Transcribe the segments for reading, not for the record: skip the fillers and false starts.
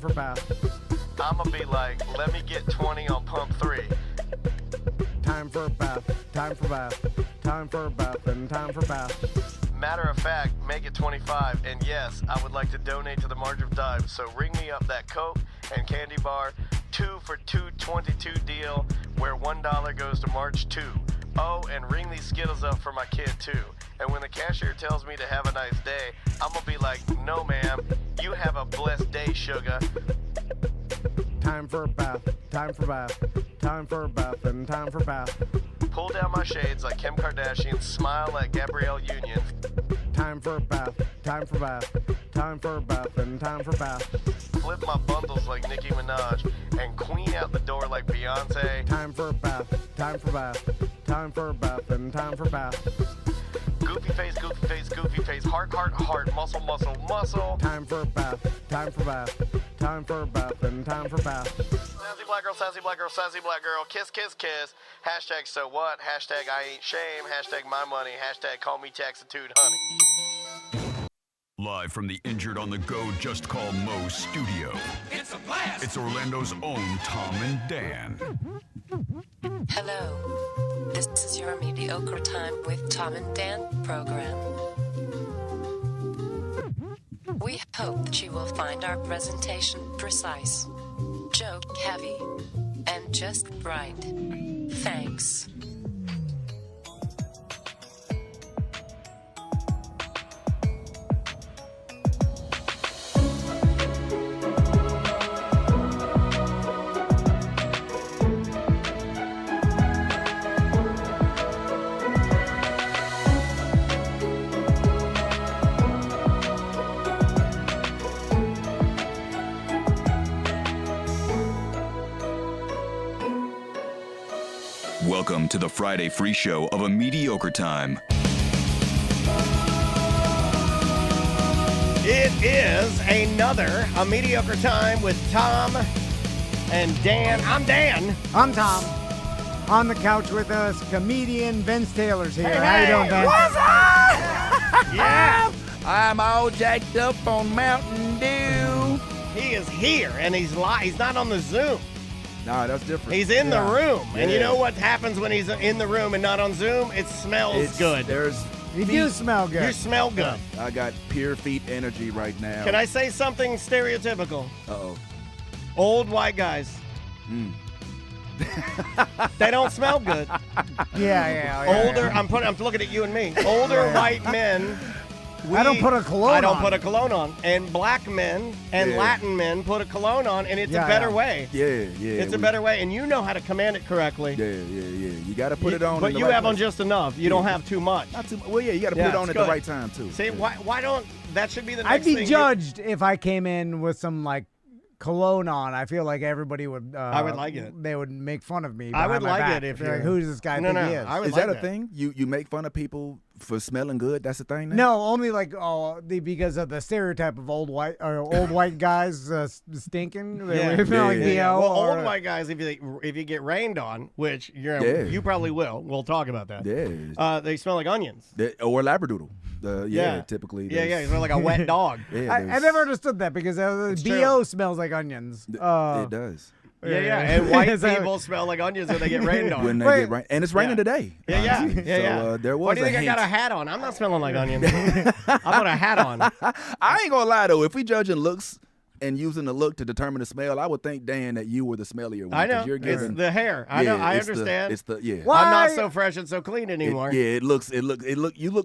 for bath. I'ma be like, let me get 20 on pump 3. Time for a bath, time for bath, time for a bath, and time for bath. Matter of fact, make it 25. And yes, I would like to donate to the March of Dimes. So ring me up that Coke and candy bar 2 for $2.22 deal where $1 goes to March 2. Oh, and ring these Skittles up for my kid too. And when the cashier tells me to have a nice day, I'm gonna be like, no ma'am, you have a blessed day, sugar. Time for a bath, time for bath, time for a bath, and time for bath. Pull down my shades like Kim Kardashian, smile like Gabrielle Union. Time for a bath, time for bath, time for a bath, and time for bath. Flip my bundles like Nicki Minaj and queen out the door like Beyonce. Time for a bath, time for bath, time for a bath, and time for bath. Goofy face, goofy face, goofy face, heart, heart, heart, muscle, muscle, muscle. Time for a bath, time for bath, time for a bath, and time for bath. Sassy black girl, sassy black girl, sassy black girl, kiss, kiss, kiss. Hashtag so what, hashtag I ain't shame, hashtag my money, hashtag call me taxitude, honey. Live from the Injured on the Go Just Call Mo studio. It's a blast! It's Orlando's own Tom and Dan. Hello. This is your Mediocre Time with Tom and Dan program. We hope that you will find our presentation precise, joke heavy, and just right. Thanks. Welcome to the Friday free show of A Mediocre Time. It is another A Mediocre Time with Tom and Dan. I'm Dan. I'm Tom. On the couch with us, comedian Vince Taylor's here. Hey, How you doing, Vince? What's up? Yeah. I'm all jacked up on Mountain Dew. He is here, and he's not on the Zoom. Nah, that's different. He's in the room. And you Yeah. know what happens when he's in the room and not on Zoom? It smells good. You do smell good. You smell good. I got pure feet energy right now. Can I say something stereotypical? Uh-oh. Old white guys. They don't smell good. Yeah. Older, I'm looking at you and me. Older white men. I don't put a cologne I don't on. put a cologne on. And black men and Yeah. Latin men put a cologne on, and it's Yeah, a better yeah. way. Yeah. It's a better way, and you know how to command it correctly. Yeah. You got to put it on. But in the you right have on place. just enough. You don't have too much. Not too. Well, yeah, you got to Yeah, put it on it's at good. the right time too. See, Yeah. why don't that should be the next I'd be thing judged if I came in with some like cologne on. I feel like everybody would. I would like it. They would make fun of me. I would behind my like back. it if They're like, you're- who does this guy No, think no, he is? I would Is like that a thing? You make fun of people for smelling good? That's the thing. Then? No, only like because of the stereotype of old white guys stinking. They would smell like BO. Well, or, old white guys, if you get rained on, which Yeah. you probably will. We'll talk about that. Yeah. They smell like onions. Or labradoodle. Yeah. Typically. Yeah, there's- you smell like a wet dog. Yeah, I never understood that because It's BO smells like onions. it does. Yeah. And white Is that- people smell like onions when they get rained on. When they Wait. get rain, and it's raining today. Yeah. So there was Why do you a think I got a hint. hat on? I'm not smelling like onions. I put a hat on. I ain't gonna lie though. If we judging looks and using the look to determine the smell, I would think, Dan, that you were the smellier one. I 'cause know. You're It's giving, the hair. I know. I it's understand. It's the yeah. Why? I'm not so fresh and so clean anymore. You look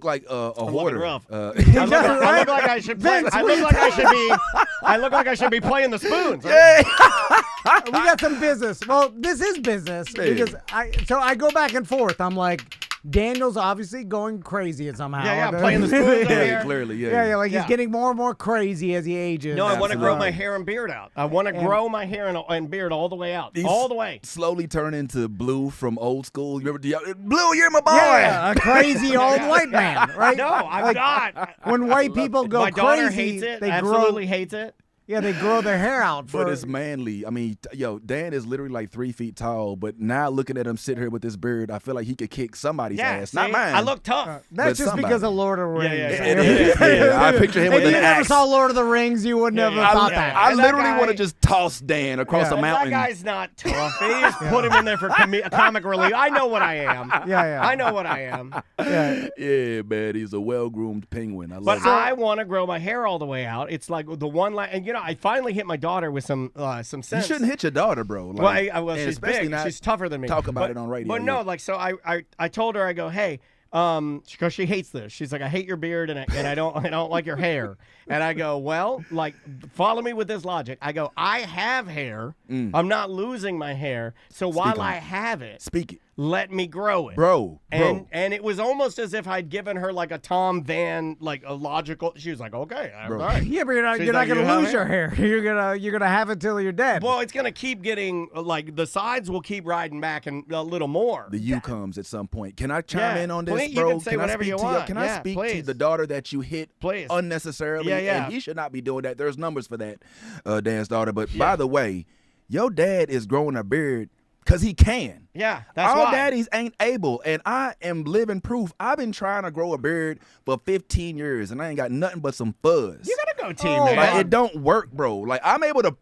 like a looking hoarder. rough. Uh, I look like I should play. Vince, I look like I should be playing the spoons. We got some business. Well, this is business because I go back and forth. I'm like, Daniel's obviously going crazy somehow. Yeah, playing the spoons over yeah, here. clearly, yeah. Yeah, like Yeah. he's getting more and more crazy as he ages. No, I want to grow Absolutely. my hair and beard out. I want to grow my hair and beard all the way out. He's All the way. Slowly turn into Blue from old school. You remember Blue? You're my boy. Yeah, a crazy old white man, right? No, I'm not. When white people go My daughter crazy, hates it. they Absolutely grow. hates it. Yeah, they grow their hair out. But it's manly. I mean, Dan is literally like 3 feet tall, but now looking at him sit here with this beard, I feel like he could kick somebody's ass. Not mine. I look tough. That's just because of Lord of the Rings. It is. Yeah, I picture him with if an you axe. never saw Lord of the Rings, you would never have thought that. I literally want to just toss Dan across a mountain. That guy's not tough. They just put him in there for comic relief. I know what I am. Yeah. I know what I am. Yeah, man. He's a well-groomed penguin. I love it. I want to grow my hair all the way out. It's like the one and I finally hit my daughter with some sense. You shouldn't hit your daughter, bro. Like, well, she's big. She's tougher than me. Talk about it on radio. But no, like, so I told her, I go, hey, because she hates this. She's like, I hate your beard and I don't like your hair. And I go, well, like, follow me with this logic. I go, I have hair. I'm not losing my hair. So while I have it, speak it. Let me grow it. Bro. And it was almost as if I'd given her like a Tom Van, like a logical. She was like, okay, all right. Yeah, but you're not going to lose your hair. You're gonna have it till you're dead. Well, it's gonna keep getting like the sides will keep riding back and a little more. The U comes at some point. Can I chime in on this, please, bro? You can say whatever you want. Can I speak to the daughter that you hit unnecessarily? Yeah. And he should not be doing that. There's numbers for that, Dan's daughter. But by the way, your dad is growing a beard because he can. Yeah, that's All why. daddies ain't able, and I am living proof. I've been trying to grow a beard for 15 years, and I ain't got nothing but some fuzz. You gotta go team, man. Like, it don't work, bro. Like, I'm able to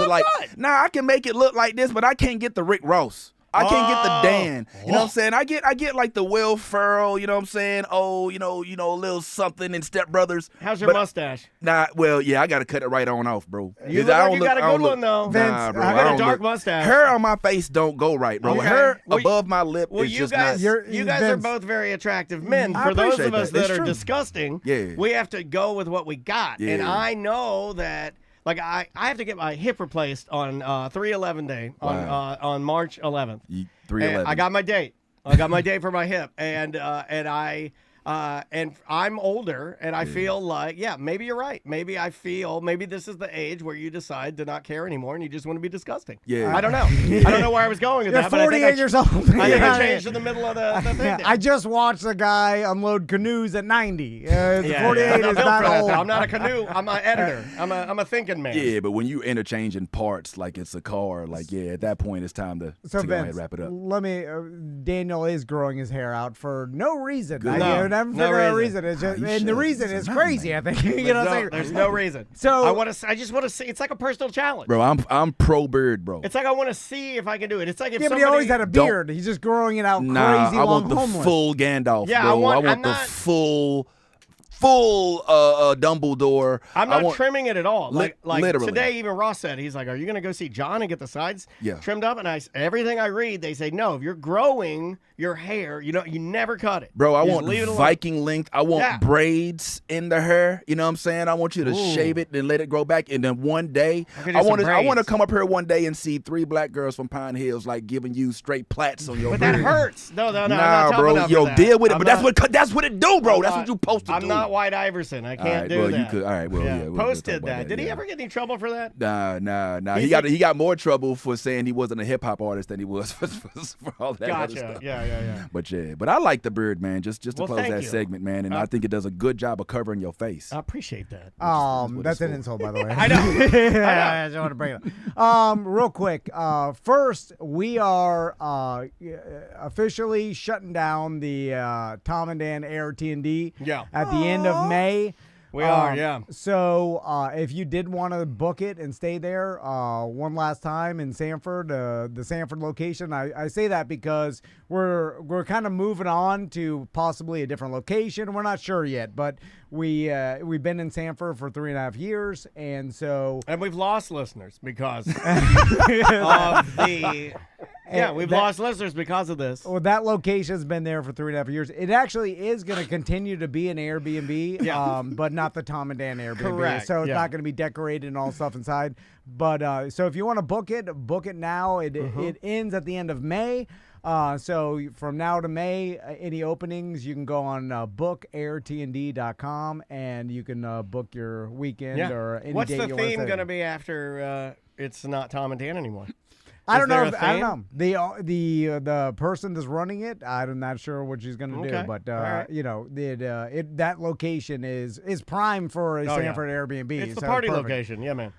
like, good. nah, I can make it look like this, but I can't get the Rick Ross. I can't get the Dan. You know what I'm saying? I get like the Will Ferrell, you know what I'm saying? Oh, you know, a little something in Step Brothers. How's your mustache? Nah, well, yeah, I got to cut it right on off, bro. You look like you got a good one, though. Nah, bro. I got a dark mustache. Hair on my face don't go right, bro. Okay. Hair above my lip is you just guys, not. you guys are both very attractive men. I For those appreciate of us that. that It's are true. disgusting, Yeah. we have to go with what we got. Yeah. And I know that, like, I have to get my hip replaced on 3/11 day, on March 11th. 3/11. I got my date. I got my date for my hip, and I'm older, and I feel like, maybe you're right. Maybe this is the age where you decide to not care anymore, and you just want to be disgusting. Yeah. I don't know. I don't know where I was going with You're that. But 48 years old. I think I changed in the middle of the thing. there. I just watched a guy unload canoes at 90. 48 is not old. I'm not a canoe. I'm an editor. I'm a thinking man. Yeah, but when you interchanging parts like it's a car, like, at that point it's time to So go ahead Vince, and wrap it up. let me. Daniel is growing his hair out for no reason. Good. I never No figure out a reason. reason. It's just, You and the should. reason It's is not, crazy. man. I think you know. What I'm saying? There's no reason. So I just want to see. It's like a personal challenge. Bro, I'm pro beard, bro. It's like I want to see if I can do it. It's like if yeah, but somebody. he always had a beard. He's just growing it out Nah, crazy I long want the homeless. full Gandalf, Yeah, bro. I'm the not- full Dumbledore. I'm not trimming it at all. Like literally. today, even Ross said, he's like, "Are you going to go see John and get the sides trimmed up?" And everything I read, they say, "No, if you're growing your hair, you never cut it, Bro, I You just want leave it alone." Viking length. I want braids in the hair. You know what I'm saying? I want you to shave it and let it grow back. And then one day, I want to come up here one day and see 3 black girls from Pine Hills like giving you straight plaits on your But beard. that hurts. No, I'm Nah, not tough bro. enough Yo, for that. deal with it. I'm But not- that's what it do, bro. I'm That's not- what you supposed to do. I'm not White Iverson. I can't Alright, do well, that. you could. All right, well, yeah. we'll Post talk did about that. Did he yeah. ever get any trouble for that? Nah. He's He got more trouble for saying he wasn't a hip hop artist than he was for all that other Gotcha. stuff. Yeah. But I like the beard, man. Just to Well, close thank that you. segment, man. And I think it does a good job of covering your face. I appreciate that. what That's it's an for. insult, by the way. I know. I just want to bring it up. Real quick. First, we are officially shutting down the Tom and Dan Air T&D at the end of May. We are, yeah. So if you did want to book it and stay there one last time in Sanford, the Sanford location, I say that because we're kind of moving on to possibly a different location. We're not sure yet, but we've been in Sanford for 3.5 years, and so And we've lost listeners because of the. Yeah, we've lost listeners because of this. well, that location has been there for 3.5 years. It actually is going to continue to be an Airbnb, but not the Tom and Dan Airbnb. Correct, So it's yeah. not going to be decorated and all stuff inside. But so if you want to book it now. It ends at the end of May. So from now to May, any openings, you can go on bookairtnd.com and you can book your weekend or any What's date the you want to theme say. going to be after it's not Tom and Dan anymore? I don't know. I don't know. The person that's running it, I'm not sure what she's going to do. But that location is prime for a Sanford Airbnb. It's the party location. Yeah, man.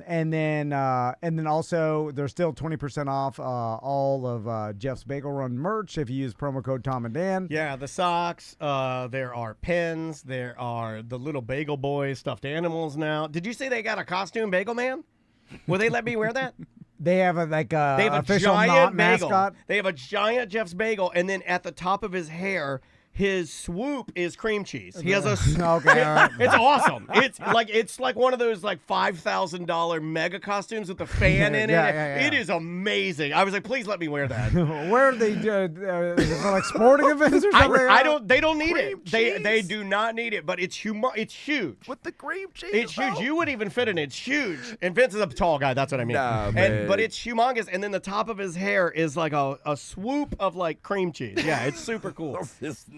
And then also there's still 20% off all of Jeff's Bagel Run merch if you use promo code Tom and Dan. Yeah, the socks. There are pins. There are the little bagel boys, stuffed animals now. Did you say they got a costume bagel man? Will they let me wear that? They have a official giant mascot. They have a giant Jeff's Bagel, and then at the top of his hair, his swoop is cream cheese. He has a okay. All right. It's awesome. It's like one of those like $5,000 mega costumes with the fan in it. Yeah. It is amazing. I was like, please let me wear that. Where are they? Is it like sporting events or something? I don't. They don't need it. They do not need it. But it's huge. With the cream cheese. It's huge. You would even fit in it. It's huge. And Vince is a tall guy. That's what I mean. Nah, man. But it's humongous. And then the top of his hair is like a swoop of like cream chease. Yeah, it's super cool.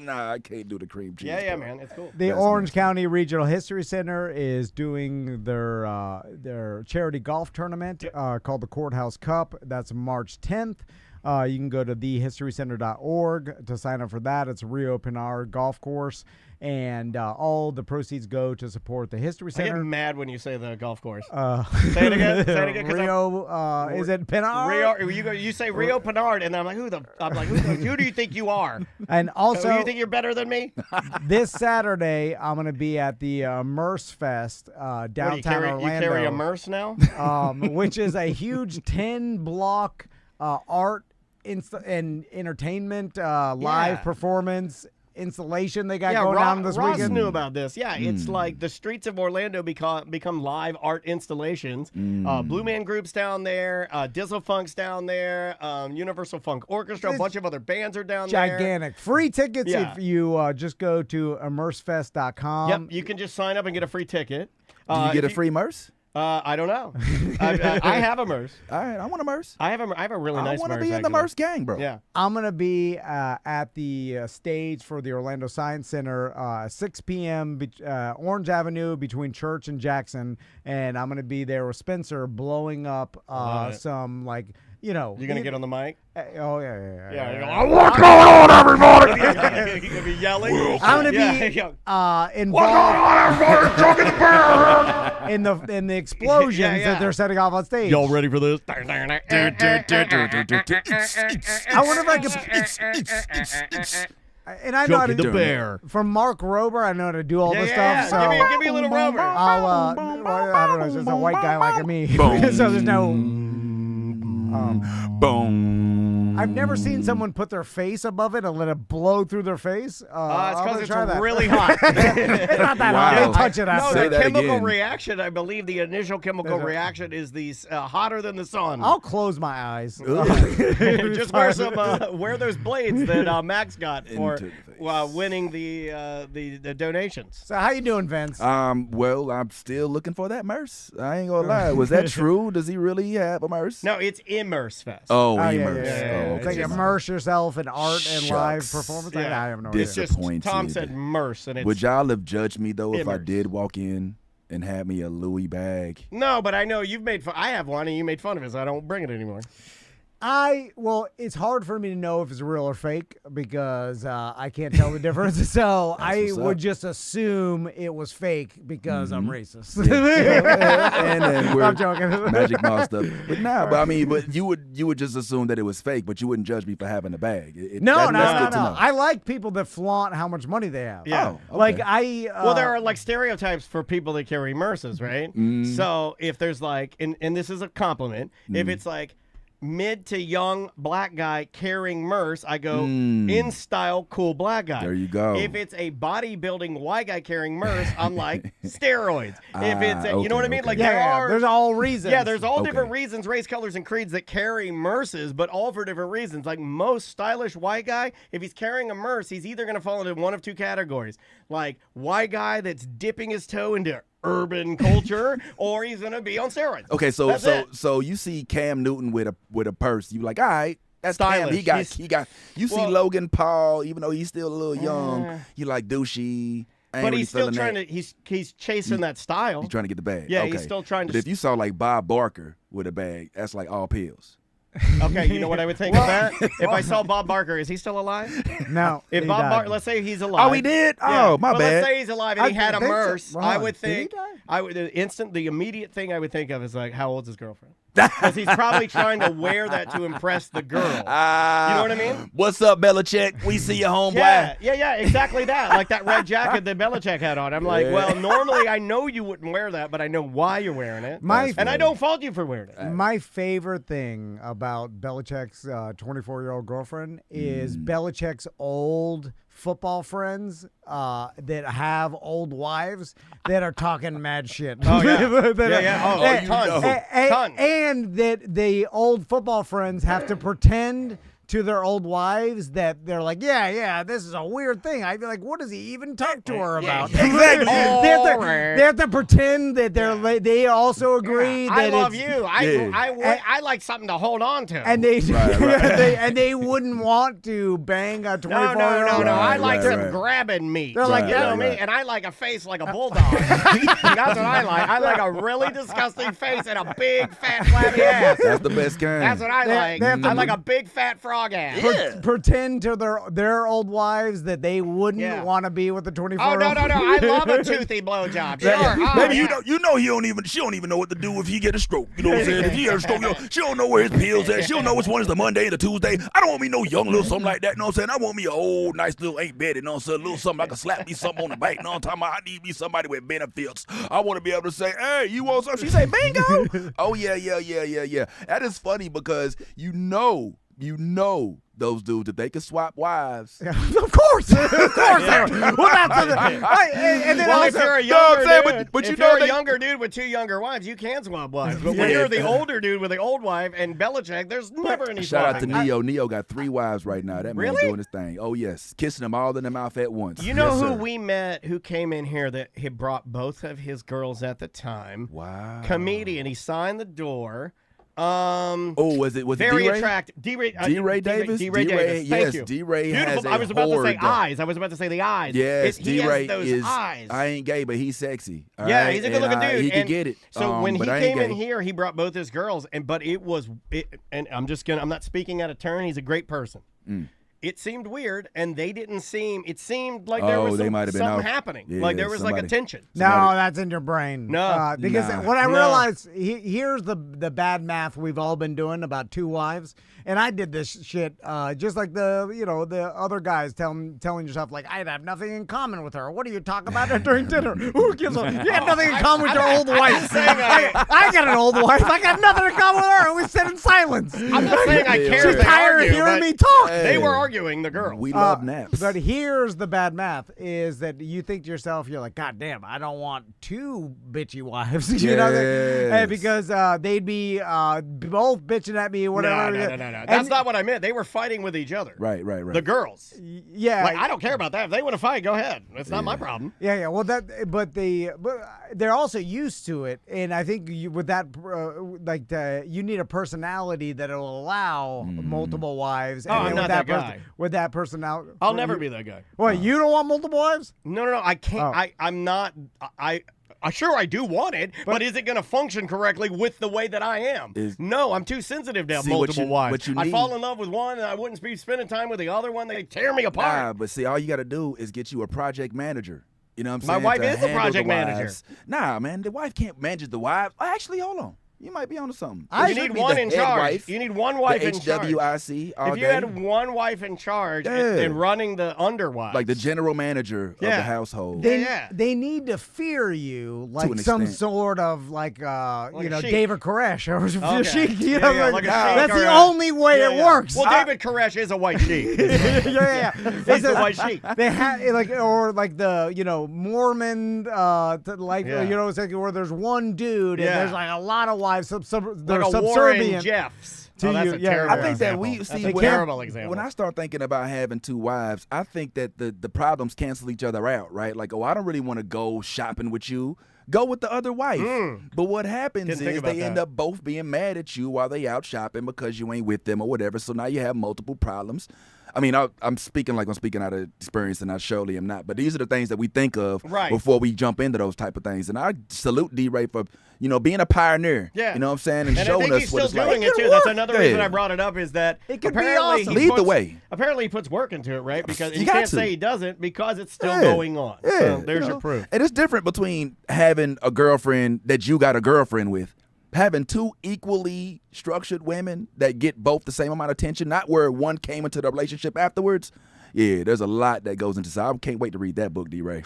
Nah, I can't do the cream cheese. Yeah, man, it's cool. The Orange County Regional History Center is doing their charity golf tournament called the Courthouse Cup. That's March 10th. You can go to thehistorycenter.org to sign up for that. It's Rio Pinar Golf Course, and all the proceeds go to support the History I Center. get mad when you say the golf course. Say it again. Say it again. Rio, is it Pinar? Rio. You say Rio Pinard, and I'm like, who do you think you are? And also, you think you're better than me? this Saturday, I'm going to be at the Merce Fest downtown Orlando. You carry a Merce now? Which is a huge 10-block art and entertainment live performance installation they got going on this Ross weekend. knew about this. Yeah, it's like the streets of Orlando become live art installations. Blue Man Group's down there, Dizzle Funk's down there, Universal Funk Orchestra, a bunch of other bands are down there. Gigantic. Free tickets if you just go to immersefest.com. Yep, you can just sign up and get a free ticket. Do you get a free Merce? I don't know. I have a Merce. All right, I want a Merce. I have a really nice Merce. I want to be in the Merce gang, bro. Yeah. I'm going to be at the stage for the Orlando Science Center 6 p.m. Orange Avenue between Church and Jackson, and I'm going to be there with Spencer blowing up some You're going to get on the mic? Oh, yeah. You're going, what's going on, everybody? You're going to be yelling? I'm going to be involved in the explosions that they're setting off on stage. Y'all ready for this? I wonder if I could... And I know how to do bear. From Mark Rober, I know how to do all this stuff. So give me a little Rober. I don't know, it's just a white guy like me. So there's no... Boom. I've never seen someone put their face above it and let it blow through their face. It's because it's really hot. It's not that hot. Don't touch it after. No, the chemical reaction, I believe the initial chemical reaction is hotter than the sun. I'll close my eyes. Just wear those blades that Max got for winning the donations. So how you doing, Vince? Well, I'm still looking for that Merce. I ain't gonna lie. Was that true? Does he really have a Merce? No, it's Immerse Fest. Oh, Immerse. Yeah. It's like immerse yourself in art and live performance. Yeah. I have no idea. Disappointed. Tom said Merce, and it's would y'all have judged me though if I Immerse. did walk in and had me a Louis bag? No, but I know you've made fun. I have one, and you made fun of it, so I don't bring it anymore. It's hard for me to know if it's real or fake because I can't tell the difference. So I would just assume it was fake because I'm racist. And then we're I'm joking. Magic Mouse stuff. But you would just assume that it was fake, but you wouldn't judge me for having a bag. No. That's good to know. I like people that flaunt how much money they have. Yeah. Oh, okay. Well, there are like stereotypes for people that carry Merces, right? So if there's like, and this is a compliment, if it's like mid to young black guy carrying Merce, I go in style, cool black guy. There you go. If it's a bodybuilding white guy carrying Merce, I'm like steroids. If it's you know what I mean? Okay. Like there's all reasons. Yeah, there's all different reasons, race, colors, and creeds that carry Merces, but all for different reasons. Like most stylish white guy, if he's carrying a Merce, he's either going to fall into one of two categories. Like white guy that's dipping his toe into urban culture, or he's gonna be on steroids. Okay, so you see Cam Newton with a purse, you like, all right, that's stylish. Cam. He got. You see Logan Paul, even though he's still a little young, you like douchey. But he's still trying to. He's chasing that style. He's trying to get the bag. Yeah, okay. he's still trying to. But if you saw like Bob Barker with a bag, that's like all pills. Okay, you know what I would think of that? If I saw Bob Barker, is he still alive? No. If he Bob died. Barker, let's say he's alive. Oh, he did? Yeah. Oh, my well, bad. Let's say he's alive and he had a think so. MRS. Hold I on. would Did he think, die? the immediate thing I would think of is like, how old's his girlfriend? Because he's probably trying to wear that to impress the girl. You know what I mean? What's up, Belichick? We see you, homeboy. Yeah, exactly that. Like that red jacket that Belichick had on. I'm like, well, normally I know you wouldn't wear that, but I know why you're wearing it. And I don't fault you for wearing it. My favorite thing about Belichick's 24-year-old girlfriend is Belichick's old football friends that have old wives that are talking mad shit. Oh, yeah. Tons. And that the old football friends have to pretend to their old wives that they're like, yeah, this is a weird thing. I'd be like, what does he even talk to her about? Exactly. They have to pretend that they also agree that I love it's, you. I like something to hold on to. and they they wouldn't want to bang a 24-year-old. No. I like Right, some right. grabbing meat. They're like, you know me, right. and I like a face like a bulldog. That's what I like. I like a really disgusting face and a big fat flabby ass. That's the best kind. That's what I like. they have to I like a big fat frog ass. Pretend to their old wives that they wouldn't want to be with the 24-year-old. Oh no! I love a toothy blowjob. Sure. Oh, Baby, yeah. you know she don't even know what to do if he get a stroke. You know what I'm saying? If he get a stroke, she don't know where his pills at. She don't know which one is the Monday and the Tuesday. I don't want me no young little something like that. You know what I'm saying? I want me a old nice little Aunt Betty. You know what I'm saying? A little something I can slap me something on the back. You know what I'm talking about? I need me somebody with benefits. I want to be able to say, hey, you want something? She say, bingo. Oh yeah. That is funny because you know those dudes that they can swap wives. Of course. Well, that's and then Well, also, if you're a younger dude, but you if know you're they- a younger dude with two younger wives, you can swap wives. But when you're the older dude with the old wife and Belichick, there's never any Shout out to swapping. Neo. Neo got 3 wives right now. That man Really? doing his thing. Oh yes, kissing them all in the mouth at once. You know Yes, who sir. we met who came in here that had brought both of his girls at the time? Wow. Comedian. He signed the door. Oh, was it Very D-Ray? attractive. D-Ray Davis? D-Ray Davis. Thank Yes, you. D-Ray has Beautiful. a I was about to say horde. eyes. I was about to say the eyes. Yes, He has D-Ray those is. eyes. I ain't gay, but he's sexy. all Yeah, right? he's a good-looking And dude. He can and get it. So when he but I ain't came in gay. here, he brought both his girls, and I'm not speaking out of turn. He's a great person. It seemed weird, and they didn't seem. It seemed like there was they might have been something out. happening. Yeah, like there was like a somebody- tension. no, that's in your brain. No. Because Nah. what I No. realized, here's the bad math we've all been doing about 2 wives. And I did this shit just like the other guys telling yourself, like, I have nothing in common with her. What are you talking about during dinner? Who gives a... You have nothing in common with your old wife. I got an old wife. I got nothing in common with her. And we sit in silence. I'm not saying I care. She's if they tired of argue, hearing but me talk. They were arguing, the girl. We love naps. But here's the bad math: is that you think to yourself, you're like, God damn, I don't want 2 bitchy wives. You know, Yes. because they'd be both bitching at me, whatever. No. And- That's not what I meant. They were fighting with each other. Right. The girls. Yeah, Like, I don't care about that. If they want to fight, go ahead. It's not my problem. Yeah. Well, but they're also used to it, and I think with that, you need a personality that will allow multiple wives. Oh, and I'm then not with that person- guy. With that personality, I'll never be that guy. What, you don't want multiple wives? No. I can't. Oh. I'm not. Sure, I do want it, but is it going to function correctly with the way that I am? No, I'm too sensitive to have See, what multiple you- wives. what you I need- fall in love with one, and I wouldn't be spending time with the other one. They tear me apart. Nah, but see, all you got to do is get you a project manager. You know what I'm My saying? wife to is the handle project manager. wives. Nah, man, the wife can't manage the wives. Actually, hold on. You might be onto something. You It should need be one the in head charge. wife, You need one wife the in charge. HWIC all If you day. had one wife in charge Yeah. and running the underwives. Like the general manager of Yeah. the household. They need to fear you like an some extent. sort of a sheik. David Koresh or Okay. sheik. You Yeah, know, yeah, like a sheik that's or the a- only way Yeah, it yeah. works. Well, David Koresh is a white sheik. yeah. He's the white sheik. They have like the Mormon Yeah. it's like where there's one dude and Yeah. there's like a lot of wives. They're Like a Warren subservient. Jeffs. to That's you. a Yeah, terrible I think that example. we That's see a when terrible example. When I start thinking about having 2 wives, I think that the problems cancel each other out, right? Like, I don't really want to go shopping with you. Go with the other wife. But what happens Didn't think is about they end that. up both being mad at you while they out shopping because you ain't with them or whatever. So now you have multiple problems. I mean, I'm speaking like I'm speaking out of experience, and I surely am not. But these are the things that we think of before we jump into those type of things. And I salute D-Ray for, being a pioneer. Yeah. You know what I'm saying? And I showing think us he's what still it's doing like. it too. That's another reason I brought it up is that it could apparently be awesome. Lead the way. Apparently he puts work into it, right? Because you got can't to. say he doesn't because it's still going on. Yeah. So there's your proof. And it's different between having a girlfriend that you got a girlfriend with, having two equally structured women that get both the same amount of attention, not where one came into the relationship afterwards. Yeah, there's a lot that goes into this. I can't wait to read that book, D-Ray.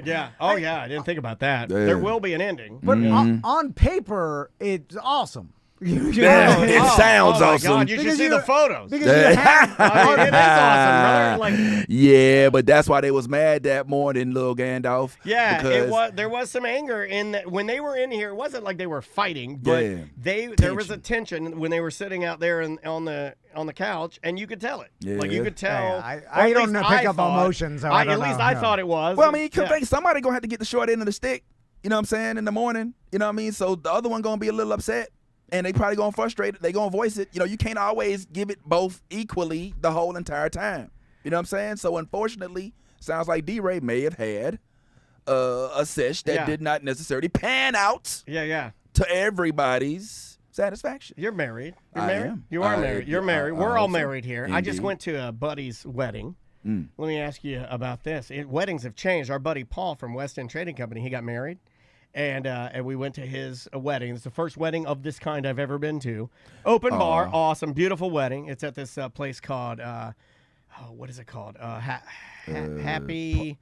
Yeah. Oh, yeah. I didn't think about that. Yeah. There will be an ending. But on paper, it's awesome. It sounds my awesome. God, you should see the photos. Because you have, I mean, it is awesome, brother. Like, yeah, but that's why they was mad that morning, little Gandalf. yeah, because there was some anger in that when they were in here. It wasn't like they were fighting, but Yeah. there was a tension when they were sitting out there on the couch, and you could tell it. Yeah. Like you could tell. I don't know, pick up emotions. So At least I thought it was. Well, I mean, you could think somebody gonna have to get the short end of the stick. You know what I'm saying? In the morning. You know what I mean? So the other one gonna be a little upset. And they probably gonna frustrate it. They gonna voice it. You can't always give it both equally the whole entire time. You know what I'm saying? So unfortunately, sounds like D-Ray may have had a sesh that did not necessarily pan out. Yeah. To everybody's satisfaction. You're married. I married. am. You are married. You're married. We're all married here. I just Indeed. went to a buddy's wedding. Let me ask you about this. Weddings have changed. Our buddy Paul from West End Trading Company, he got married. And we went to his wedding. It's the first wedding of this kind I've ever been to. Open bar, awesome, beautiful wedding. It's at this place called, what is it called? Happy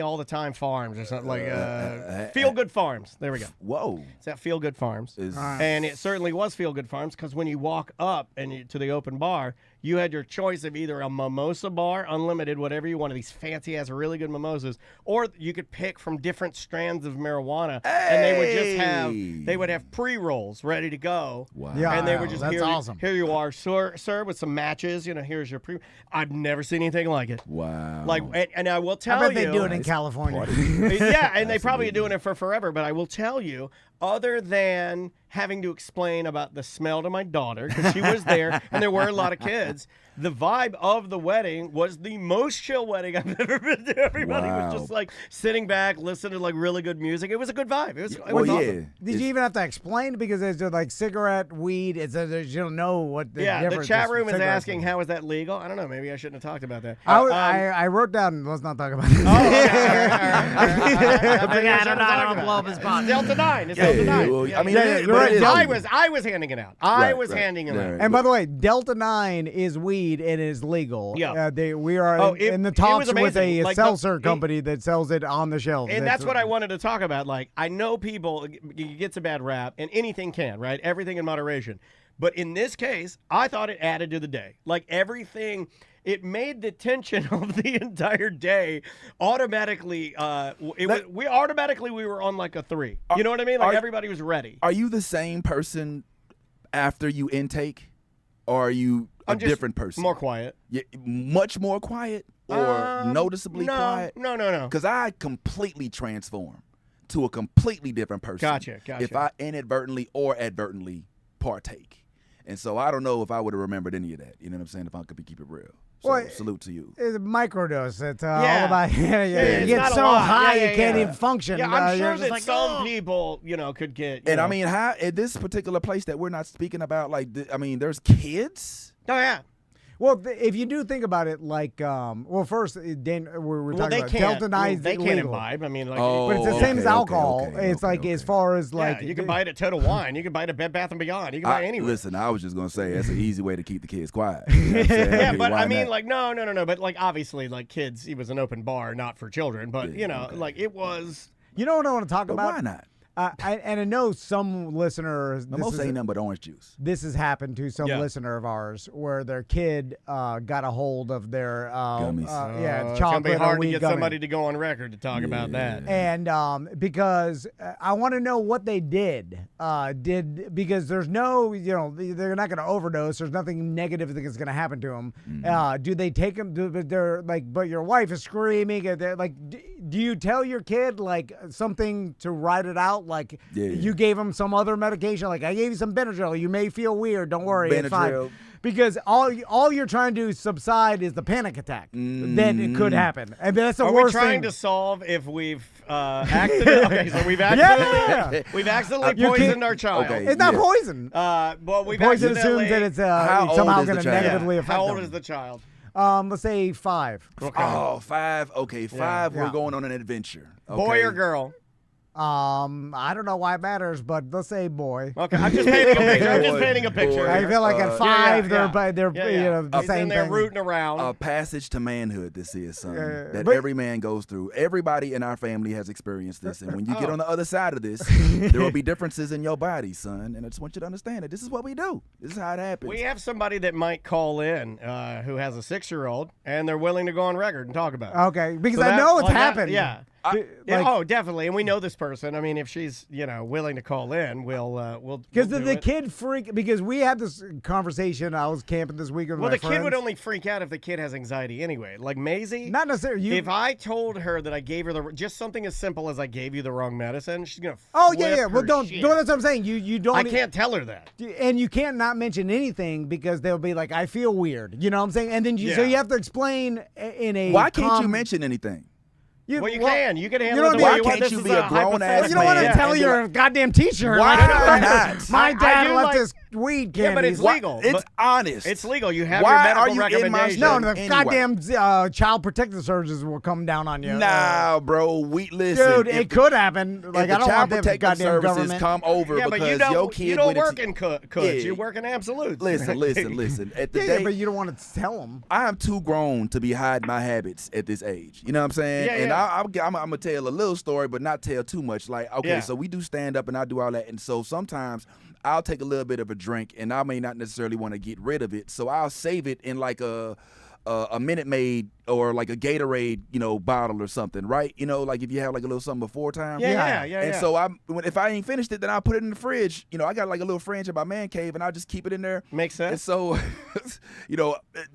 All the Time Farms or something like Feel Good Farms. There we go. Whoa. It's at Feel Good Farms. And it certainly was Feel Good Farms because when you walk up to the open bar, you had your choice of either a mimosa bar, unlimited, whatever you wanted, these fancy-ass, really good mimosas, or you could pick from different strands of marijuana, and they would have pre-rolls ready to go. Wow. Yeah, And they would just, that's awesome. Here you are, sir, with some matches. Here's your pre. I've never seen anything like it. Wow. Like, and I will tell I you. bet they do it in California. Yeah, and they probably are doing it for forever. But I will tell you, other than having to explain about the smell to my daughter, because she was there, and there were a lot of kids, the vibe of the wedding was the most chill wedding I've ever been to. Everybody was just like sitting back, listening to like really good music. It was a good vibe. It was awesome. Did you even have to explain? Because it's just like cigarette, weed. It's you don't know what the difference. The chat room is cigarettes asking, how is that legal? I don't know. Maybe I shouldn't have talked about that. I wrote down. Let's not talk about this. I don't blow up his spot. Delta 9. It's Delta 9. Well, I mean, you're right. I was handing it out. I was handing it out. And by the way, Delta 9 is weed and is legal. Yeah. We are in the talks with a like seltzer company that sells it on the shelves. And that's what I wanted to talk about. Like, I know people, it gets a bad rap, and anything can, right? Everything in moderation. But in this case, I thought it added to the day. Like, everything, it made the tension of the entire day automatically, we were on like a 3. You know what I mean? Like, everybody was ready. Are you the same person after you intake, or are you a different person? More quiet. Yeah, much more quiet, or noticeably quiet? No. Because I completely transform to a completely different person. Gotcha. If I inadvertently or advertently partake. And so I don't know if I would have remembered any of that. You know what I'm saying? If I could keep it real. So salute to you. It's a microdose. It's all Yeah. about you it's get not a so lot. high Yeah, you can't yeah. even function. Yeah, I'm You're sure just that like, some people, could get. And I mean, how at this particular place that we're not speaking about, like, there's kids. Oh yeah. Well, if you do think about it, like, first, Dan, we're talking about Delta 9 they can't imbibe. I mean, like, but it's the same as alcohol. It's okay. as far as like you can buy it at Total Wine. You can buy it at Bed Bath & Beyond. You can buy it anywhere. Listen, I was just gonna say that's an easy way to keep the kids quiet. You know what I'm saying? Yeah, but Why I mean, not? like, no. But like, obviously, like, kids. It was an open bar, not for children. But like, it was. You know what I want to talk But about? why not? And I know some listeners. Most ain't nothing but orange juice. This has happened to some listener of ours where their kid got a hold of their Gummies. It's chocolate. gonna be hard or to weed get gummy. somebody to go on record to talk about that. And because I want to know what they did. Because there's no, they're not going to overdose. There's nothing negative that's going to happen to them. Do they take them? They're like, but your wife is screaming. Like, do you tell your kid like something to write it out? Like you gave him some other medication. Like I gave you some Benadryl. You may feel weird. Don't worry. It's fine. because all you're trying to do subside is the panic attack. Then it could happen, and that's the Are worst we trying thing. to solve if we've accidentally? Okay, so we've accidentally we've accidentally You can't- poisoned our child. Okay. It's not Yeah. poison. Well, we've Poison accidentally. assumes that it's How old somehow is the going to child? negatively affect How old them. is the child? Let's say 5. Okay. Oh, 5. Okay, 5. Yeah. We're going on an adventure. Okay. Boy or girl? I don't know why it matters, but let's say boy. Okay, I'm just painting a picture. I'm just Boy, painting a picture. boy. I here. feel like at 5 yeah. they're Yeah, you know the He's same in there thing. rooting around. A passage to manhood, this is something that but- every man goes through. Everybody in our family has experienced this. And when you Oh. get on the other side of this, there will be differences in your body, son. And I just want you to understand that this is what we do. This is how it happens. We have somebody that might call in who has a 6-year-old, and they're willing to go on record and talk about it. Okay, because So I that- know it's like that- happened. yeah. Yeah, oh, definitely, and we know this person. I mean, if she's willing to call in, we'll Because do the it. kid freak. Because we had this conversation. I was camping this week with Well, my the kid would friends. only freak out if the kid has anxiety anyway. Like Maisie, Not necessarily. You, if I told her that I gave her just something as simple as I gave you the wrong medicine, she's gonna. oh flip yeah. Well, her don't. shit. That's what I'm saying. You don't. I can't tell her that. And you can't not mention anything because they'll be like, I feel weird. You know what I'm saying? And then so Yeah. you have to explain in a. Why can't you calm- mention anything? Well, you can. You can handle don't it the need- way Why you want. can't This you is be a grown-ass hypothetical. You don't want to man tell and be your like, goddamn teacher. Why like, not? My I dad do left like- his weed Yeah, candy. but it's legal. It's But honest. it's legal. You have Why your are medical you in my recommendation. No, stuff? the Anyway. goddamn child protective services will come down on you. Nah, bro. We listen. Dude, if it could happen. Like, the I don't child want them protective goddamn services government. come over Yeah, but because you don't. your kid You don't went work into- in coods. Yeah. You work in absolutes. Listen. At the Yeah, day, but you don't want to tell them. I am too grown to be hiding my habits at this age. You know what I'm saying? Yeah, and yeah. I'm gonna tell a little story, but not tell too much. Like, okay, Yeah. so we do stand up and I do all that, and so sometimes I'll take a little bit of a drink, and I may not necessarily want to get rid of it, so I'll save it in like a Minute Maid or like a Gatorade, bottle or something, right? Like if you have like a little something before time. Yeah. And so if I ain't finished it, then I'll put it in the fridge. I got like a little fridge in my man cave, and I'll just keep it in there. Makes And sense. so,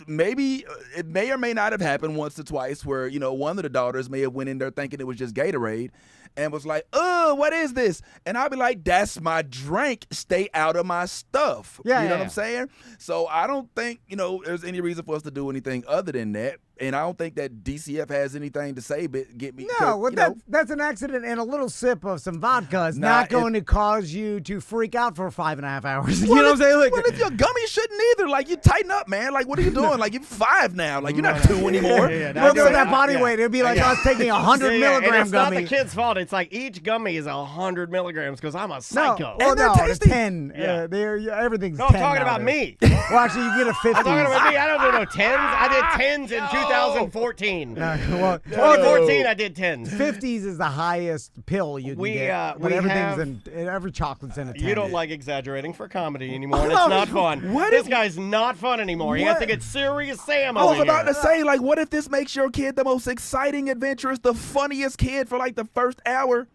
maybe it may or may not have happened once or twice where, one of the daughters may have went in there thinking it was just Gatorade and was like, oh, what is this? And I'll be like, that's my drink. Stay out of my stuff. Yeah, you know yeah, what I'm saying? So I don't think, there's any reason for us to do anything other than that. And I don't think that DCF has anything to say, but get me. No, well, that's an accident, and a little sip of some vodka is not going to cause you to freak out for 5.5 hours. You know what I'm saying? Like, Well, if your gummy shouldn't either. Like, you tighten up, man. Like, what are you doing? Like, you're 5 now. Like, you're not 2 anymore. well, with that body weight, it'd be like us taking a 100 And milligram it's gummy. not the kid's fault. It's like each gummy is 100 milligrams because I'm a psycho. Well, And they're no, it's tasty. 10. Yeah. Everything's No, 10 I'm talking about nowadays. me. Well, actually, you get a 50. I'm talking about me. I don't do no 10s. I did 10s in 2014. Well, 2014, I did 10s. 50s is the highest pill you can get. But we everything's have- every chocolate's in a 10. You don't like exaggerating for comedy anymore, and No, it's not fun. what This if- guy's not fun anymore. He has to What? get serious Sam I over was about here. to say, like, what if this makes your kid the most exciting, adventurous, the funniest kid for like the first hour,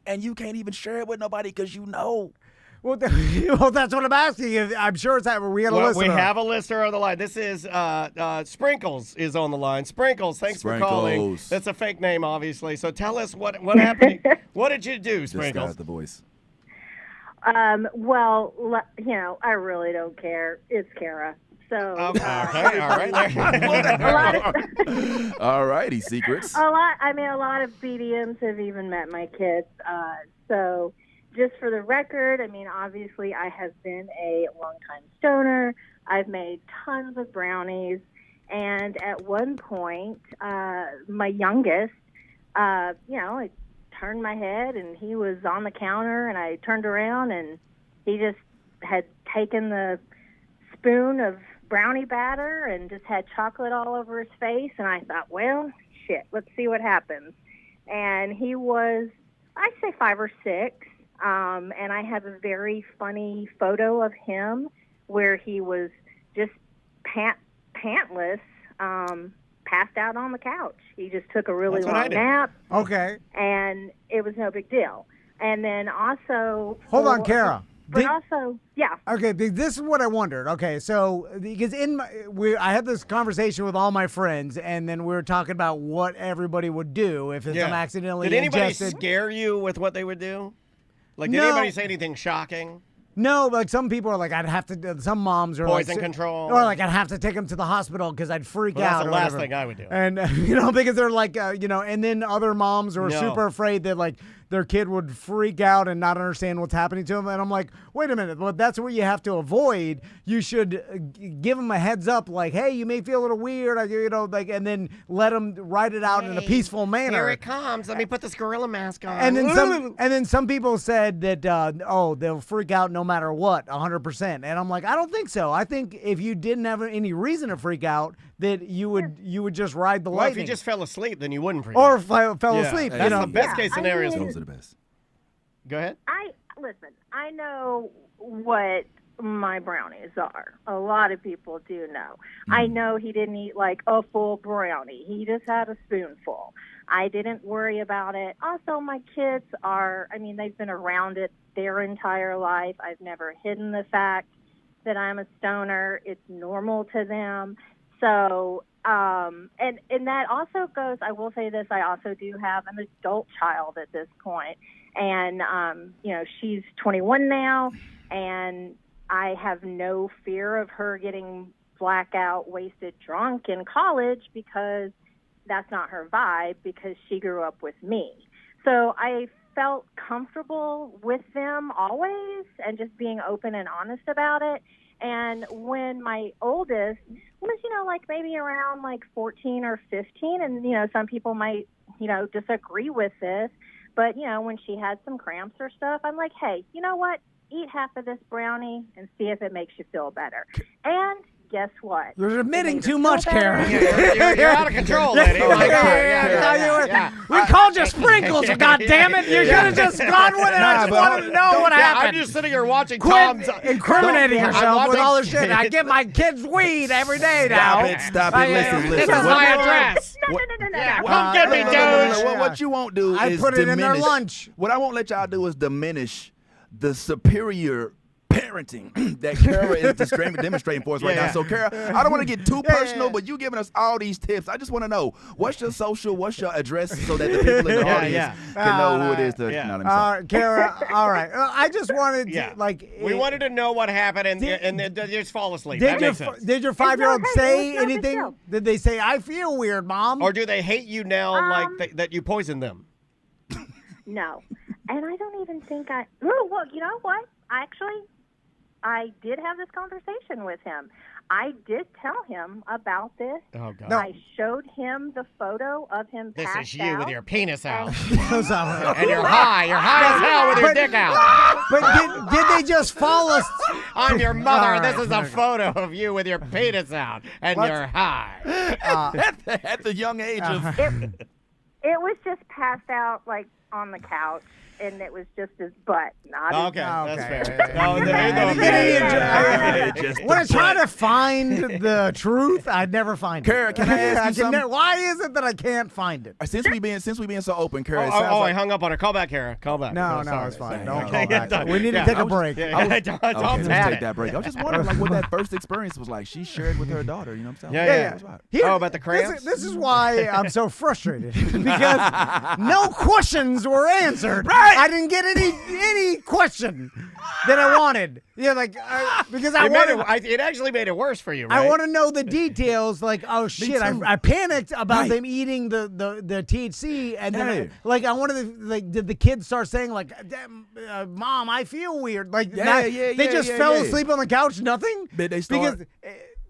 and you can't even share it with nobody because you know. Well, that's what I'm asking. I'm sure it's happening. We got a Well, listener. we have a listener on the line. This is Sprinkles is on the line. Sprinkles, thanks for calling. Sprinkles. That's a fake name, obviously. So tell us what happened. What did you do, This Sprinkles? guy's the voice. Well, I really don't care. It's Kara. So Okay, all right. a lot of All righty, secrets. a lot of BDMs have even met my kids. So just for the record, obviously I have been a longtime stoner. I've made tons of brownies, and at one point, my youngest, I turned my head and he was on the counter, and I turned around and he just had taken the spoon of brownie batter and just had chocolate all over his face. And I thought, well, shit, let's see what happens. And he was, I'd say 5 or 6. And I have a very funny photo of him where he was just pantless, passed out on the couch. He just took a really That's what I long did. nap, Okay. and it was no big deal. And then also... Hold on, Kara. But also, yeah. Okay, this is what I wondered. Okay, so because I had this conversation with all my friends, and then we were talking about what everybody would do if it's accidentally Did anybody ingested. scare you with what they would do? Like, did No. anybody say anything shocking? No, like some people are like, I'd have to. Some moms are Poison like, control. or like I'd have to take them to the hospital because I'd freak Well, that's out. the or last whatever. thing I would do. And because they're like, and then other moms are No. super afraid that like their kid would freak out and not understand what's happening to them. And I'm like, wait a minute, well, that's what you have to avoid. You should give them a heads up, like, hey, you may feel a little weird, and then let them write it out in a peaceful manner. Here it comes. Let me put this gorilla mask on. And then some people said that they'll freak out no matter what, 100%. And I'm like, I don't think so. I think if you didn't have any reason to freak out, that you would just ride the well, lightning. if you just fell asleep, then you wouldn't freak or out. fell asleep. That's the best case scenario. Those are the best. Go ahead. Listen, I know what my brownies are. A lot of people do know. I know he didn't eat like a full brownie. He just had a spoonful. I didn't worry about it. Also, my kids they've been around it their entire life. I've never hidden the fact that I'm a stoner. It's normal to them. So, and that also goes, I will say this, I also do have an adult child at this point. And, she's 21 now, and I have no fear of her getting blackout, wasted, drunk in college because that's not her vibe, because she grew up with me. So I felt comfortable with them always and just being open and honest about it. And when my oldest was, like maybe around like 14 or 15, and, some people might, disagree with this, but, when she had some cramps or stuff, I'm like, hey, you know what? Eat half of this brownie and see if it makes you feel better. And guess what? You're admitting too much, Karen. You're out of control, lady. We called you Sprinkles, goddammit. You should have just gone with it. I just wanted to know what happened. I'm just sitting here watching Quit Tom's incriminating yourself with all this shit. I get my kids weed every day now. Stop it. Listen. This is my address. No. Come get me, dude. What you won't do I is put it in their diminish. lunch. What I won't let y'all do is diminish the superior parenting that Kara is demonstrating for us right now. So, Kara, I don't want to get too personal, but you giving us all these tips. I just want to know, what's your social, what's your address, so that the people in the audience can know who it is. Kara, all right. I just wanted to, we wanted to know what happened, and then just fall asleep. Did that makes sense. Did your 5-year-old say It's no big anything? deal. Did they say, I feel weird, Mom? Or do they hate you now, that you poisoned them? No. And I don't even think well, you know what? I did have this conversation with him. I did tell him about this. Oh, God. No. I showed him the photo of him This passed is you out. with your penis out. And And you're high. You're high as hell with your dick out. But did they just fall us? I'm your mother, All and this right, is a okay. photo of you with your penis out, and you're high. At the young age of... It was just passed out, like, on the couch, and it was just his butt. Not Okay, his that's Okay. fair. No, there you go. When I try to find the truth, I never find it. Kara, can I ask you something? Why is it that I can't find it? Since we being so open, Kara, it Oh, sounds I like... hung up on her. Call back, Kara. Call back. No, sorry. it's fine. Sorry. Don't Okay. call back. Yeah, We need to yeah. take a break. Tom's let's had take it. that break. I was just wondering, what that first experience was like. She shared with her daughter, you know what I'm saying? Yeah. That's right. Here- Oh, about the cramps? This is why I'm so frustrated because no questions were answered. Right. I didn't get any question that I wanted. Yeah, because I wanted. It actually made it worse for you, right? I want to know the details. Like, oh shit, too. I panicked about Right. them eating the THC, and then Yeah. I wanted to, did the kids start saying like, Mom, I feel weird. Like, they just fell asleep on the couch. Nothing. They start- because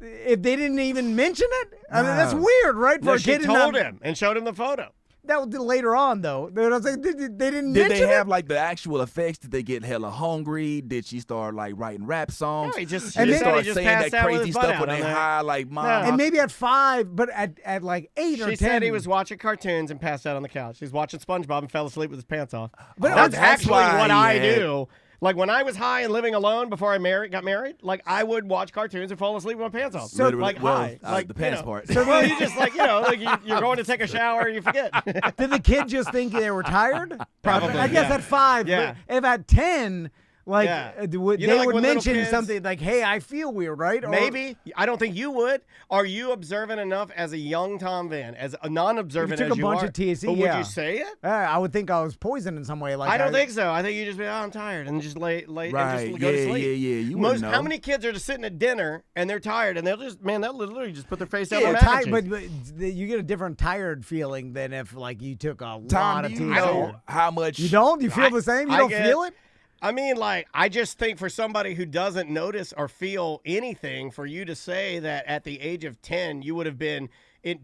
if they didn't even mention it, I mean, that's No. weird, right? For No, a she kid told him and showed him the photo. That was later on, though. They didn't Did mention they have it. like the actual effects? Did they get hella hungry? Did she start like writing rap songs? No, he just- Did he they said start he just saying passed that out with crazy his butt stuff out when on they there. high? Like, Mom, And maybe at 5, but at like 8 or 10. She said he was watching cartoons and passed out on the couch. He's watching SpongeBob and fell asleep with his pants off. But that's that's actually why what he I had- do. Like when I was high and living alone before I got married, like I would watch cartoons and fall asleep with my pants off. So- Literally, like well, high, like the pants you know. part. Well, you just like you're going to take a shower and you forget. Did the kid just think they were tired? Probably, I guess yeah. at 5. Yeah. But if at 10, Like they would mention kids, something like, "Hey, I feel weird," right? Maybe. I don't think you would. Are you observant enough as a young Tom Van, as a non-observant you took as you are? a bunch of THC, but yeah. would you say it? I would think I was poisoned in some way. Like I don't think so. I think you just be, I'm tired, and just lay Right. and just go to sleep. Yeah. You wouldn't know. How many kids are just sitting at dinner and they're tired and they'll literally just put their face down on the tired, mac and but cheese. you get a different tired feeling than if like you took a lot Tom, of do you THC. know how much? You don't? You feel the same? You don't feel it? I mean, like, I just think for somebody who doesn't notice or feel anything, for you to say that at the age of 10 you would have been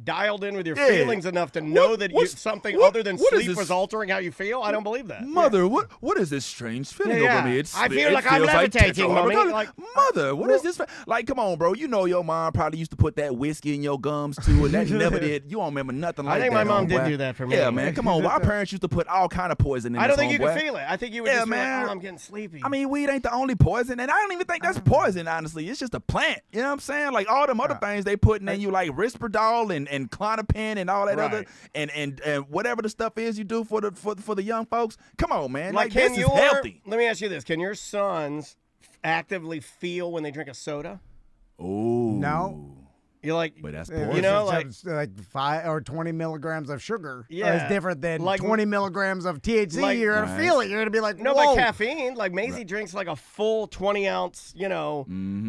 dialed in with your feelings enough to know that something other than sleep was altering how you feel, I don't believe that. Mother, what is this strange feeling over me? I feel like I'm levitating, Mommy. Like, Mother, what is this? Like, come on, bro. You know your mom probably used to put that whiskey in your gums, too, and that never did. You don't remember nothing like that. I think my mom did do that for me. Yeah, man. Come on. Our parents used to put all kind of poison in I don't think you could could feel it. I think you would just be like, oh, I'm getting sleepy. I mean, weed ain't the only poison, and I don't even think that's poison, honestly. It's just a plant. You know what I'm saying? Like, all them other things they putting in you, like Risperdal and Klonopin and all that other, and whatever the stuff is you do for the young folks. Come on, man. Like this is healthy. Let me ask you this. Can your sons actively feel when they drink a soda? Oh. No. You're like, but that's poison. You know, like 5 or 20 milligrams of sugar. Yeah, is different than like 20 milligrams of THC. Like, you're gonna feel it. You're gonna be like, no, whoa. but caffeine. Like Maisie drinks like a full 20-ounce. You know,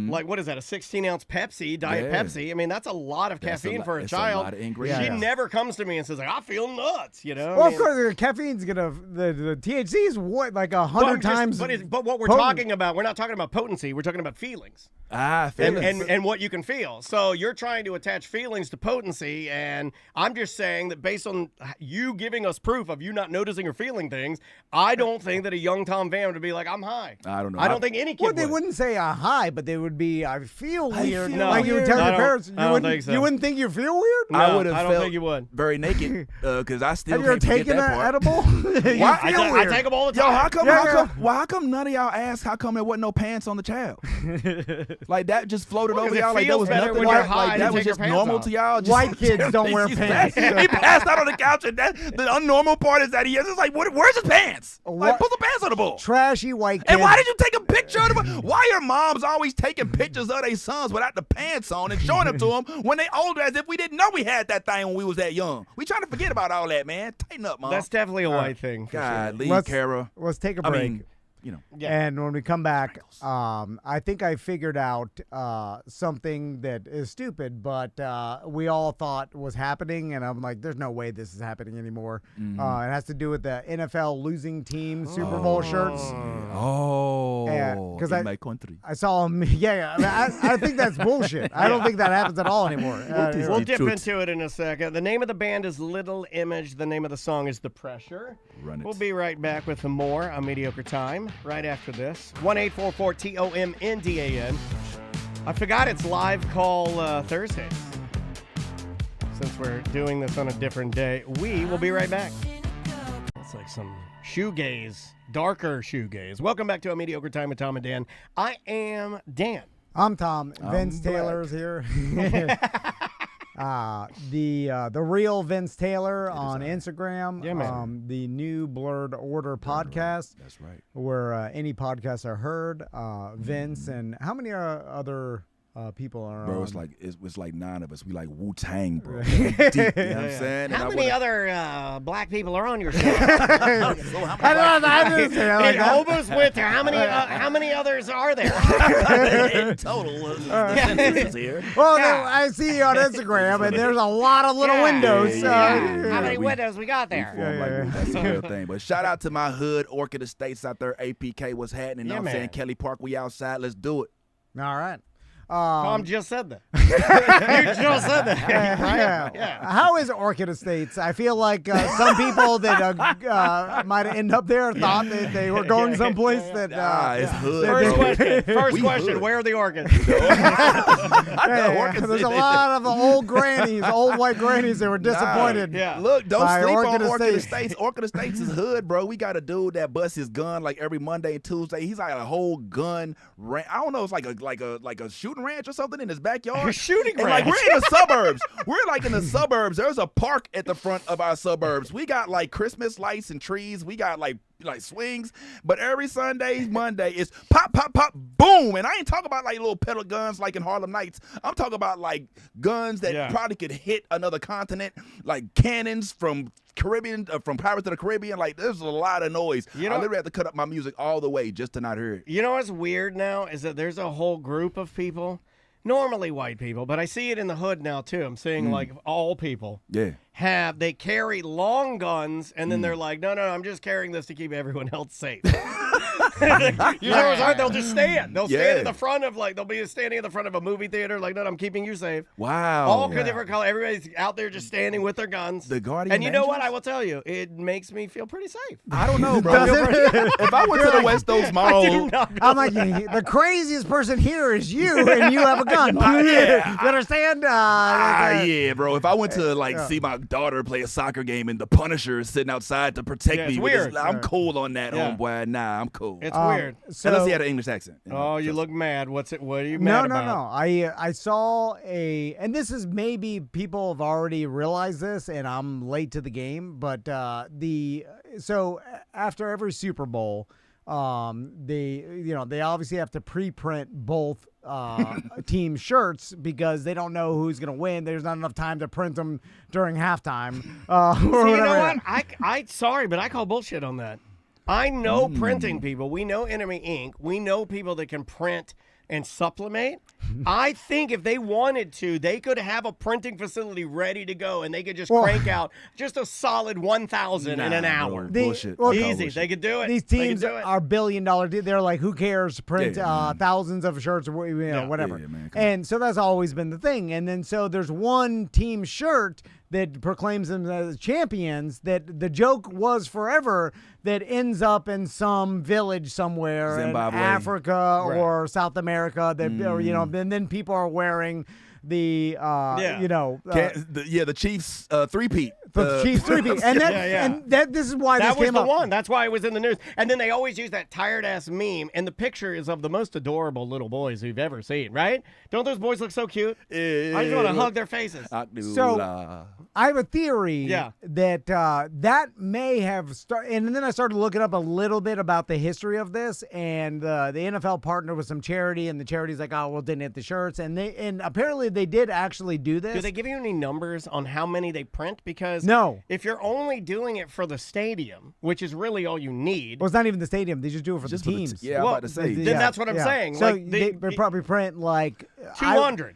like what is that? A 16-ounce Pepsi, Diet Pepsi. I mean, that's a lot of caffeine for a child. A lot of ingredients. She never comes to me and says like, I feel nuts. You know. Well, of course, the caffeine's gonna the THC is what like 100 times. But what we're talking about, we're not talking about potency. We're talking about feelings. Feelings. And what you can feel. So you're trying to attach feelings to potency, and I'm just saying that based on you giving us proof of you not noticing or feeling things, I don't think that a young Tom Van would be like, I'm high. I don't know. I don't think any kid would. They wouldn't say a high, but they would be, I feel weird. feel like you would tell your parents. I don't think so. You wouldn't think you feel weird? No, I would have I don't felt think you would. very naked because I still Have you ever can't forget taken that an part. edible? Why? I take them all the time. Yo, how come none of y'all asked how come there wasn't no pants on the child? Like that just floated over y'all like that was nothing. Like that was just normal to y'all. White kids don't wear pants. He passed out on the couch, and the unnormal part is that he is just like, where's his pants? Like, put some pants on the bull. Trashy white kids. And why did you take a picture of them? Why are moms always taking pictures of their sons without the pants on and showing them to them when they older as if we didn't know we had that thing when we was that young? We trying to forget about all that, man. Tighten up, Mom. That's definitely a white thing. God, sure. leave Kara. Let's take a break. I mean, you know. Yeah. And when we come back, I think I figured out something that is stupid, but we all thought was happening, and I'm like, there's no way this is happening anymore. It has to do with the NFL losing team Super Bowl shirts. Because in my country. I saw him. Yeah, I think that's bullshit. I don't think that happens at all anymore. We'll dip into it in a second. The name of the band is Little Image. The name of the song is The Pressure. Run it. We'll be right back with some more on Mediocre Time right after this. 1-844-TOMNDAN. I forgot it's live call Thursdays. Since we're doing this on a different day, we will be right back. It's like some shoegaze, darker shoegaze. Welcome back to A Mediocre Time with Tom and Dan. I am Dan. I'm Tom. Vince Taylor's here. The real Vince Taylor on Instagram. Yeah, man. The new Blurred Order podcast. That's right. Where any podcasts are heard. Vince and how many other people are Bro, on? it's like 9 of us. We like Wu-Tang, bro. Deep, you know what I'm saying? How many other black people are on your show? I didn't say it like that. Almost went there. How many others are there? In total, the here. Well, I see you on Instagram, and there's a lot of little windows. How many windows we got there? That's the real thing. But shout out to my hood, Orchid Estates out there, APK, what's happening? You know what I'm saying? Kelly Park, we outside. Let's do it. All right. Tom just said that. You just said that. Right? Yeah. How is Orchid Estates? I feel like some people that might end up there thought that they were going someplace that. It's hood. First question. Where are the orchids? There's a lot of old grannies, old white grannies that were disappointed. Look, don't sleep Orchid on Orchid Estates. Estates. Orchid Estates is hood, bro. We got a dude that busts his gun like every Monday and Tuesday. He's like a whole gun. I don't know. It's like a shooting shooting ranch or something in his backyard. Shooting and ranch. like we're in the suburbs. We're like in the suburbs. There's a park at the front of our suburbs. We got like Christmas lights and trees. We got like swings. But every Sunday, Monday is pop, pop, pop, boom. And I ain't talking about like little pedal guns like in Harlem Nights. I'm talking about like guns that probably could hit another continent, like cannons from Caribbean, from Pirates of the Caribbean. Like there's a lot of noise. I literally have to cut up my music all the way just to not hear it. You know what's weird now is that there's a whole group of people, normally white people, but I see it in the hood now too. I'm seeing like all people they carry long guns, and then they're like, no, I'm just carrying this to keep everyone else safe. You know, they'll just stand. They'll stand in the front of they'll be standing in the front of a movie theater, like, no, I'm keeping you safe. Wow. All different colors. Everybody's out there just standing with their guns. The Guardian And you know what? Angels? I will tell you, it makes me feel pretty safe. I don't know, bro. If I went to the West Coast Mall, I'm like, the craziest person here is you, and you have a gun. You understand? yeah, bro. If I went to see my daughter play a soccer game and the Punisher is sitting outside to protect me, weird. I'm cool on that, homeboy. Nah, I'm cool. It's weird. Unless he had an English accent. You look mad. What are you mad about? No. I saw and this is maybe people have already realized this, and I'm late to the game, but so after every Super Bowl, they obviously have to pre-print both team shirts because they don't know who's going to win. There's not enough time to print them during halftime. You know what? I sorry, but I call bullshit on that. I know printing people. We know Enemy Ink. We know people that can print and supplement. I think if they wanted to, they could have a printing facility ready to go, and they could just crank out just a solid 1,000 in an hour. Bullshit. Easy. Bullshit. They could do it. These teams are billion-dollar. They're like, who cares? Print thousands of shirts or whatever. Yeah, man, and so that's always been the thing. And then so there's one team shirt that proclaims them as champions that the joke was forever that ends up in some village somewhere Zimbabwe. in Africa or South America and then people are wearing the the Chiefs three-peat. The Chiefs three-peat. And this is why that this came was up. the one. That's why it was in the news. And then they always use that tired-ass meme, and the picture is of the most adorable little boys you've ever seen, right? Don't those boys look so cute? I just want to hug their faces. So I have a theory that that may have started, and then I started looking up a little bit about the history of this, and the NFL partnered with some charity, and the charity's like, oh, well, didn't hit the shirts, and apparently they did actually do this. Do they give you any numbers on how many they print? Because no. If you're only doing it for the stadium, which is really all you need. Well, it's not even the stadium. They just do it for the teams. I'm about to say. Then that's what I'm saying. So they probably print like 200.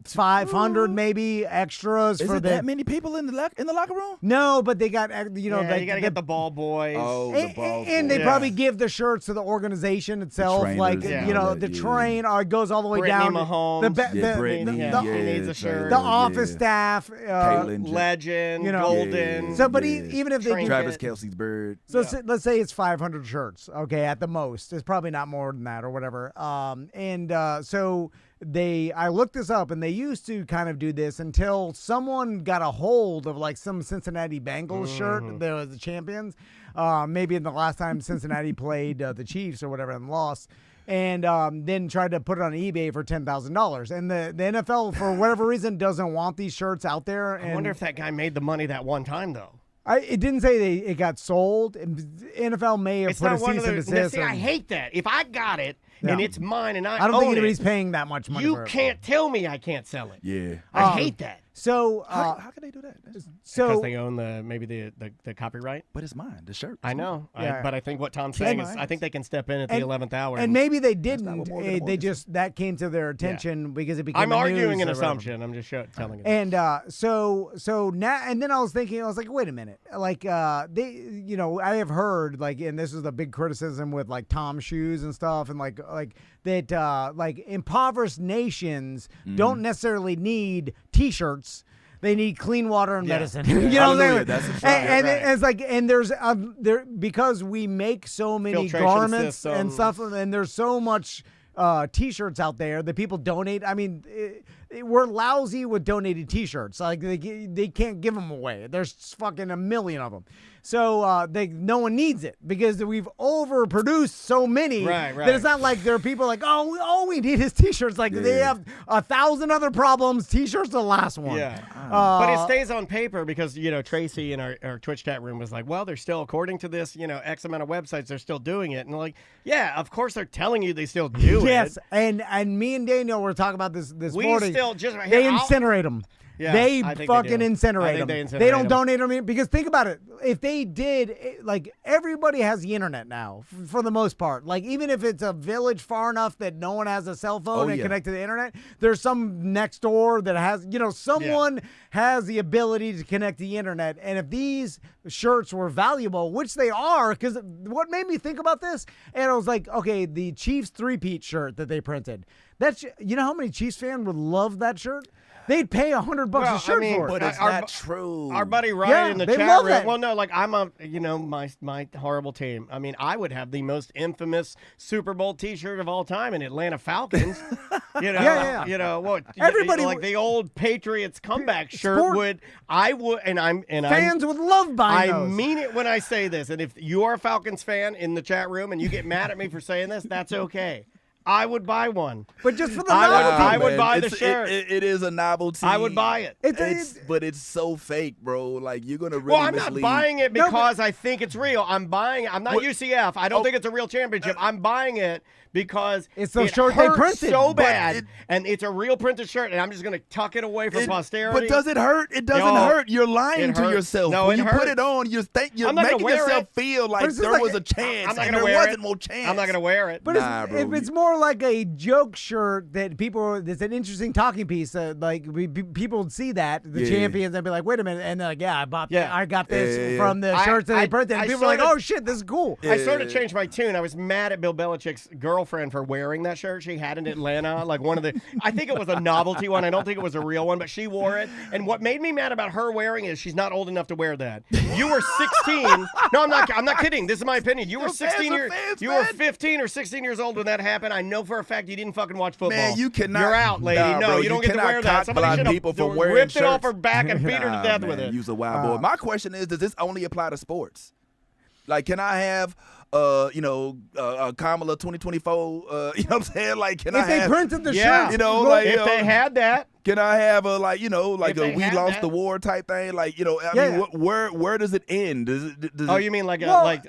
500 maybe extras Is for it that many people in the locker room? No, but they got you gotta get the ball boys. Oh, the ball and boys. they probably give the shirts to the organization itself, the train goes all the way Brittany down. Mahomes. Brittany, he needs a shirt. The office staff, Legend, Golden. So, but even if they Travis Kelce's bird. So let's say it's 500 shirts, okay, at the most. It's probably not more than that or whatever. So I looked this up, and they used to kind of do this until someone got a hold of like some Cincinnati Bengals shirt. They were the champions. Maybe in the last time Cincinnati played the Chiefs or whatever and lost. And then tried to put it on eBay for $10,000. And the NFL, for whatever reason, doesn't want these shirts out there. I wonder if that guy made the money that one time, though. It didn't say it got sold. NFL may have put a cease and desist. See, I hate that. If I got it and it's mine and I don't think anybody's paying that much money for it. You can't tell me I can't sell it. Yeah. I hate that. So how can they do that? Because they own the copyright. But it's mine, the shirt. I know. But I think what Tom's saying is I think they can step in at the 11th hour. And maybe they didn't. They just that came to their attention because it became. I'm arguing an assumption. I'm just telling you. And so now and then I was like, wait a minute, like I have heard and this is the big criticism with like Tom's shoes and stuff, and like that like impoverished nations don't necessarily need T-shirts. They need clean water and medicine. You know what I'm saying? That's and it's like, and there's because we make so many garments and stuff, and there's so much T-shirts out there that people donate. I mean, we're lousy with donated T-shirts. Like they can't give them away. There's fucking a million of them. So no one needs it because we've overproduced so many that it's not like there are people like, all we need is T-shirts. Like they have 1,000 other problems. T-shirts are the last one. Yeah. But it stays on paper because, Tracy in our Twitch chat room was like, well, they're still, according to this, X amount of websites, they're still doing it. And like, yeah, of course they're telling you they still do it. Yes, and me and Daniel were talking about this morning. They incinerate them. Yeah, they fucking do. incinerate them. They don't donate them because think about it. If they did, like everybody has the internet now for the most part. Like even if it's a village far enough that no one has a cell phone and connect to the internet, there's some next door that has, someone has the ability to connect to the internet. And if these shirts were valuable, which they are, because what made me think about this, and I was like, okay, the Chiefs 3-peat shirt that they printed. That's how many Chiefs fan would love that shirt? They'd pay $100 a shirt for it. But it's not true. Our buddy Ryan in the chat room. That. Well, no, like I'm my horrible team. I mean, I would have the most infamous Super Bowl T-shirt of all time in Atlanta Falcons. Everybody like the old Patriots comeback shirt fans would love buying those. I mean it when I say this, and if you are a Falcons fan in the chat room and you get mad at me for saying this, that's okay. I would buy one. But just for the novelty. I would buy the shirt. It is a novelty. I would buy it. But it's so fake, bro. Like, you're going to really Well, I'm not buying it because I think it's real. I'm buying it. I'm not UCF. I don't think it's a real championship. I'm buying it because it's the shirt they printed so bad, and it's a real printed shirt, and I'm just going to tuck it away from posterity. But does it hurt? It doesn't hurt. You're lying to yourself. No, when you put it on, you're making yourself feel like there was a chance, and there wasn't more chance. I'm not going to wear it. But it's more like a joke shirt that it's an interesting talking piece. Like people would see that the champions and be like, wait a minute, and they're like, I got this from the shirts that they printed, and people are like, oh shit, this is cool. I sort of changed my tune. I was mad at Bill Belichick's girlfriend for wearing that shirt. She had it in Atlanta, like I think it was a novelty one. I don't think it was a real one, but she wore it. And what made me mad about her wearing it is she's not old enough to wear that. You were 16. No, I'm not kidding. This is my opinion. You were 16 years. You were 15 or 16 years old when that happened. I know for a fact you didn't fucking watch football. Man, you cannot. You're out, lady. Bro, you don't get to wear that. Somebody should have ripped it off her back and beat her to death with it. Use a wild boy. My question is, does this only apply to sports? Like, can I have Kamala 2024, you know what I'm saying? Like, can if they printed the shirt, if they had that. Can I have a we lost the war type thing? Like, I mean, where does it end? Does you mean like you're like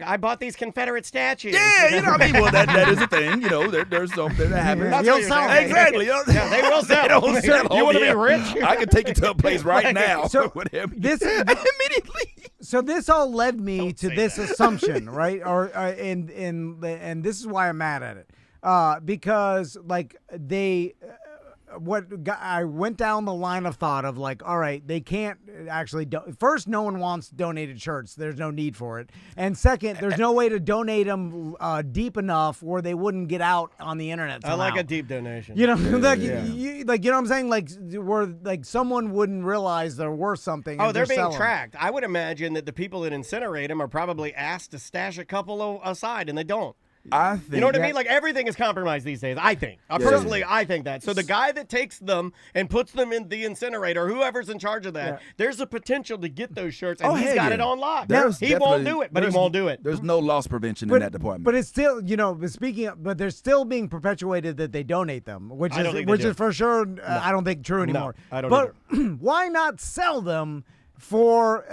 I bought these Confederate statues. Yeah, I mean, well, that is a thing. There's something that happens. That's what sell. Exactly. They will sell. They don't sell. You want to be rich? I can take you to a place right now. So this immediately. So this all led me to this assumption, right? And this is why I'm mad at it, because like I went down the line of thought of like, all right, they can't actually first, no one wants donated shirts. There's no need for it. And second, there's no way to donate them deep enough where they wouldn't get out on the internet somehow. I like a deep donation. You know what I'm saying? Like where like someone wouldn't realize they're worth something. Oh, they're being tracked. I would imagine that the people that incinerate them are probably asked to stash a couple aside, and they don't. I think, you know what I mean? Like everything is compromised these days. I think. Personally, I think that. So the guy that takes them and puts them in the incinerator, whoever's in charge of that, there's a potential to get those shirts, and he's got it on lock. He won't do it, but he won't do it. There's no loss prevention in that department. But it's still, but they're still being perpetuated that they donate them, which is for sure. I don't think true anymore. No, I don't. But why not sell them for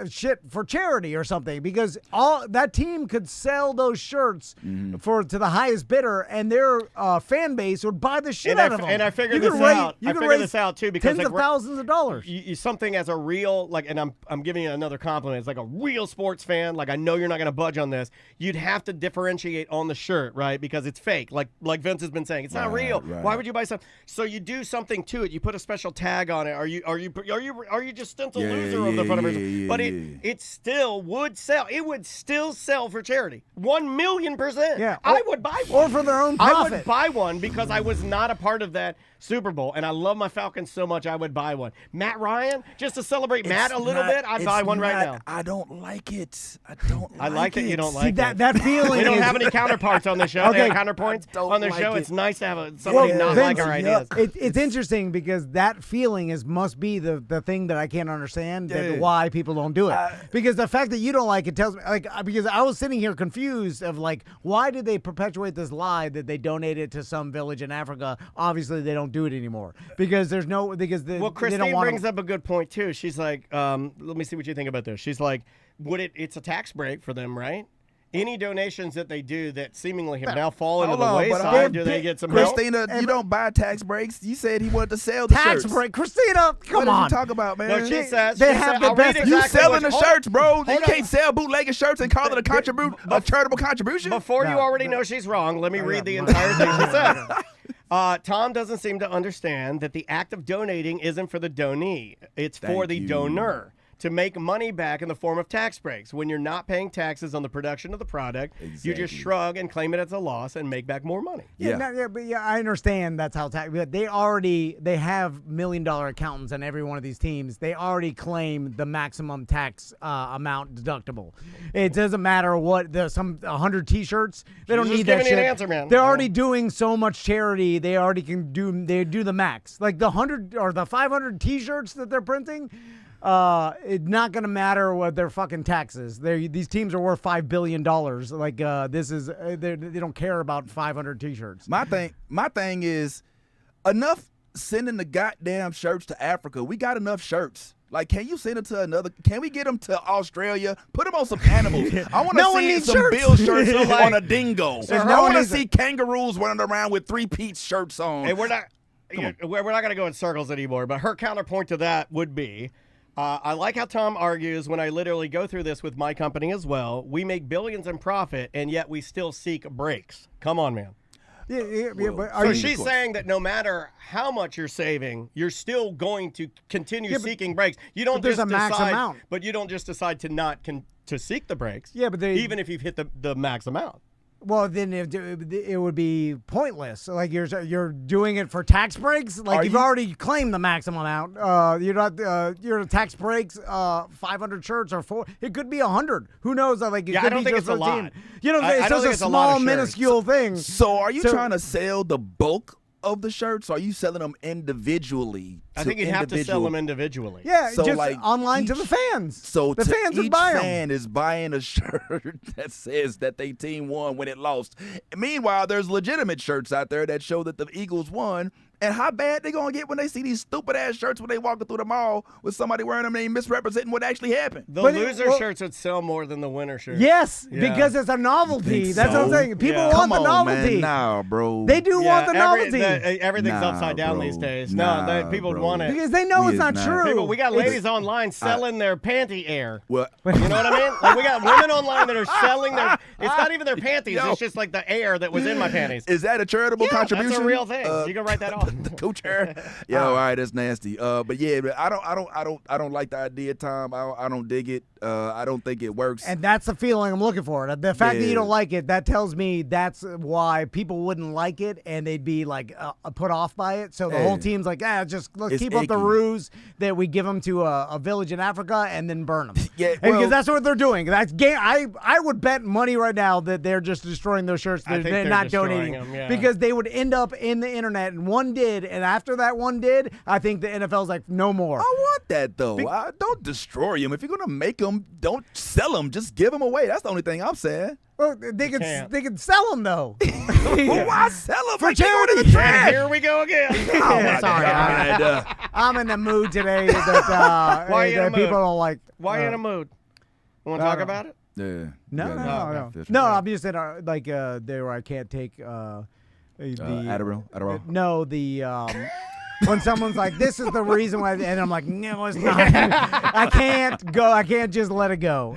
charity or something? Because all that team could sell those shirts to the highest bidder, and their fan base would buy the shit out of them. And I figured this out. I figured this out too, because tens of thousands of dollars. Something as a real and I'm giving you another compliment. It's like a real sports fan. Like I know you're not going to budge on this. You'd have to differentiate on the shirt, right? Because it's fake. Like Vince has been saying, it's not real. Right. Why would you buy something? So you do something to it. You put a special tag on it. Are you just stencil loser of the whatever. yeah, But yeah. it still would sell. It would still sell for charity. 1,000,000%. Yeah. I would buy one. Or for their own I profit. would buy one because I was not a part of that Super Bowl, and I love my Falcons so much I would buy one. Matt Ryan, just to celebrate Matt a little bit, I'd buy one right now. I don't like it. I don't I like that you don't See, like it. that feeling We don't is, have any counterparts on the show. Okay. Counterpoints I don't on the like show. it. It's nice to have somebody not Vince, like our ideas. It's interesting because that feeling must be the thing that I can't understand that why people don't do it. Because the fact that you don't like it tells me, because I was sitting here confused of why did they perpetuate this lie that they donated to some village in Africa? Obviously, they don't do it anymore because there's no Well, they Christine don't want brings up a good point too. She's like, let me see what you think about this. She's like, it's a tax break for them, right? Any donations that they do that seemingly have now fallen to the wayside, do they get some help? Christina, you don't buy tax breaks. You said he wanted to sell the tax shirts. break. Christina, come What on. did you talk about, man? No, she says they have the I'll read best- exactly You selling what- the hold shirts, bro. You hold can't on. sell bootlegging shirts and call it a charitable contribution. Before you No, already know she's wrong, let me read the entire thing she said. Tom doesn't seem to understand that the act of donating isn't for the donee. It's for Thank the you. donor to make money back in the form of tax breaks. When you're not paying taxes on the production of the product, you just Exactly. shrug and claim it as a loss and make back more money. Yeah. But I understand that's how tax. But they have $1 million accountants on every one of these teams. They already claim the maximum tax amount deductible. It doesn't matter what 100 T-shirts. They don't She's need just that giving you shit. an answer, man. They're already doing so much charity. They already can do. They do the max. Like the 100 or the 500 T-shirts that they're printing. It's not gonna matter what their fucking taxes. These teams are worth $5 billion. They don't care about 500 T-shirts. My thing is enough sending the goddamn shirts to Africa. We got enough shirts. Like, can you send it to another? Can we get them to Australia? Put them on some animals. I want to No one see needs some shirts. Bill shirts on a dingo. no I one want to needs see kangaroos running around with 3-piece shirts on. Hey, we're not going to go in circles anymore, but her counterpoint to that would be, I like how Tom argues when I literally go through this with my company as well. We make billions in profit, and yet we still seek breaks. Come on, man. Yeah, but So she's saying that no matter how much you're saving, you're still going to continue seeking breaks. You don't but there's just a max decide, amount. but you don't just decide to not to seek the breaks. Yeah, but even if you've hit the max amount. Well, then it would be pointless. Like you're doing it for tax breaks. Like you've already claimed the maximum amount. You're not. Your tax breaks. 500 shirts or 4. It could be 100. Who knows? Like it Yeah, could I don't be think just it's a 13. lot. You know, I it's don't just think a it's a lot of small, shirts. minuscule thing. So are you trying to sell the bulk of the shirts? Or are you selling them individually? I think you'd have to sell them individually. Yeah, So, just like, online to the fans. So the fans would each buy them. fan is buying a shirt that says that they team won when it lost. Meanwhile, there's legitimate shirts out there that show that the Eagles won. And how bad they gonna get when they see these stupid ass shirts when they walking through the mall with somebody wearing them and they misrepresenting what actually happened? The But loser shirts would sell more than the winner shirts. Yes, Yeah. because it's a novelty. That's what I'm so? saying. People Yeah. want Come the on, novelty. man. Nah, bro. They do want the novelty Everything's Nah, upside down bro. these days. Nah, No, people bro. want it. because they know We it's is not not. true. We got It's- ladies online selling their panty air. Well, You know what I mean? Like we got women online that are selling their. It's not even their panties. Yo. It's just like the air that was in my panties. is that a charitable contribution? That's a real thing. You can write that off. The coach hair. Yo, all right, that's nasty. But yeah, I don't like the idea, Tom. I don't dig it. I don't think it works. And that's the feeling I'm looking for. The fact that you Yeah. don't like it, that tells me that's why people wouldn't like it and they'd be like put off by it. So the whole team's like, let's It's keep up the icky. ruse that we give them to a village in Africa and then burn them. Yeah, because well- that's what they're doing. That's I would bet money right now that they're just destroying those shirts. I think They're they're not destroying donating them, yeah. because they would end up in the internet, and one did, and after that one did, I think the NFL's like, no more. I want that though. Don't destroy them. If you're gonna make them, don't sell them. Just give them away. That's the only thing I'm saying. Well, they can sell them though. Well, why sell them For like they go to charity. the trash? Here we go again. Oh my Sorry, God. I'm in the mood today that, Why are you in that a mood? people don't like. Why are you in a mood? Want to talk about it? Yeah. No. No, I'm just saying there I can't take the Adderall. No, when someone's like, this is the reason why, and I'm like, no, it's not. I can't go. I can't just let it go.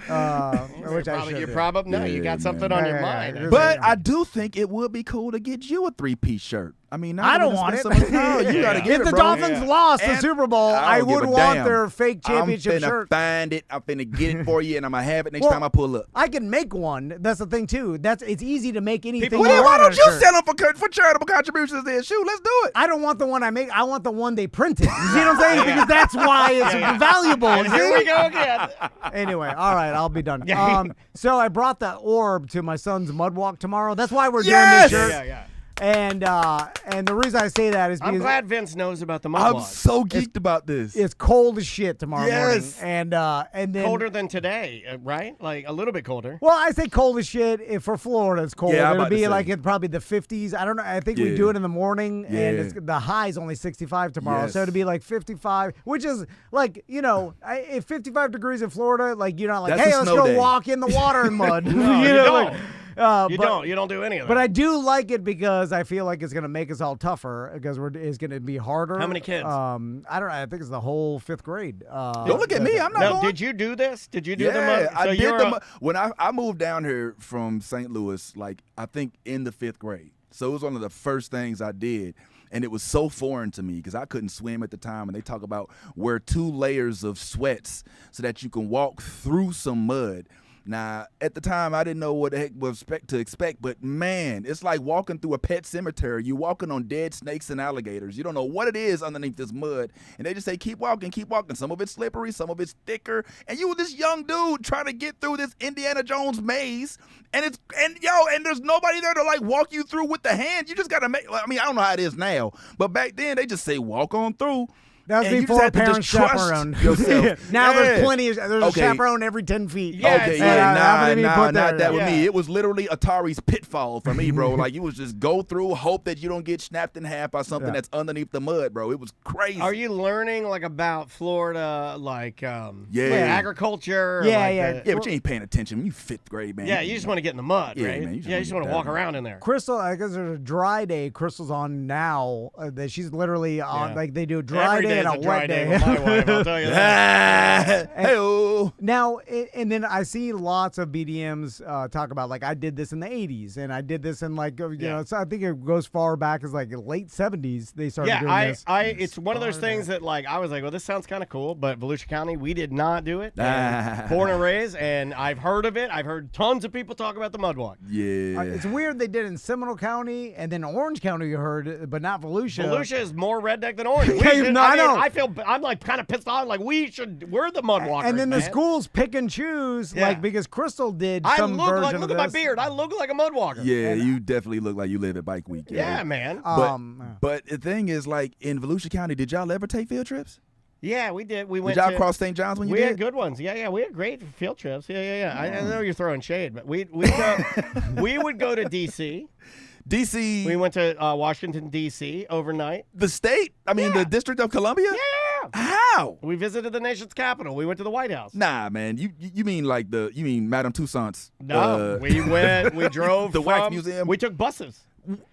Which I should. You're do. probably no. You got something on your Yeah, mind. yeah. But I do think it would be cool to get you a 3-piece shirt. I mean, I don't want it. No, you gotta get if it, the bro. Dolphins lost the And Super Bowl, I don't give would a want damn. their fake championship I'm finna shirt. find it. I'm finna get it for you, and I'm gonna have it next Well, time I pull up. I can make one. That's the thing too. It's easy to make anything. Well, you then want why on don't a you shirt. sell them for charitable contributions then? Shoot, let's do it. I don't want the one I make. I want the one they printed. You see what I'm saying? Because that's why it's valuable. And here see? we go again. Anyway, all right, I'll be done. So I brought the orb to my son's mud walk tomorrow. That's why we're doing this shirt. Yeah. And the reason I say that is because I'm glad Vince knows about the mud I'm walk. so geeked about this. it's cold as shit tomorrow morning. Yes. And then Colder than today, right? Like a little bit colder. Well, I say cold as shit. If for Florida, it's cold. Yeah, I'm It'll about to be say. like in probably the 50s. I don't know. I think we Yeah. do it in the morning, and Yeah. the high is only 65 tomorrow. Yes. So it'll be like 55, which is like, if 55 degrees in Florida, like you're not like, That's hey, a let's snow go day. walk in the water and mud. No, you know, don't. like, You don't do any of that. But I do like it because I feel like it's going to make us all tougher because it's going to be harder. How many kids? I don't know. I think it's the whole 5th grade. Don't look at me. I'm not Now, going. did you do this? Did you do the Yeah, mud? I So did you're the a- mud. When I moved down here from St. Louis, like I think in the 5th grade. So it was one of the first things I did. And it was so foreign to me because I couldn't swim at the time. And they talk about wear 2 layers of sweats so that you can walk through some mud. Now, at the time, I didn't know what the heck was to expect, but man, it's like walking through a pet cemetery. You're walking on dead snakes and alligators. You don't know what it is underneath this mud, and they just say, keep walking, keep walking. Some of it's slippery, some of it's thicker, and you were this young dude trying to get through this Indiana Jones maze, and there's nobody there to like walk you through with the hand. You just gotta make. I mean, I don't know how it is now, but back then they just say walk on through. That was And you before just had to parents just trust chaperone. yourself. Now there's Yeah. plenty of there's a Okay. chaperone every 10 feet. Yeah, Okay, it's yeah, not not that with Yeah. me. It was literally Atari's pitfall for me, bro. Like you was just go through, hope that you don't get snapped in half by something that's underneath the mud, bro. It was crazy. Are you learning like about Florida, like Yeah. agriculture? or, Yeah, like yeah. the- Yeah, but you ain't paying attention. You 5th grade, man. yeah, you just want to get in the mud, Yeah, right? man, you just you wanna just get want to down walk there. around in there. Crystal, I guess there's a dry day. Crystal's on now. That she's literally on, Yeah. like they do a dry Every day day and is a a dry wet day day. with my wife, I'll tell you that. Hey-oh. Now, and then I see lots of BDMs talk about, like, I did this in the 80s, and I did this in, like, so I think it goes far back as, like, late 70s they started Yeah, doing this. it's one of those things that, like, I was like, well, this sounds kind of cool, but Volusia County, we did not do it. And born and raised, and I've heard of it. I've heard tons of people talk about the mud walk. Yeah. It's weird they did it in Seminole County, and then Orange County you heard, but not Volusia. Volusia is more redneck than Orange. We Okay, should- no, I know. I'm like kind of pissed off. Like we're the mud walkers. And then the man. schools pick and choose, Yeah. like, because Crystal did I some look version like of look at my this. beard. I look like a mud walker. Yeah, you definitely look like you live at Bike Week. Yeah, man. But the thing is, like, in Volusia County, did y'all ever take field trips? Yeah, we did. We Did went. y'all to, cross St. John's when you We did? had good ones. Yeah. We had great field trips. Yeah. I know you're throwing shade, but we go. We would go to D.C. D.C., We went to Washington D.C. overnight. the state? I mean, the District of Columbia? Yeah. How? We visited the nation's capital. We went to the White House. Nah, man. You mean like you mean Madame Tussauds? No, we went. We drove the Wax from- Museum? We took buses.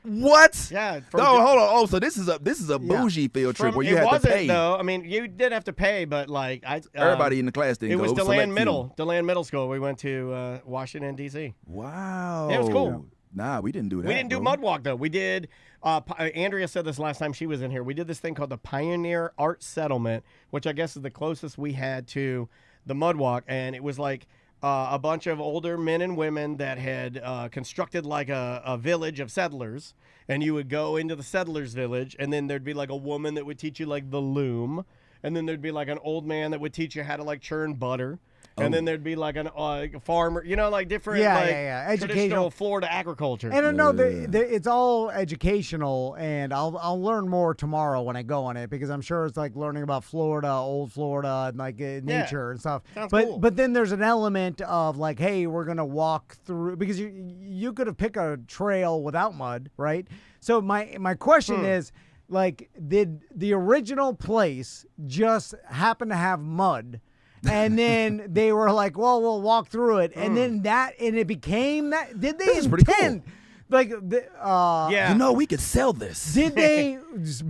What? Yeah. No, hold on. Oh, so this is a bougie field trip where you it had to wasn't pay. though. I mean, you did have to pay, but like Everybody in the class didn't It go. was select DeLand few. Middle. DeLand Middle School. We went to Washington D.C. Wow. It was cool. Nah, we didn't do that. We didn't do bro. mud walk though. We did. Andrea said this last time she was in here. We did this thing called the Pioneer Art Settlement, which I guess is the closest we had to the mud walk, and it was like a bunch of older men and women that had constructed like a village of settlers, and you would go into the settlers' village, and then there'd be like a woman that would teach you like the loom, and then there'd be like an old man that would teach you how to like churn butter. And then there'd be like a farmer, like different, traditional educational Florida agriculture. And I know it's all educational, and I'll learn more tomorrow when I go on it because I'm sure it's like learning about Florida, old Florida, and like nature and stuff. Sounds but cool. but then there's an element of like, hey, we're gonna walk through because you could have picked a trail without mud, right? So my question is, like, did the original place just happen to have mud? And then they were like, well, we'll walk through it. And then it became that. Did they This is pretty intend? cool. Like, Yeah. You know, we could sell this. did they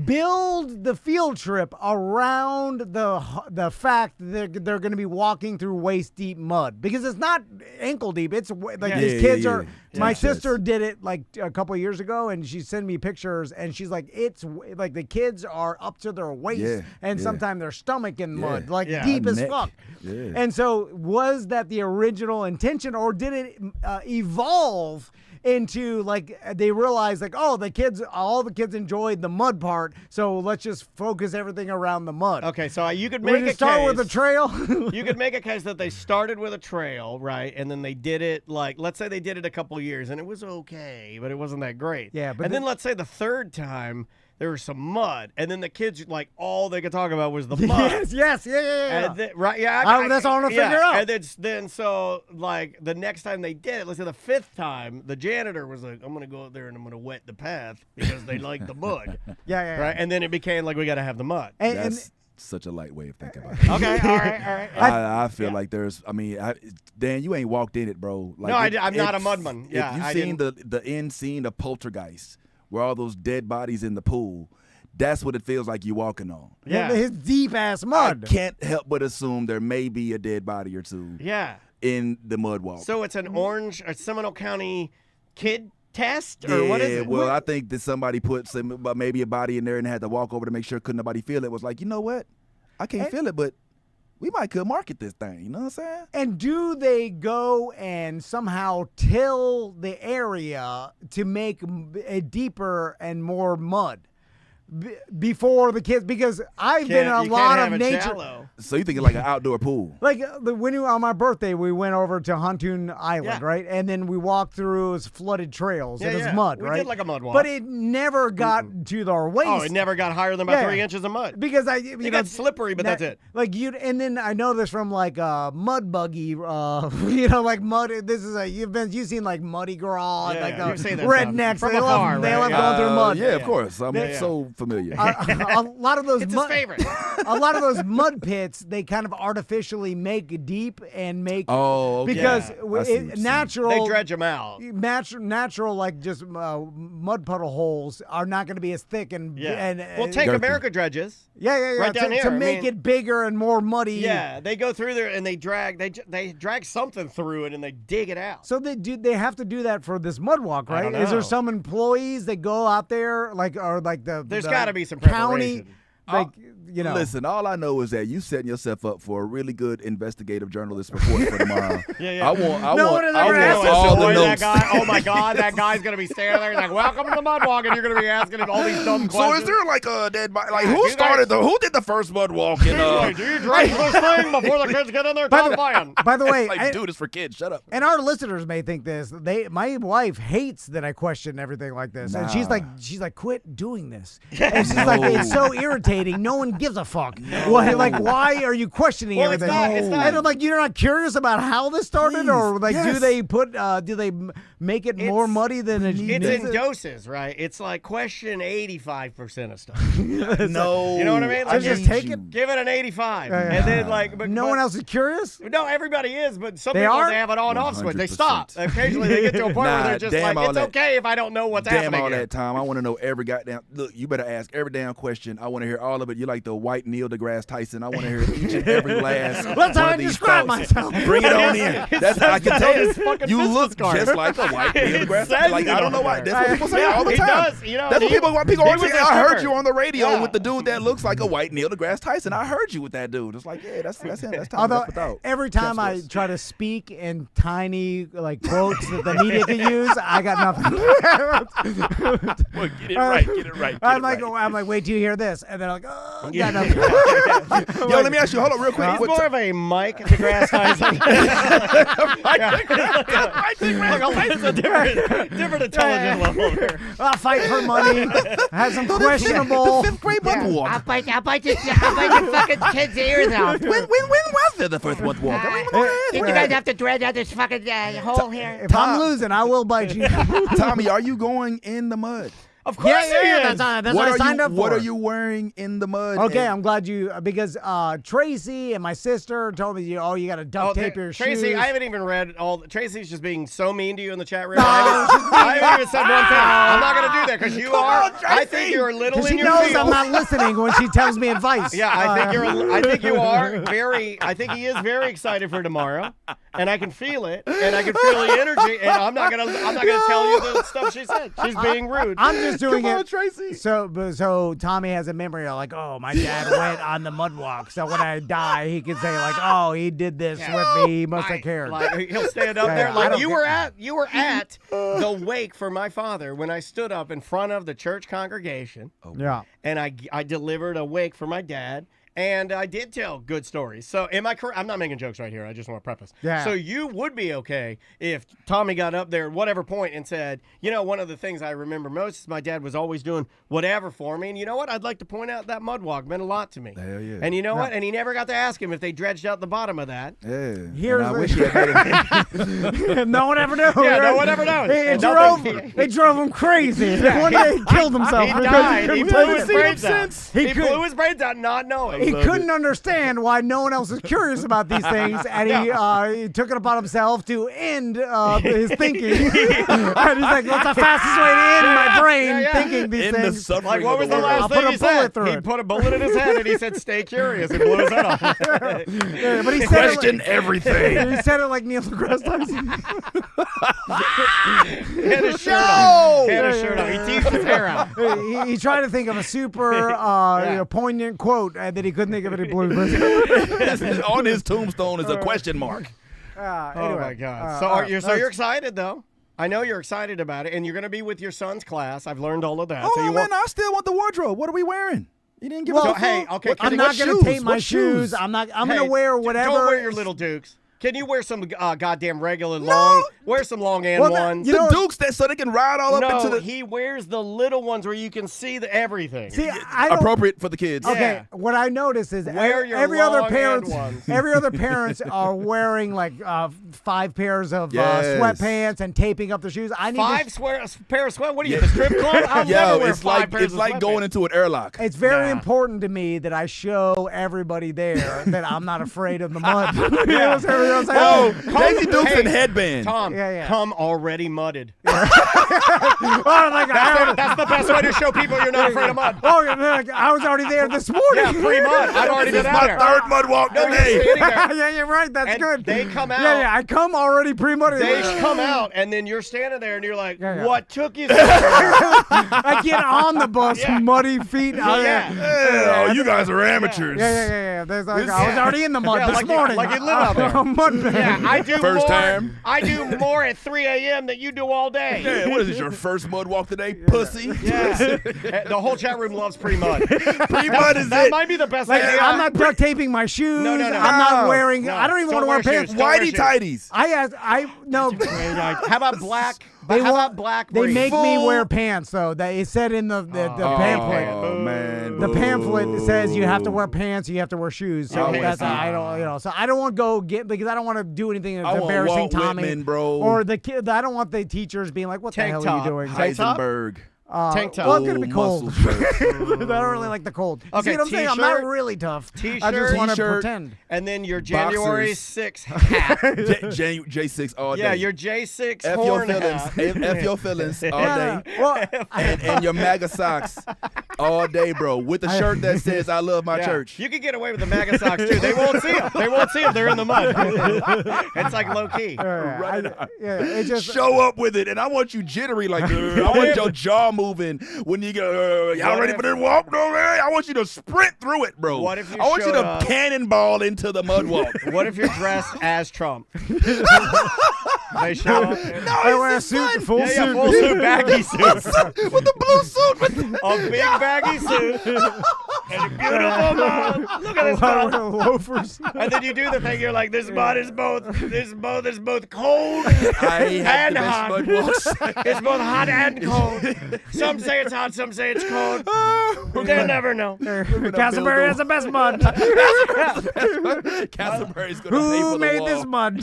build the field trip around the fact that they're going to be walking through waist deep mud? Because it's not ankle deep. It's like these kids are. My sister did it like a couple of years ago, and she sent me pictures, and she's like, it's like the kids are up to their waist, and sometimes their stomach in mud, like deep as fuck. Yeah. And so, was that the original intention, or did it evolve into like they realized like, oh, all the kids enjoyed the mud part, so let's just focus everything around the mud. Okay, so you could We're make gonna a start case. with a trail. You could make a case that they started with a trail, right? And then they did it like, let's say they did it a couple years and it was okay, but it wasn't that great. Yeah, but and then let's say the third time there was some mud, and then the kids like all they could talk about was the mud. yes, yeah. And then, right, yeah. That's all I'm gonna figure out. And then so like the next time they did it, let's say the fifth time, the janitor was like, I'm gonna go out there and I'm gonna wet the path because they like the mud. Yeah. Right, and then it became like we got to have the mud. That's such a light way of thinking about it. Okay, all right. I feel like there's. I mean, Dan, you ain't walked in it, bro. Like, no, I'm not a mudman. Yeah, if you've seen the end scene of Poltergeist, where all those dead bodies in the pool, that's what it feels like you're walking on. Yeah, his deep ass mud. I can't help but assume there may be a dead body or two. Yeah. In the mud walk. So it's an a Seminole County kid test, or what is it? Well, I think that somebody put maybe a body in there and had to walk over to make sure couldn't nobody feel it. Was like, you know what? I can't feel it, but we might could market this thing. You know what I'm saying? And do they go and somehow till the area to make it deeper and more mud before the kids? Because I've been in a lot of nature. Shallow. So you thinking like an outdoor pool? Like on my birthday, we went over to Huntoon Island, right? And then we walked through his flooded trails. Yeah, it was mud, right? We did like a mud walk. But it never got to our waist. Oh, it never got higher than about 3 inches of mud. Because it got slippery, but that's it. Like and then I know this from like mud buggy, you know, like mud. This is you've seen like Muddy Girl, and like the rednecks. From they afar, they love going through mud. Yeah, of course. I'm so familiar. A lot of those it's his favorite. A lot of those mud pits they kind of artificially make deep and make because natural they dredge them out. Natural like just mud puddle holes are not going to be as thick and well, take America dredges. Yeah. Right down here to make it bigger and more muddy. Yeah, they go through there and they drag something through it and they dig it out. So they have to do that for this mud walk, right? Is there some employees that go out there there's got to be some county preparation. like you know. Listen, all I know is that you setting yourself up for a really good investigative journalist report for tomorrow. Yeah. I want all the notes. That guy, oh my God, that guy's gonna be standing there like, "Welcome to the mud walk," and you're gonna be asking him all these dumb questions. So is there like a dead body? Like who did the first mud walk? Do you drink this thing before the kids get in there? By the way, like, dude, it's for kids. Shut up. And our listeners may think this. My wife hates that I question everything like this, and she's like, quit doing this. And she's like, it's so irritating. No one gives a fuck. Why are you questioning everything? It's not. And I'm like, you're not curious about how this started, or like, do they make it more muddy than it It's is? in doses, right? It's like question 85% of stuff. No, you know what I mean? Like, just take it. Give it an 85, and then like, but no one else is curious. No, everybody is, but some They people are? they have an on-off switch. They 100%. stop. Occasionally, they get to a point where they're just like, it's okay if I don't know what's happening. Damn all here. that time. I want to know every goddamn. Look, you better ask every damn question. I want to hear all of it. You like the white Neil deGrasse Tyson. I want to hear each and every last. That's how I these describe thoughts. myself. Bring it on in. That's I can tell you. You look card. just like a white Neil deGrasse Tyson. Like I don't know why. That's what people say all the He time. does. You know, That's what people always say. I heard you on the radio Yeah. with the dude that looks like a white Neil deGrasse Tyson. I heard you with that dude. It's like, yeah, that's him. That's Tom. Although every time I try to speak in tiny like quotes that the media can use, I got nothing. Well, get it right. I'm like, wait, do you hear this? And they're like, oh, got nothing. Yo, let me ask you. Hold on, real quick. He's more of a Mike deGrasse Tyson. It's a different intelligence level here. I'll fight for money. Have some questionable. The fifth grade mud walk. I'll bite your fucking kids' ears out. When was there the first mud walk? I don't even know what Did you guys have to dredge out this fucking hole here? If I'm losing, I will bite you. Tommy, are you going in the mud? Of course he is. That's what I signed up for. What are you wearing in the mud? Okay, I'm glad you because Tracy and my sister told me you got to duct tape your Tracy, shoes. I haven't even read all. Tracy's just being so mean to you in the chat room. I haven't even said one thing. I'm not going to do that because you are. I think you're a little in she your knows field. I'm not listening when she tells me advice. Yeah, I think you are very. I think he is very excited for tomorrow, and I can feel it, and I can feel the energy. And I'm not gonna tell you the stuff she said. She's being rude. I'm just doing Come on, it. Tracy. So Tommy has a memory of like, oh, my dad went on the mud walk. So when I die, he can say like, oh, he did this with me. He must have cared. Like he'll stand up there. Like you were at the wake for my father when I stood up in front of the church congregation. Yeah. And I delivered a wake for my dad. And I did tell good stories. So am I correct? I'm not making jokes right here. I just want to preface. Yeah. So you would be okay if Tommy got up there at whatever point and said, one of the things I remember most is my dad was always doing whatever for me. And you know what? I'd like to point out that mud walk meant a lot to me. Hell yeah. And you know what? And he never got to ask him if they dredged out the bottom of that. Yeah. Here's I wish he had made no one ever knows. Yeah, no one ever knows. It drove him crazy. One day he killed himself. He because died. He couldn't blew take his it. brains out. He could- blew his brains out not knowing. He couldn't understand why no one else is curious about these things, and he took it upon himself to end his thinking. And he's like, "What's the fastest way to end my brain thinking these in things?" the suffering Like, what was the last I'll thing put a he bullet said? through He it. put a bullet in his head and he said, "Stay curious." He blew his head off. Yeah, but he said Question it everything. he said it like Neil deGrasse Tyson. He had his shirt on. He had his shirt on. He teased his hair out. He tried to think of a super poignant quote that he couldn't think of it. He blew his On his tombstone is a question mark. Oh my God! So you're excited though. I know you're excited about it, and you're going to be with your son's class. I've learned all of that. Oh, man, I still want the wardrobe. What are we wearing? You didn't give us a hey, full- okay. What- I'm what not going to shoes? tape my What shoes. I'm going to wear whatever. Don't wear your little Dukes. Can you wear some goddamn regular long? Wear some long and ones. The Dukes that so they can ride all up into the he wears the little ones where you can see everything. See, I don't, appropriate for the kids. Okay, Yeah. what I notice is Wear your every other long parents, hand ones. every other parents are wearing like 5 pairs of Yes. sweatpants and taping up their shoes. I need pair of sweat. What are you, the strip club? I'll never wear it's 5 like pairs it's of like going sweatpants. into an airlock. It's very Nah. important to me that I show everybody there that I'm not afraid of the mud. You know what I'm saying? Oh, Daisy Dukes Hey, and headband. Tom, Yeah. come already mudded. Oh, That's the best way to show people you're not afraid of mud. I was already there this morning. Yeah, pre-mud. I've already This been is out my there. third mud walk No, you're today. standing there. Yeah, you're right. That's And good. they come out. Yeah, I come already pre-muddy. They come out, and then you're standing there, and you're like, Yeah. "What took you so long?" I get on the bus, Yeah. muddy feet. Yeah. Oh, you guys are amateurs. Yeah. There's like, I was already in the mud Yeah, this like you- morning. like you live out there. Mud bag. Yeah, I do First more. time. I do more at 3 a.m. than you do all day. Yeah, what is this, your first mud walk today, pussy? Yeah. The whole chat room loves pre-mud. Pre-mud is That it. might be the best Like, idea. I'm not duct taping my shoes. No. I'm not wearing. No. I don't even Don't want to wear wear pants. shoes. Don't wear Whitey shoes. tighties. No. How about black? They How want- about black? They briefs? make me wear pants, though. It said in the pamphlet. Oh, man. The pamphlet says you have to wear pants, you have to wear shoes. So Okay. that's I don't, So I don't want to go get because I don't want to do anything that's I want embarrassing Walt Tommy, Whitman, bro. or the kid. I don't want the teachers being like, "What the Tank hell top. are you doing?" Tank top? Heisenberg. Tank top. Well, it's gonna be cold. Muscle shirt. I don't really like the cold. You Okay, see what I'm saying? I'm not t-shirt, really tough. I t-shirt, just want to t-shirt. pretend. And then your January Boxers. 6th hat. J6 all day. Yeah, your J6 F your horn feelings. hat. F your feelings all Yeah. day. Well, And your MAGA socks all day, bro. With a shirt that says "I love my Yeah. church." You can get away with the MAGA socks too. They won't see them. They won't see them. They're in the mud. It's like low key. it just Show up with it, and I want you jittery like I want your jaw moving when you go. Y'all What ready if- for this walk? No, man. I want you to sprint through it, bro. What if you I want you showed to up- cannonball into the mud walk. What if you're dressed as Trump? They show up. I wear a suit, full Yeah, suit. full suit, baggy suit. with the blue suit. A big baggy suit. And beautiful mud. Look at this mud. Loafers. And then you do the thing. You're like, this mud is both cold and hot. It's both hot and cold. Some say it's hot. Some say it's cold. They'll never know. Castleberry has the best mud. Castleberry's gonna pay for Who the made wall. this mud?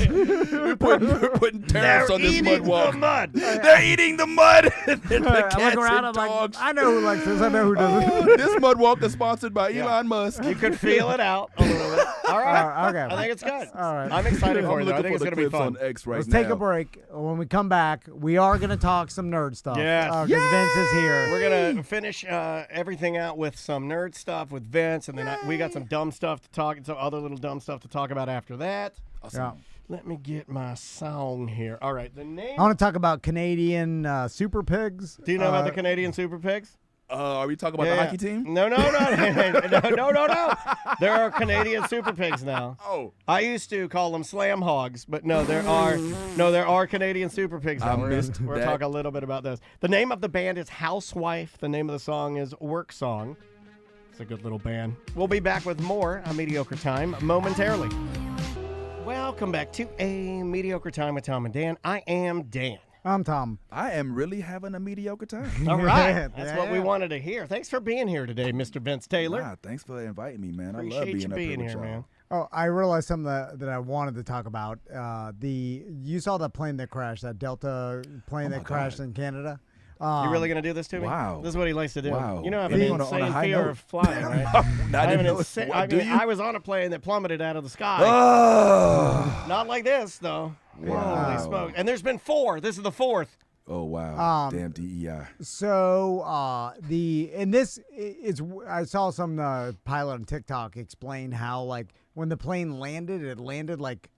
We're putting tariffs on this mud wall. The mud. They're eating the mud. And the I cats look around, and I'm like, dogs. I know who likes this. I know who doesn't. This mud walk is sponsored by Elon Musk. You could feel it out a little bit. All right. Okay. I think it's good. All right. I'm excited for I'm it, though. I looking think for it's the going to be clips fun. on X right Let's now. take a break. When we come back, we are going to talk some nerd stuff. Yes. Because Vince is here. We're going to finish everything out with some nerd stuff with Vince, and then we got some dumb stuff to talk, and some other little dumb stuff to talk about after that. Yeah. Let me get my song here. All right, the name. I want to talk about Canadian super pigs. Do you know about the Canadian Super Pigs? Are we talking about the hockey team? No. No. There are Canadian Super Pigs now. Oh. I used to call them slam hogs, but no, there are Canadian Super Pigs now. I missed We're that. talk a little bit about this. The name of the band is Housewife. The name of the song is Work Song. It's a good little band. We'll be back with more A Mediocre Time momentarily. Welcome back to A Mediocre Time with Tom and Dan. I am Dan. I'm Tom. I am really having a mediocre time. All right. That's what we Yeah. wanted to hear. Thanks for being here today, Mr. Vince Taylor. Nah, thanks for inviting me, man. I love Appreciate being you up being here here, with y'all. man. Oh, I realized something that I wanted to talk about. You saw that plane that crashed, that Delta plane that crashed in Canada. You really going to do this to me? Wow. This is what he likes to do. Wow. You know I have an Hey, on a insane high fear note. of flying, right? I didn't know. I was on a plane that plummeted out of the sky. Oh. Not like this, though. Wow. Holy smoke. And there's been 4. This is the 4th. Oh, wow. Damn DEI. So I saw some pilot on TikTok explain how like when the plane landed, it landed like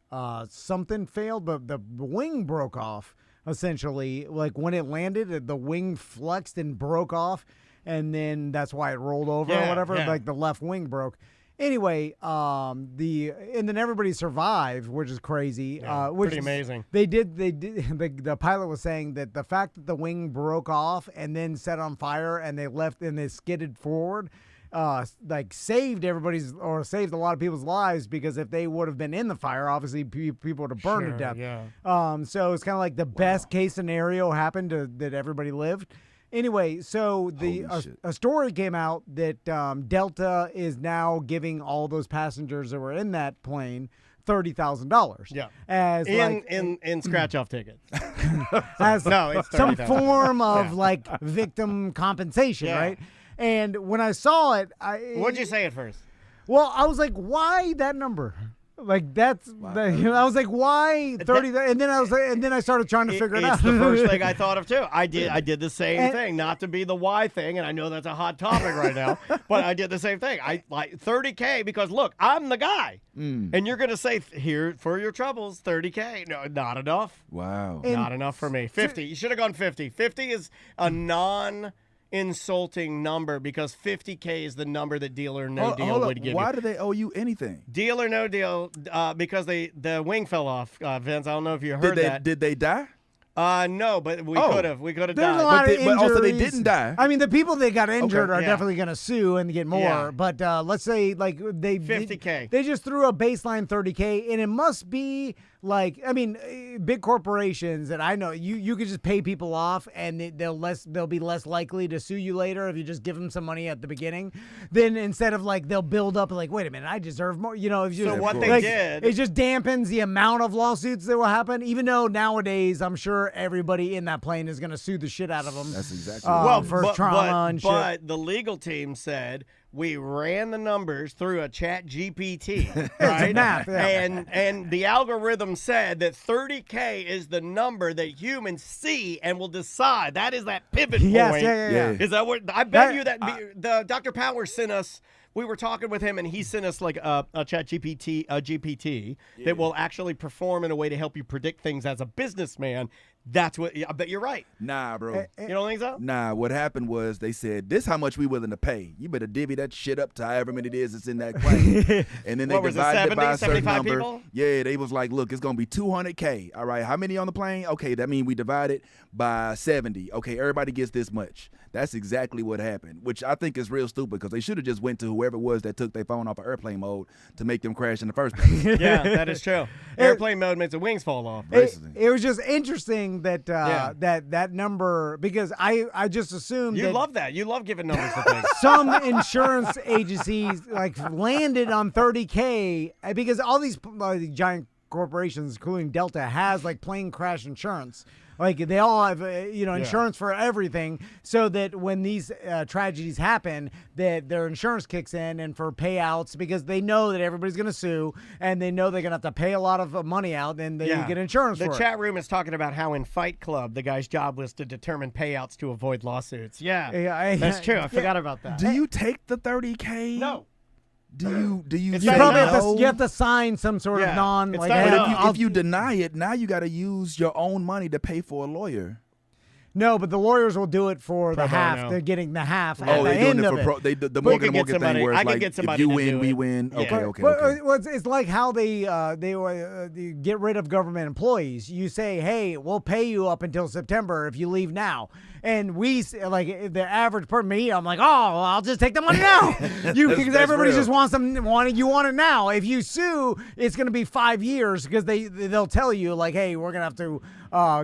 something failed, but the wing broke off. Essentially, like when it landed, the wing flexed and broke off, and then that's why it rolled over or whatever. Yeah. Like the left wing broke. Anyway, and then everybody survived, which is crazy. Yeah, Which pretty amazing. They did. The pilot was saying that the fact that the wing broke off and then set on fire, and they left and they skidded forward, like saved saved a lot of people's lives, because if they would have been in the fire, obviously people would have burned to death. Yeah. So it's kind of like the best case scenario happened that everybody lived. Anyway, so a story came out that Delta is now giving all those passengers that were in that plane $30,000. Yeah. As in scratch-off tickets. as No, it's some 30,000. form of like victim compensation, Yeah. right? And when I saw it, What'd you say at first? Well, I was like, why that number? Like that's, I was like, why 30? And then I started trying to figure it out. It's the first thing I thought of too. I did the same thing, not to be the why thing, and I know that's a hot topic right now, but I did the same thing. I like $30K because look, I'm the guy, and you're gonna say here for your troubles, $30K. No, not enough. Wow. Not enough for me. 50. You should have gone 50. 50 is a non-insulting number because 50K is the number that Deal or No Deal would give Why you. do they owe you anything? Deal or No Deal, because the wing fell off, Vince. I don't know if you heard that. Did they die? No, but we could have. We could have There's died. a lot of But also they injuries. didn't die. I mean, the people that got injured are yeah. definitely going to sue and get more. Yeah. But let's say like they 50K. They just threw a baseline 30K, and it must be like, I mean, big corporations, and I know you could just pay people off, and they'll be less likely to sue you later if you just give them some money at the beginning. Then instead of like they'll build up like, wait a minute, I deserve more. You know, if you So just, what they like, did- it just dampens the amount of lawsuits that will happen. Even though nowadays, I'm sure everybody in that plane is going to sue the shit out of them. That's exactly For trauma and shit. But the legal team said we ran the numbers through a chat GPT, right? math, yeah. And the algorithm said that 30K is the number that humans see and will decide. That is that pivot Yes, point. yeah. Is that what I bet you that the Dr. Power sent us? We were talking with him, and he sent us like a chat GPT, GPT that will actually perform in a way to help you predict things as a businessman. That's what. I bet you're right. Nah, bro. You don't think so? Nah, what happened was they said, this how much we willing to pay. You better divvy that shit up to however many it is that's in that claim. And then they What was it, divided it by a 70, certain 75 number. people? Yeah, they was like, look, it's going to be $200K. All right, how many on the plane? Okay, that means we divide it by 70. Okay, everybody gets this much. That's exactly what happened, which I think is real stupid because they should have just went to whoever it was that took their phone off of airplane mode to make them crash in the first place. Yeah, that is true. Airplane mode makes the wings fall off. It was just interesting that that number, because I just assumed You that love that. You love giving numbers to things. some insurance agencies like landed on 30K because all these giant corporations, including Delta, has like plane crash insurance. Like they all have, insurance for everything, so that when these tragedies happen, that their insurance kicks in and for payouts, because they know that everybody's going to sue and they know they're going to have to pay a lot of money out, and they get insurance for it. The chat room is talking about how in Fight Club, the guy's job was to determine payouts to avoid lawsuits. Yeah, that's true. I forgot about that. Do you take the 30K? No. Do you? It's You not probably enough. you have to sign some sort of non. It's Like, not hey, enough. I'll- If you deny it, now you got to use your own money to pay for a lawyer. no, but the lawyers will do it for the Pro half. bono. They're getting the half at Oh, the they're doing end it of for it. the We Morgan could get Morgan somebody- thing where I it's could like, get if somebody you to win, do we it. win. Yeah. Okay. It's like how they get rid of government employees. You say, hey, we'll pay you up until September if you leave now. And like the average person, me, I'm like, oh, well, I'll just take the money now. Because That's everybody real. just wants you want it now. If you sue, it's going to be 5 years because they'll tell you like, hey, we're going to have to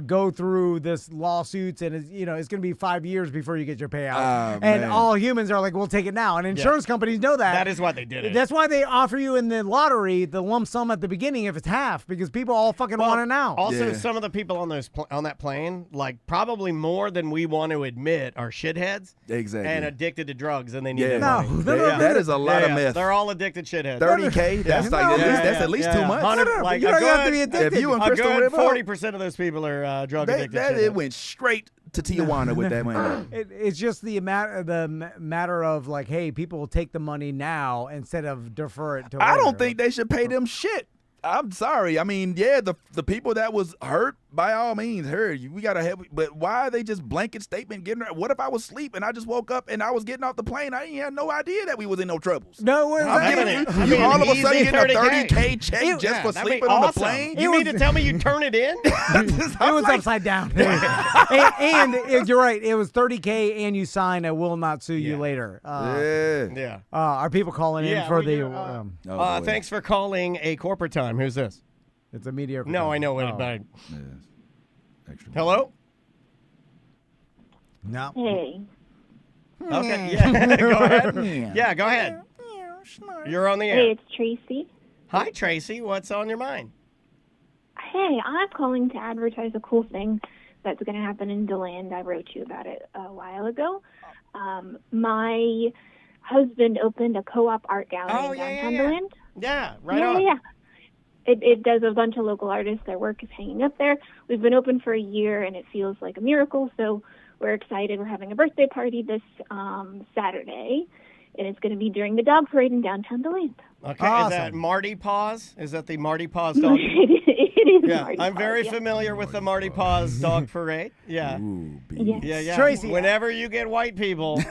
go through this lawsuits, and it's going to be 5 years before you get your payout. And man. all humans are like, we'll take it now. And insurance companies know that. That is why they did it. That's why they offer you in the lottery the lump sum at the beginning if it's half, because people all fucking want it now. Also, Yeah. some of the people on on that plane, like probably more than we want to admit, are shitheads Exactly. and addicted to drugs, and they need Yeah. their No, money. That is a lot of meth. They're all addicted shitheads. 30K. That's like Yeah, at least Yeah. 2 months. 100 like you a don't have to good- be addicted. If you and a Crystal good River, 40% of those people are drug addicted. it shitheads. went straight to Tijuana with that money. It's just the matter of like, hey, people will take the money now instead of defer it to I later. don't think they should pay them shit. I'm sorry. I mean, yeah, the people that was hurt, by all means, we gotta help. But why are they just blanket statement getting? What if I was asleep and I just woke up and I was getting off the plane? I had no idea that we was in no troubles. No, I'm giving I you mean, all of a sudden easy getting a 30K. 30K check just for that'd be sleeping on the awesome. plane. You mean to tell me you turn it in? it was upside down. and you're right. It was 30K, and you sign "I will not sue you Yeah. later." Yeah. Are people calling in Yeah, for we the? do, Oh, boy. Thanks for calling a corporate time. Who's this? It's a mediocre. No, time. I know it, Oh. but Yeah. Extra. hello. No. Hey. Okay, yeah, go ahead. Yeah, go ahead. You're on the air. Hey, it's Tracy. Hi, Tracy. What's on your mind? Hey, I'm calling to advertise a cool thing that's going to happen in DeLand. I wrote you about it a while ago. My husband opened a co-op art gallery in downtown DeLand. Yeah, right on. Yeah. It does a bunch of local artists. Their work is hanging up there. We've been open for a year, and it feels like a miracle. So we're excited. We're having a birthday party this Saturday, and it's going to be during the dog parade in downtown DeLand. Okay, Awesome. is that Marty Paws? Is that the Marty Paws dog? It is. Yeah, Mardi I'm Gras, very yeah. familiar with the Marty Paws dog parade. Yeah. Ooh, Yes. Yeah. Tracy. Whenever you get white people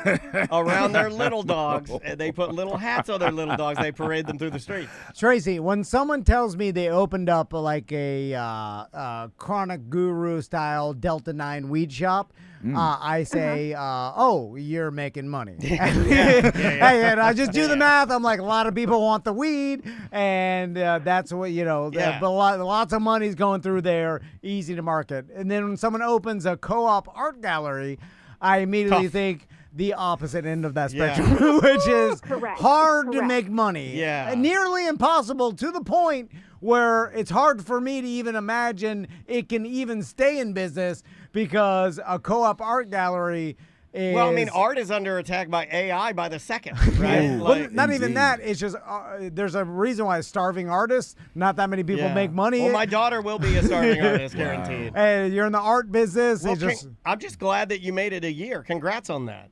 around their little dogs, they put little hats on their little dogs. They parade them through the streets. Tracy, when someone tells me they opened up like a Chronic Guru style Delta 9 weed shop, I say, oh, you're making money. Hey, and I just do the math. I'm like, a lot of people want the weed, and that's what, Yeah. but lots of money's going through there, easy to market. And then when someone opens a co-op art gallery, I immediately Tough. think the opposite end of that Yeah. spectrum, which is Correct. hard to Correct. make money. Yeah. Nearly impossible, to the point where it's hard for me to even imagine it can even stay in business, because a co-op art gallery is... Well, I mean, art is under attack by AI by the second, right? Ooh. Well, Like- not even Indeed. that. It's just there's a reason why starving artists, not that many people Yeah. make money. Well, my daughter will be a starving artist, guaranteed. Hey, you're in the art business. Well, it's just... I'm just glad that you made it a year. Congrats on that.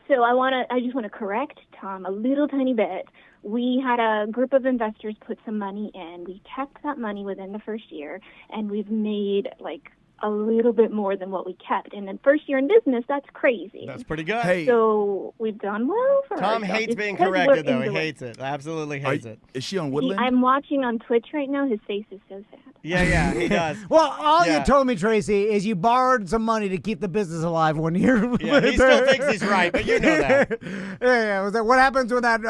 So I just want to correct Tom a little tiny bit. We had a group of investors put some money in. We kept that money within the first year, and we've made like a little bit more than what we kept. And then first year in business, that's crazy. That's pretty good. Hey, So we've done well for Tom ourselves. hates It's being 'cause we're corrected, though. He into it. hates it. Absolutely hates it. is she on Woodland? I'm watching on Twitch right now. His face is so sad. Yeah, he does. Well, all Yeah. you told me, Tracy, is you borrowed some money to keep the business alive 1 year. Yeah, he still thinks he's right, but you know that. Yeah. Was that what happens when that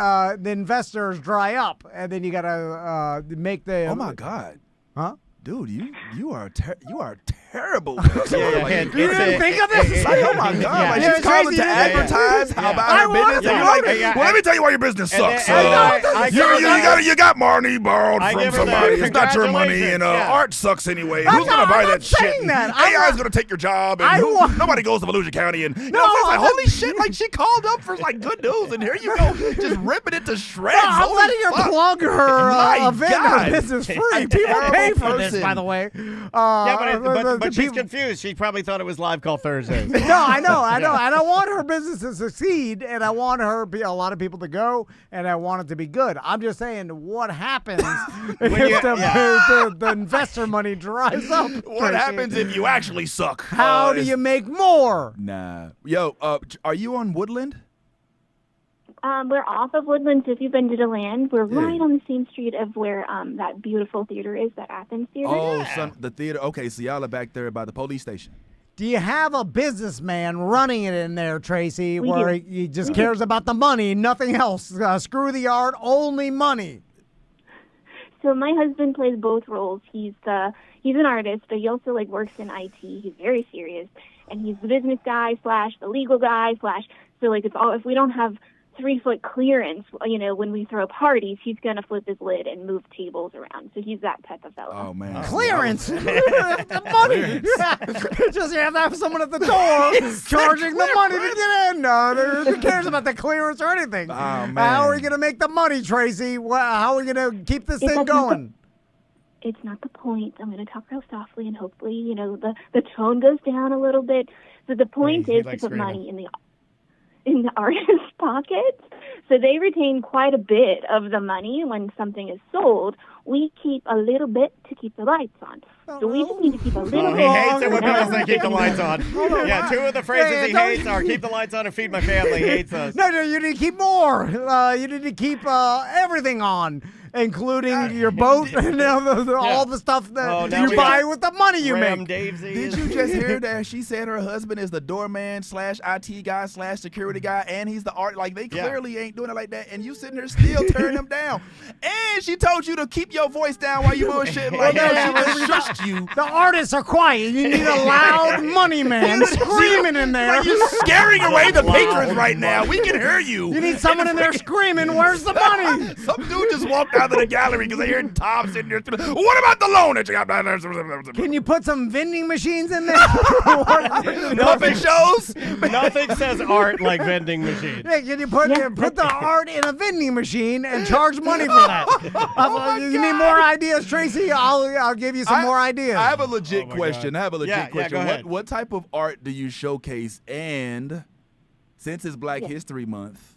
the investors dry up, and then you gotta make the? Oh my God. Huh? Dude, you are terrible. Yeah, You didn't think of this? It's like, oh my God, Yeah. like Yeah, she's calling Tracy, to you didn't- advertise Yeah. about I her business, wanted and to you're like, know that. well, let me tell you why your business And then- sucks. and I You, give her you, that. got, you got money borrowed I from give her that. somebody. It's not your money, and Congratulations. Yeah. art sucks anyway. I'm Who's gonna not- buy I'm that not shit? saying And that. I'm AI is not- gonna take your job, and I want- nobody goes to Volusia County. And you know, No, it's like, I'm not- holy shit! Like she called up for like good news, and here you go, just ripping it to shreds. No, I'm Holy letting her fuck. plug her My event, God. her business free. A People terrible pay for this, person. by the way. Yeah, but the she's people- confused. She probably thought it was Live Call Thursdays. No, I know, and I want her business to succeed, and I want a lot of people to go, and I want it to be good. I'm just saying, what happens if the investor money dries up? What Tracy? happens if you actually suck? How do you make more? Nah. Yo, are you on Woodland? We're off of Woodland, so if you've been to DeLand, we're right on the same street of where that beautiful theater is, that Athens Theater. Oh, the theater. Okay, so y'all are back there by the police station. Do you have a businessman running it in there, Tracy, We where do. he just cares about the money, nothing else? Screw the art, only money. So my husband plays both roles. He's an artist, but he also works in IT. He's very serious, and he's the business guy / the legal guy / so it's all, if we don't have 3-foot clearance, when we throw parties, he's gonna flip his lid and move tables around. So he's that type of fellow. Oh man, Clearance, the money. Just you have to have someone at the door charging the money to get in. No, who cares about the clearance or anything? Oh, man. How are we gonna make the money, Tracy? How are we gonna keep this It's thing like not going? It's not the point. I'm going to talk real softly, and hopefully, the tone goes down a little bit. So the point He is to likes put screaming. money in the artist's pockets. So they retain quite a bit of the money when something is sold. We keep a little bit to keep the lights on. So we just need to keep a little Oh, bit. he hates it when and people say keep the lights on. Yeah, two of the phrases Yeah, he don't- hates are keep the lights on and feed my family. He hates those. No, you need to keep more. You need to keep everything on, including your boat and all the stuff that Oh, now you we buy got with the money you Ram make. Davesy. Did you just hear that? She said her husband is the doorman / IT guy / security guy, and he's the art. Like, they Yeah. clearly ain't doing it like that, and you sitting there still tearing them down. And she told you to keep your voice down while you bullshit. Like, Well, hell, no, she just shushed you. The artists are quiet. You need a loud money man screaming in there. Like, you're scaring away the patrons right now. We can hear you. You need someone in there screaming, "Where's the money?" Some dude just walked out of the gallery because they heard Tom sitting there. What about the loan that you got? Can you put some vending machines in there? Puppet shows? Nothing says art like vending machines. Yeah, can you put the art in a vending machine and charge money for that? You need more ideas, Tracy? I'll give you some more ideas. I have a legit my question. God. I have a legit Yeah, question. go ahead. What type of art do you showcase? And since it's Black History Month,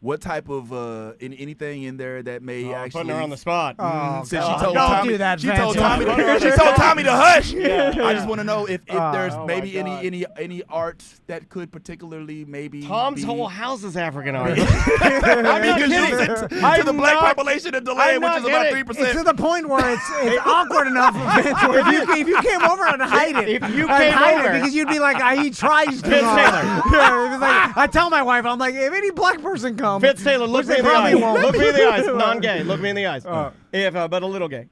what type of anything in there that may actually Putting her on the spot. Oh, Since God. she told Don't Tommy, do that, she Vince. told Tommy, Put her on she the told spot. Tommy to hush. Yeah. I just want to know if there's Oh, maybe my God. any art that could particularly maybe Tom's be, whole house is African art. I not mean, kidding. to the I'm black not- population in I'm DeLand, not which is about kidding. 3%. It's to the point where it's awkward enough if you came over and hide it. If you I'd came hide over- it because you'd be like, he tries to. Vince Taylor. Yeah, it was like, I tell my wife, I'm like, if any black person comes, Fitz Taylor, look which me they in the probably eyes. won't. Look me in the eyes. Non-gay. Look me in the eyes. But a little gay.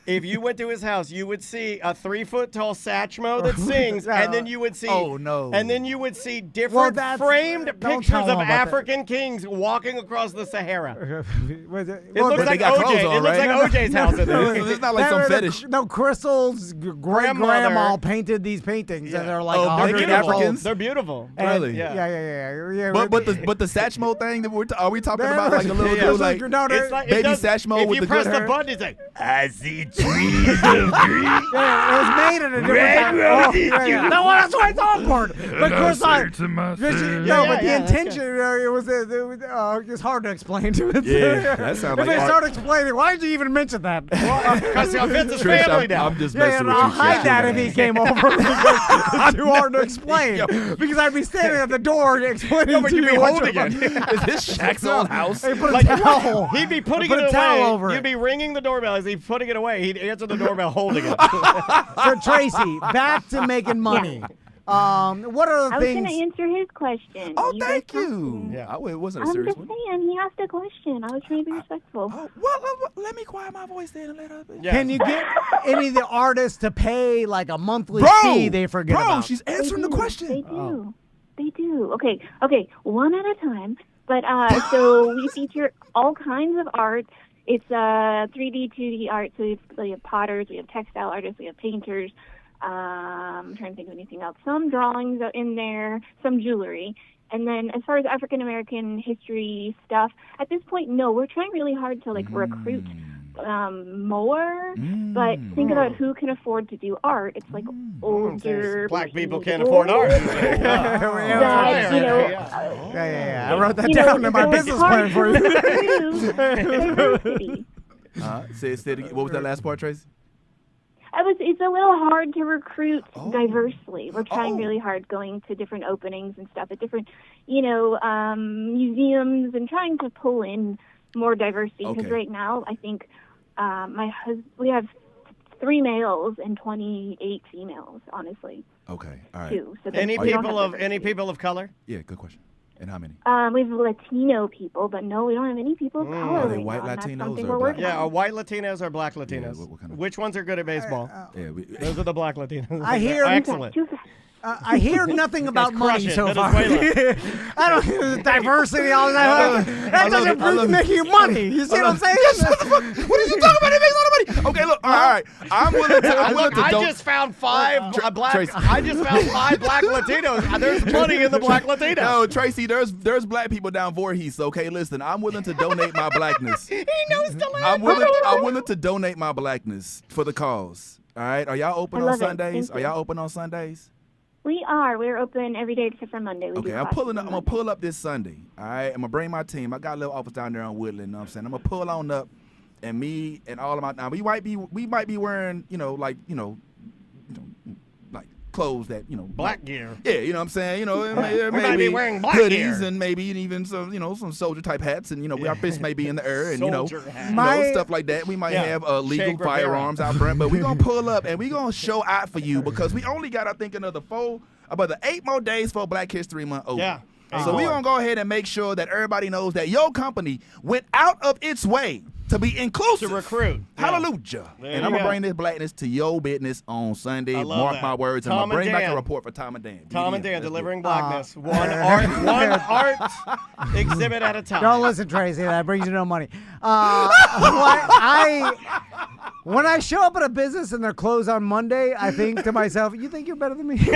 If you went to his house, you would see a 3-foot-tall Satchmo that sings, and then you would see and then you would see different framed don't pictures tell of him about that. African kings walking across the Sahara. Was It well, looks they like got OJ. clothes on, It looks right? like OJ's house in there. It's not like some the- fetish. No, Crystal's great Grandmother- grandma painted these paintings, and they're like Oh, 100 naked years Africans? old. They're beautiful. And- Really? Yeah. But the Satchmo thing that are we talking Yeah. about like a little Yeah. dude like No, It's like, Baby it does, Satchmo if with you the press good the hair? button, it's like, I see Yeah, it was made at a different time. No, that's why it's awkward. But of course, but the intention, it was hard to explain to it. Yeah, that sounds like if they start explaining, why did you even mention that? Because Vince's family now. I'm just messing with I'll you. hide that if he came over. It's too hard to explain. Because I'd be standing at the door explaining to you what you're holding it. Is this Shaq's old house? Hey, put a towel. He'd be putting Put it a away. towel over You'd it. be ringing the doorbell as he's putting it away. He'd answer the doorbell holding it. So Tracy, back to making money. What are the I was things? going to answer his question. Oh, guys thank have you. to- Yeah, it wasn't a I'm serious just one. saying, he asked a question. I was trying to be respectful. Oh, well, let me quiet my voice then and let her. Yeah. Can you get any of the artists to pay like a monthly fee they forget about? She's answering the question. They do. They do. Okay, one at a time. But so we feature all kinds of art. It's 3D, 2D art. So we have potters, we have textile artists, we have painters. I'm trying to think of anything else. Some drawings are in there, some jewelry. And then as far as African American history stuff, at this point, no, we're trying really hard to recruit more. But think about who can afford to do art. It's like older Black people can't afford art. That, you know, Yeah. I wrote that down in my business plan for you. Diversity. Say it again. What was that last part, Tracy? It's a little hard to recruit diversely. We're trying really hard going to different openings and stuff at different, museums and trying to pull in more diversity. Because right now, I think we have 3 males and 28 females, honestly. Okay, all right. Too. So Any people of color? Yeah, good question. And how many? We have Latino people, but no, we don't have any people of color. Are they right white now, and that's Latinos something or we're black? working Yeah, on. are white Latinos or black Latinos? what kind of- Which ones are good at baseball? Those are the black Latinos. I hear- Excellent. Too fast. I hear nothing about crush money it, so far. Venezuela. I don't diversity all that. That doesn't prove making you money. You see what I'm saying? What are you talking about? It makes a lot of money. Okay, look. All right. I'm willing to. I just found 5 black. Tracy. I just found 5 black Latinos. There's money in the black Latinos. No, Tracy. There's black people down Voorhees. Okay, listen. I'm willing to donate my blackness. He knows the land. I'm willing to donate my blackness for the cause. All right. Are y'all open I on love it. Sundays? Thank Are you. y'all open on Sundays? We are. We're open every day except for Monday. We Okay, do I'm classes pulling up. on I'm gonna Monday. pull up this Sunday. All right, I'm gonna bring my team. I got a little office down there on Woodland. You know what I'm saying? I'm gonna pull on up, and me and all of my. Now we might be wearing like clothes that Black gear. Yeah, you know what I'm saying? Maybe might be wearing black hoodies gear. and maybe even some some soldier type hats and our fists may be in the air and Soldier hat. stuff like that. We might Yeah. have legal Che Guevara. firearms out front, but we're gonna pull up and we're gonna show out for you because we only got I think about the 8 more days for Black History Month open. Yeah. So we're going to go ahead and make sure that everybody knows that your company went out of its way to be inclusive. To recruit. Yeah. Hallelujah. There And you I'm going go. to bring this blackness to your business on Sunday. I love Mark that. my words. And Tom I'm going to and bring back Dan. a report for Tom and Dan. Tom and Yeah, Dan let's delivering get it. blackness. One art exhibit at a time. Don't listen, Tracy. That brings you no money. When I show up at a business and they're closed on Monday, I think to myself, "You think you're better than me?" So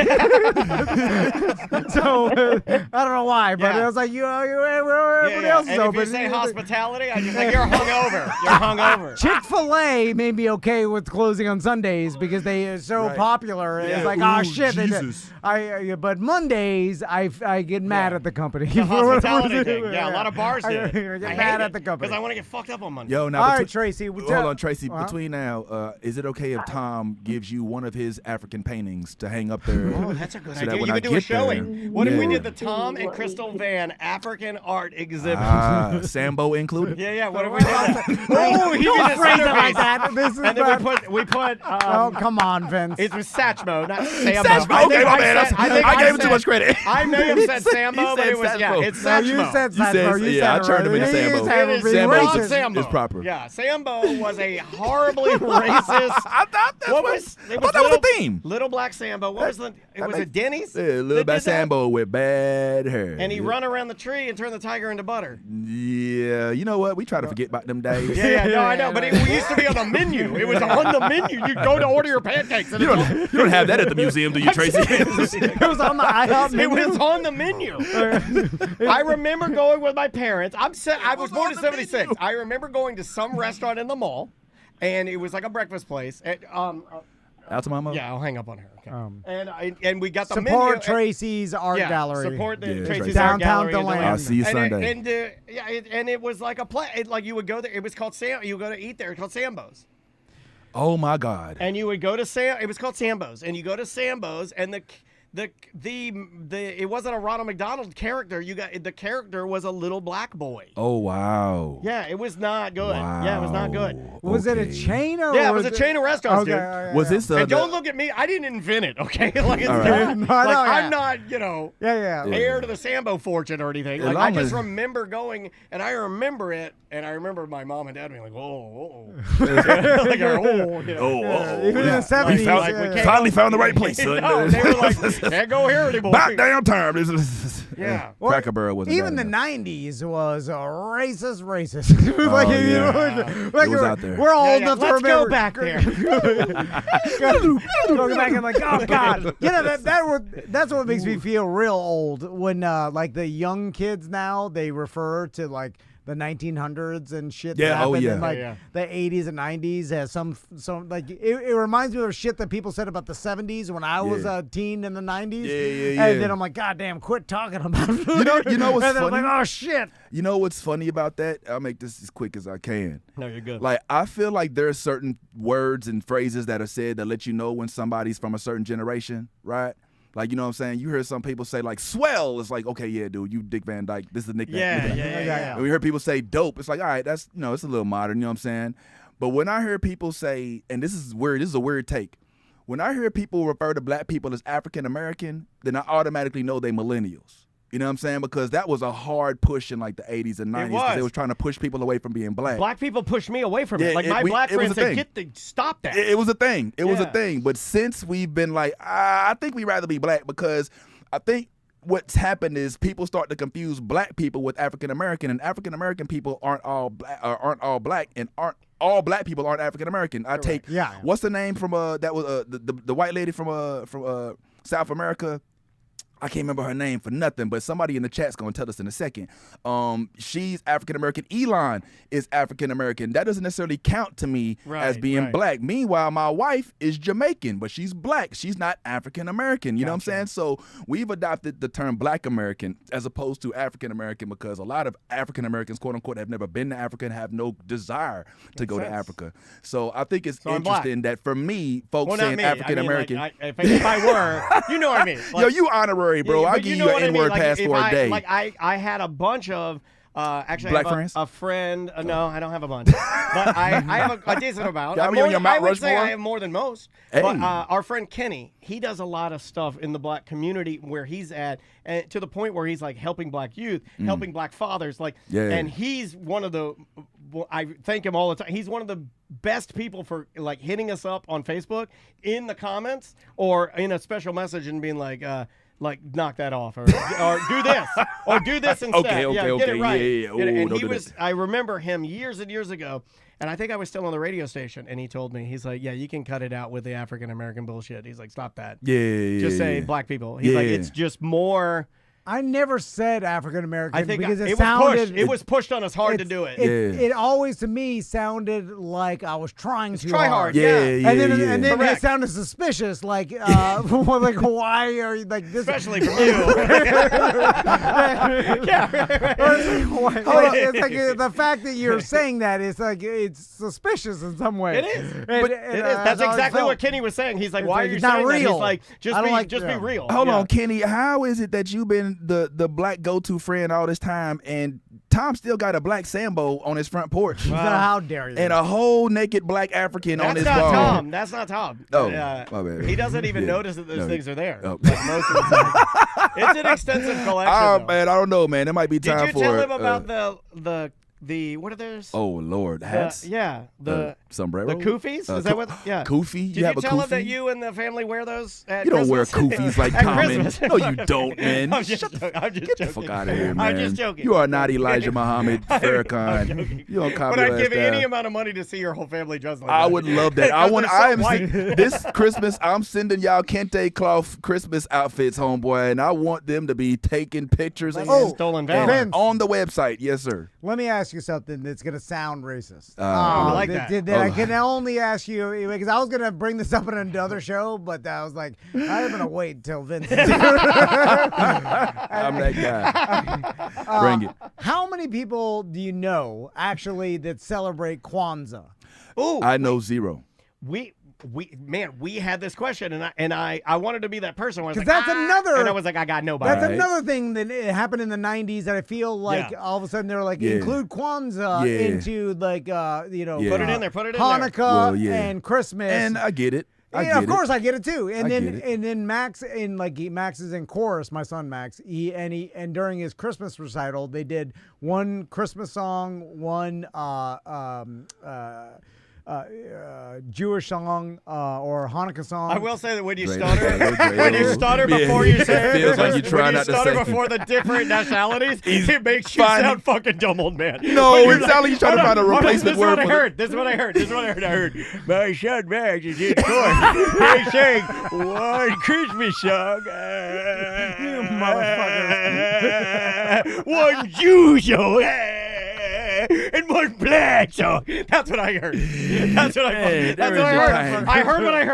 I don't know why, but Yeah. I was like, everybody else is And open. if you say hospitality, I just like you're hungover. You're hungover. Chick-fil-A may be okay with closing on Sundays because they are so Right. popular. Yeah. It's like, Ooh, oh shit! they did. Jesus. But Mondays, I get mad at the company. The hospitality thing. Yeah, a lot of bars do. I it. get I mad hate at the company. because I want to get fucked up on Monday. Yo, now, All right, Tracy. hold on, Tracy. Uh-huh. Between now, is it okay if Tom gives you one of his African paintings to hang up there? Oh, that's a good so that idea. when You I could do a get showing. there- What if we Yeah. did the Tom and Crystal Van African art exhibit? Sambo included? Yeah. What if we did that? Oh, he Don't did a phrase it like centerpiece. that. This is And then not- we put. Oh, come on, Vince. It was Satchmo, not Sambo. Satchmo. I think Okay, my I bad. said- I think gave him too said- much credit. I may have said Sambo, but said it was Satchmo. it's No, Satchmo. you said You said- Satchmo. You yeah, said I it turned him right. into You Sambo. said It is being Sambo not racist. Sambo. is proper. Yeah, Sambo was a horribly racist. I thought that What was it that was the theme. Little Black Sambo. What was the? It was a Denny's. Yeah, that little bad did that? Sambo with bad hair. And he run around the tree and turn the tiger into butter. Yeah, you know what? We try to forget about them days. Yeah, no, I know, but it used to be on the menu. It was on the menu. You go to order your pancakes. And You don't have that at the museum, do you, Tracy? It was on the IHOP It menu. was on the menu. I remember going with my parents. I was born in '76. I remember going to some restaurant in the mall, and it was like a breakfast place. Out to Mama? Yeah, I'll hang up on her. Okay. And we got the support menu. Tracy's art gallery. Support the Yeah, Tracy's downtown art gallery. Deland. I'll see you Sunday. And it was like a play. Like you would go there. It was called You go to eat there. It's called Sambo's. Oh my God. And you would go to It was called Sambo's, and you go to Sambo's, and it wasn't a Ronald McDonald character. The character was a little black boy. Oh wow. Yeah, it was not good. Wow. Yeah, it was not good. Was it a chain or? Yeah, it was a chain of restaurants, dude. Was this And don't look at me. I didn't invent it, okay? Like it's All not, right. No, I know, like, yeah. I'm not, heir to the Sambo fortune or anything. As Like I long just as- remember going, and I remember it, and I remember my mom and dad being like, "Whoa, like, oh, Even in the 70s. we Finally found the right place, son. No, they were like, "Can't go here anymore." Back down time. This is Yeah. Cracker Barrel wasn't Even the bad enough. 90s was racist. Like, yeah. like It was out there. We're all old Yeah, enough to let's remember. go back there. Go back and like, oh God, that's what makes me feel real old when like the young kids now they refer to like the 1900s and shit. Yeah, that happened yeah. in like Yeah. the 80s and 90s as some like it reminds me of shit that people said about the 70s when I was a teen in the 90s. Yeah. And then I'm like, God damn, quit talking about it. You know what's and then I'm funny? like, oh shit. You know what's funny about that? I'll make this as quick as I can. No, you're good. Like, I feel like there are certain words and phrases that are said that let you know when somebody's from a certain generation, right? Like, you know what I'm saying? You hear some people say, like, swell. It's like, okay, yeah, dude, you Dick Van Dyke. This is a nickname. Yeah. And we hear people say dope. It's like, all right, that's, it's a little modern, you know what I'm saying? But when I hear people say, and this is weird, this is a weird take. When I hear people refer to black people as African American, then I automatically know they millennials. You know what I'm saying? Because that was a hard push in like the 80s and 90s. Because they was trying to push people away from being black. Black people pushed me away from Yeah, it. Like my black it was friends a said, thing. stop that. It was a thing. It was a Yeah. thing. But since we've been like, I think we'd rather be black because I think what's happened is people start to confuse black people with African American, and African American people aren't all black, and aren't all black people aren't African American. I take what's the name from that was the white lady from South America. I can't remember her name for nothing, but somebody in the chat's going to tell us in a second. She's African-American. Elon is African-American. That doesn't necessarily count to me as being black. Meanwhile, my wife is Jamaican, but she's black. She's not African-American. You know what I'm saying? So we've adopted the term Black American as opposed to African-American because a lot of African-Americans, quote-unquote, have never been to Africa and have no desire to go to Africa. So I think it's interesting that for me, folks saying African-American. If I were, you know what I mean. Like, yo, you honorary. Bro, I'll give you an N-word pass for a day. Like I had a bunch of actually black I have friends. A friend. No, I don't have a bunch, but I have a decent amount. Got me on your Mount I would say Rushmore? I have more than most. Hey. But our friend Kenny, he does a lot of stuff in the black community where he's at, and to the point where he's like helping black youth, helping black fathers, like. Yeah. And he's one of the. I thank him all the time. He's one of the best people for like hitting us up on Facebook in the comments or in a special message and being like knock that off or do this or do this instead. Okay, Get it right. yeah. Ooh, And don't he do was. that. I remember him years and years ago, and I think I was still on the radio station, and he told me, he's like, yeah, you can cut it out with the African American bullshit. He's like, stop that. Yeah. Just say black people. He's like, it's just more. I never said African American I think because it sounded. was pushed. It was pushed on us hard to do it. It always to me sounded like I was trying to try hard. Yeah. And then it Correct. sounded suspicious, like like why are you like this? Especially from you. It's like the fact that you're saying that is like it's suspicious in some way. It is. And- But and, it is. That's how I exactly felt. what Kenny was saying. He's like, It's why like, are you it's not saying that? real. He's like, I don't like- be yeah. real. Hold Yeah. on, Kenny. How is it that you've been the black go-to friend all this time, and Tom still got a black Sambo on his front porch, How dare you? and a whole naked black African on That's his not wall? Tom. That's not Tom. Oh, my bad. He doesn't even Yeah. notice that those No. things are there. Oh. Like most of the time. It's an extensive collection. Oh though. man, I don't know, man. It might be Did time you for. tell him about the what are those? Oh Lord, hats. The sombrero. the koofies. Is that what? Yeah. Koofy. Did You you have a tell him koofy? that you and the family wear those at You don't wear Christmas? koofies like At common. Christmas. No, you don't, man. I'm just joking. Get the fuck out of here, man. I'm just joking. You are not Elijah Muhammad Farrakhan. You don't copy But I'd that give style. any amount of money to see your whole family dressed like that. I would love that. Because they're so white. This Christmas, I'm sending y'all kente cloth Christmas outfits, homeboy, and I want them to be taking pictures and, stolen and valor. on the website. Yes, sir. Let me ask you something that's gonna sound racist. I like Did that. they I can only ask you because I was gonna bring this up in another show, but I was like, I'm gonna wait till Vince. I'm that guy. Bring it. How many people do you know actually that celebrate Kwanzaa? Oh, I know zero. We had this question, and I wanted to be that person. Because that's another. And I was like, I got nobody. That's another thing that it happened in the '90s that I feel like all of a sudden they're like include Kwanzaa into like put it in there, Hanukkah and Christmas, and I get it. Of course I get it too. And then Max Max is in chorus. My son Max. And during his Christmas recital, they did one Christmas song, one Jewish song or Hanukkah song. I will say that when you stutter before you say it feels like you try not to say before the different nationalities, it makes you sound fuking dumb, old man. No, it sounds like you're trying to find a replacement word. This is what I heard. I heard my son Max is in court. They sang one Christmas song. You motherfucker. One Jew song. And one black song. That's what I heard. That's what I heard. I heard what I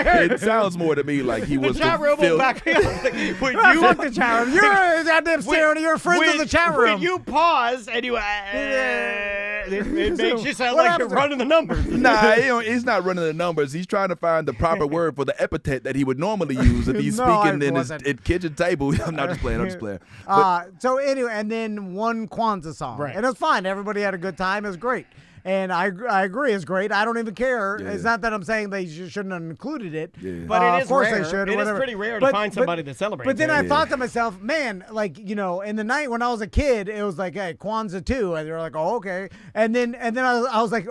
heard. It sounds more to me like he was. The chat room will back me up. Fuck the chat room. You're a goddamn stereotype. You're friends of the chat room. When you pause and you, it makes you sound like you're running the numbers. Nah, he's not running the numbers. He's trying to find the proper word for the epithet that he would normally use if he's speaking in his kitchen table. I'm not just playing. I'm just playing. So anyway, and then one Kwanzaa song, and it was fine. Everybody had a good time. It was great. And I agree, it's great. I don't even care. Yeah. It's not that I'm saying they shouldn't have included it. Yeah. But it is of course rare. They should. It is pretty rare to find somebody that celebrates. But then I thought to myself, man, like, in the night when I was a kid, it was like, hey, Kwanzaa too. And they're like, oh, okay. And then I was like,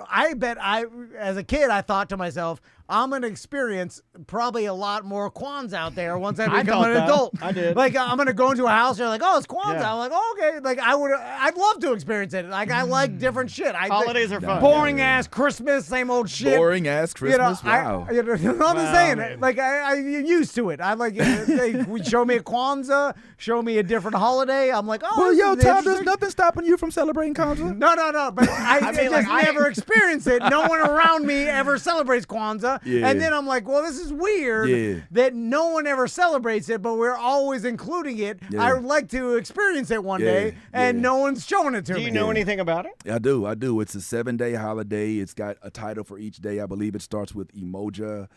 as a kid, I thought to myself, I'm going to experience probably a lot more Kwanzaa out there once I become an adult. I did. Like, I'm going to go into a house, they're like, oh, it's Kwanzaa. I'm like, oh, okay. Like, I'd love to experience it. Like, I like different shit. Holidays are fun. Boring ass Christmas, same old shit. Boring ass Christmas, wow. I'm just saying, like, I'm used to it. I like, they show me a Kwanzaa, show me a different holiday. I'm like, oh, well, yo, Tom, there's nothing stopping you from celebrating Kwanzaa. No. But I never experienced it. No one around me ever celebrates Kwanzaa. Yeah. And then I'm like, well, this is weird that no one ever celebrates it, but we're always including it. Yeah. I would like to experience it one day, and no one's showing it to me. Do you know anything about it? I do. It's a 7-day holiday. It's got a title for each day. I believe it starts with emoja.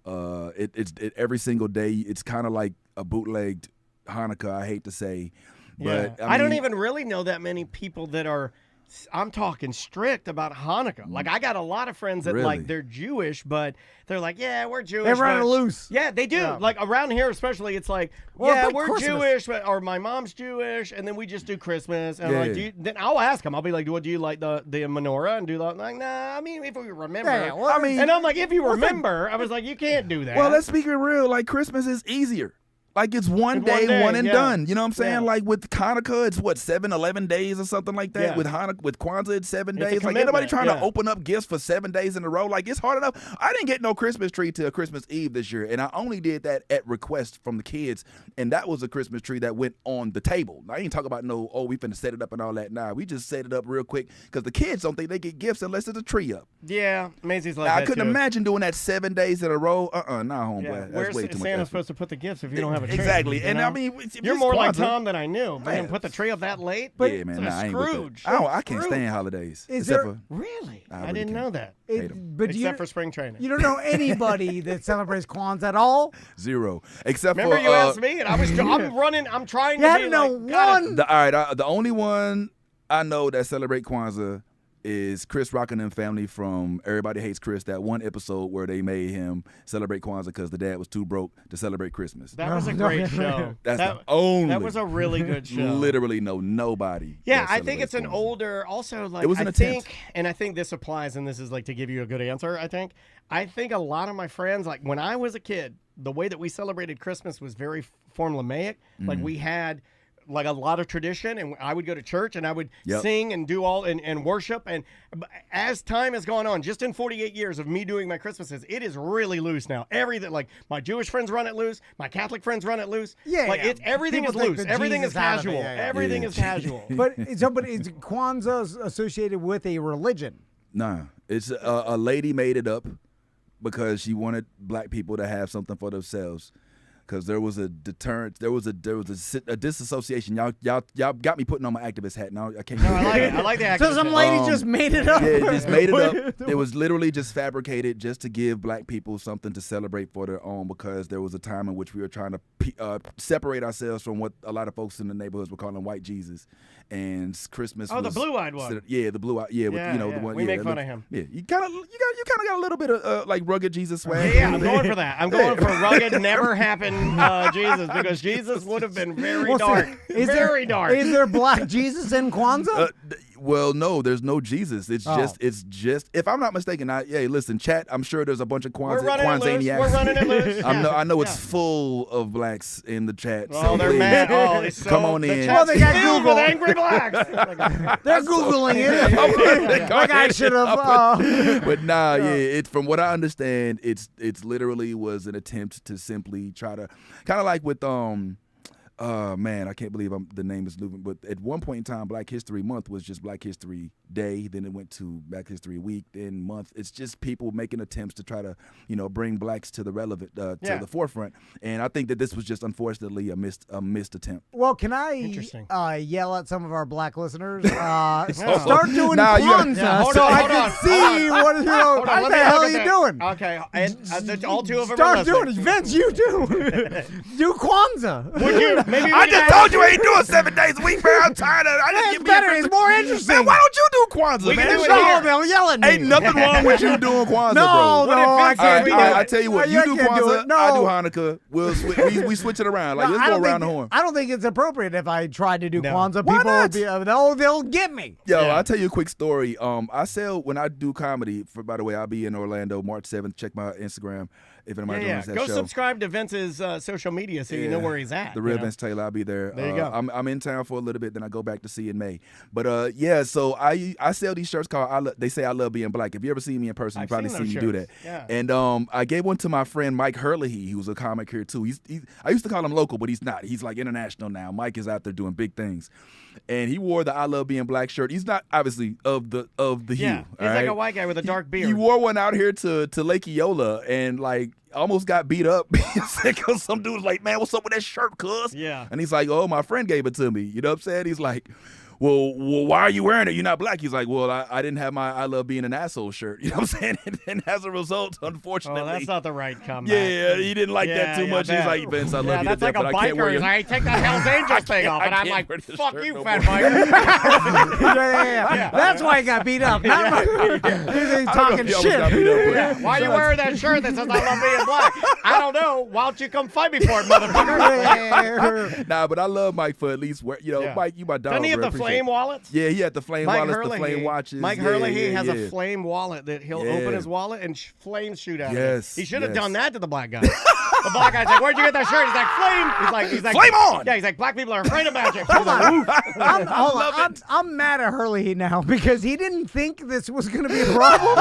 It's every single day. It's kind of like a bootlegged Hanukkah, I hate to say. But I don't even really know that many people that are, I'm talking strict about Hanukkah. Like, I got a lot of friends that, like, they're Jewish, but they're like, yeah, we're Jewish. They run it loose. Yeah, they do. Yeah. Like, around here especially, it's like, we're Christmas. Jewish, or my mom's Jewish, and then we just do Christmas. And I'm like, then I'll ask them. I'll be like, do you like the menorah? And do that? Like, nah, I mean, if we remember. Yeah, well, and I'm like, if you remember, I was like, you can't do that. Well, let's speak it real. Like, Christmas is easier. Like, it's one day, one and done. You know what I'm saying? Yeah. Like, with Hanukkah, it's 11 days or something like that. Yeah. With Kwanzaa, it's 7 days. Like, anybody trying to open up gifts for 7 days in a row, like, it's hard enough. I didn't get no Christmas tree till Christmas Eve this year, and I only did that at request from the kids, and that was a Christmas tree that went on the table. I ain't talking about we finna set it up and all that. Nah, we just set it up real quick because the kids don't think they get gifts unless there's a tree up. Yeah, Maisie's like I that couldn't too. imagine doing that 7 days in a row. Nah, homeboy. Yeah. That's Where's way too much Santa effort. supposed to put the gifts if you don't have a tree? Exactly. You know? I mean, you're more like Tom than I knew. Man, put the tree up that late. But yeah, man, I ain't with that. I can't stand holidays. Really? I didn't know that. Except for spring training. You don't know anybody that celebrates Kwanzaa at all? Zero. Except Remember for you asked me, and I'm trying to be one. The only one I know that celebrate Kwanzaa is Chris Rock and them family from Everybody Hates Chris, that one episode where they made him celebrate Kwanzaa because the dad was too broke to celebrate Christmas. That was a great show. The only. That was a really good show. Literally nobody. Yeah, I think it's an older, also, like, it was an attempt. And I think this applies, and this is like to give you a good answer, I think a lot of my friends, like when I was a kid, the way that we celebrated Christmas was very formulaic. Like, we had like a lot of tradition, and I would go to church and I would sing and do all and worship. And as time has gone on, just in 48 years of me doing my Christmases, it is really loose now. Everything, like my Jewish friends run it loose, my Catholic friends run it loose. Everything is loose. Everything is casual. Everything is casual. But is Kwanzaa associated with a religion? Nah, it's a lady made it up because she wanted black people to have something for themselves. Because there was a deterrent, there was a disassociation. Y'all got me putting on my activist hat now. I can't. No, I like it. I like the activist. So some lady just made it up. Yeah, just made it up. It was literally just fabricated just to give black people something to celebrate for their own. Because there was a time in which we were trying to separate ourselves from what a lot of folks in the neighborhoods were calling white Jesus, and Christmas. Oh, was the blue-eyed one. Yeah, the blue-eyed. Yeah, Yeah, the one. We make fun of him. Yeah, you kind of got a little bit of like rugged Jesus swag. Yeah, I'm going for that. I'm going for rugged, never happen Jesus, because Jesus would have been very dark. Very dark. Is there black Jesus in Kwanzaa? Well, no, there's no Jesus. It's just. If I'm not mistaken, hey, listen, chat. I'm sure there's a bunch of Kwanzaniacs. We're running it loose. I know it's full of blacks in the chat. Oh, so they're please, mad. Oh, it's so, come on in. Well, they got filled Google. with angry blacks. They're Googling it. Like I should have. But nah, yeah. It's from what I understand, it's literally was an attempt to simply try to kind of like with man, I can't believe the name is moving. But at one point in time, Black History Month was just Black History Day. Then it went to Black History Week, then month. It's just people making attempts to try to, bring blacks to the relevant, to the forefront. And I think that this was just unfortunately a missed attempt. Well, can I yell at some of our black listeners? Start doing Kwanzaa so I can see what the hell are you doing? Okay, and all two of them Start doing it. Vince, you do. Do Kwanzaa. Would you? Maybe I just told you I ain't doing 7 days a week, man. I'm tired of it. It's better. It's more interesting. Man, why don't you do Kwanzaa, man? They'll yell at me. Ain't nothing wrong with you doing Kwanzaa, no, bro. No, I can't do it. I tell you what, you do Kwanzaa, No. I do Hanukkah. We switch it around. Like, let's go around the horn. I don't think it's appropriate if I tried to do Kwanzaa. Why People not? will be, they'll get me. Yo, I'll tell you a quick story. I sell when I do comedy. By the way, I'll be in Orlando March 7th. Check my Instagram if anybody doing that Go show. subscribe to Vince's social media so you know where he's at. The real Vince Taylor. I'll be there. There you go. I'm in town for a little bit, then I go back to see in May. But so I sell these shirts called They Say I Love Being Black. If you ever see me in person, you probably see me do that. Yeah. And I gave one to my friend Mike Hurley, who's a comic here too. I used to call him local, but he's not. He's like international now. Mike is out there doing big things. And he wore the I Love Being Black shirt. He's not obviously of the hue. He's like a white guy with a dark beard. He wore one out here to Lake Eola and like almost got beat up because some dude was like, "Man, what's up with that shirt, cuz?" Yeah. And he's like, "Oh, my friend gave it to me." You know what I'm saying? He's like, well, why are you wearing it? You're not black. He's like, well, I didn't have my I Love Being an Asshole shirt. You know what I'm saying? And as a result, unfortunately. Oh, that's not the right comeback. Yeah, he didn't like that too much. He's like, Vince, I love you to that's death, like a but I can't wear biker. your... I take that Hell's Angels thing off, and I'm like, fuck you, fat biker. That's why he got beat up. Not he's talking shit. Why are you wearing that shirt that says I love being black? I don't know. Why don't you come fight me for it, motherfucker? Nah, but I love Mike for at least Mike, you my dog. Doesn't he have the flame wallets? Yeah, he had the flame wallets, the flame watches. Mike Hurley has a flame wallet that he'll open his wallet and flames shoot out of it. He should have done that to the black guy. The black guy's like, "Where'd you get that shirt?" He's like, "Flame." He's like, "Flame on." Yeah, he's like, "Black people are afraid of magic." Hold on. I'm mad at Hurley now because he didn't think this was going to be a problem.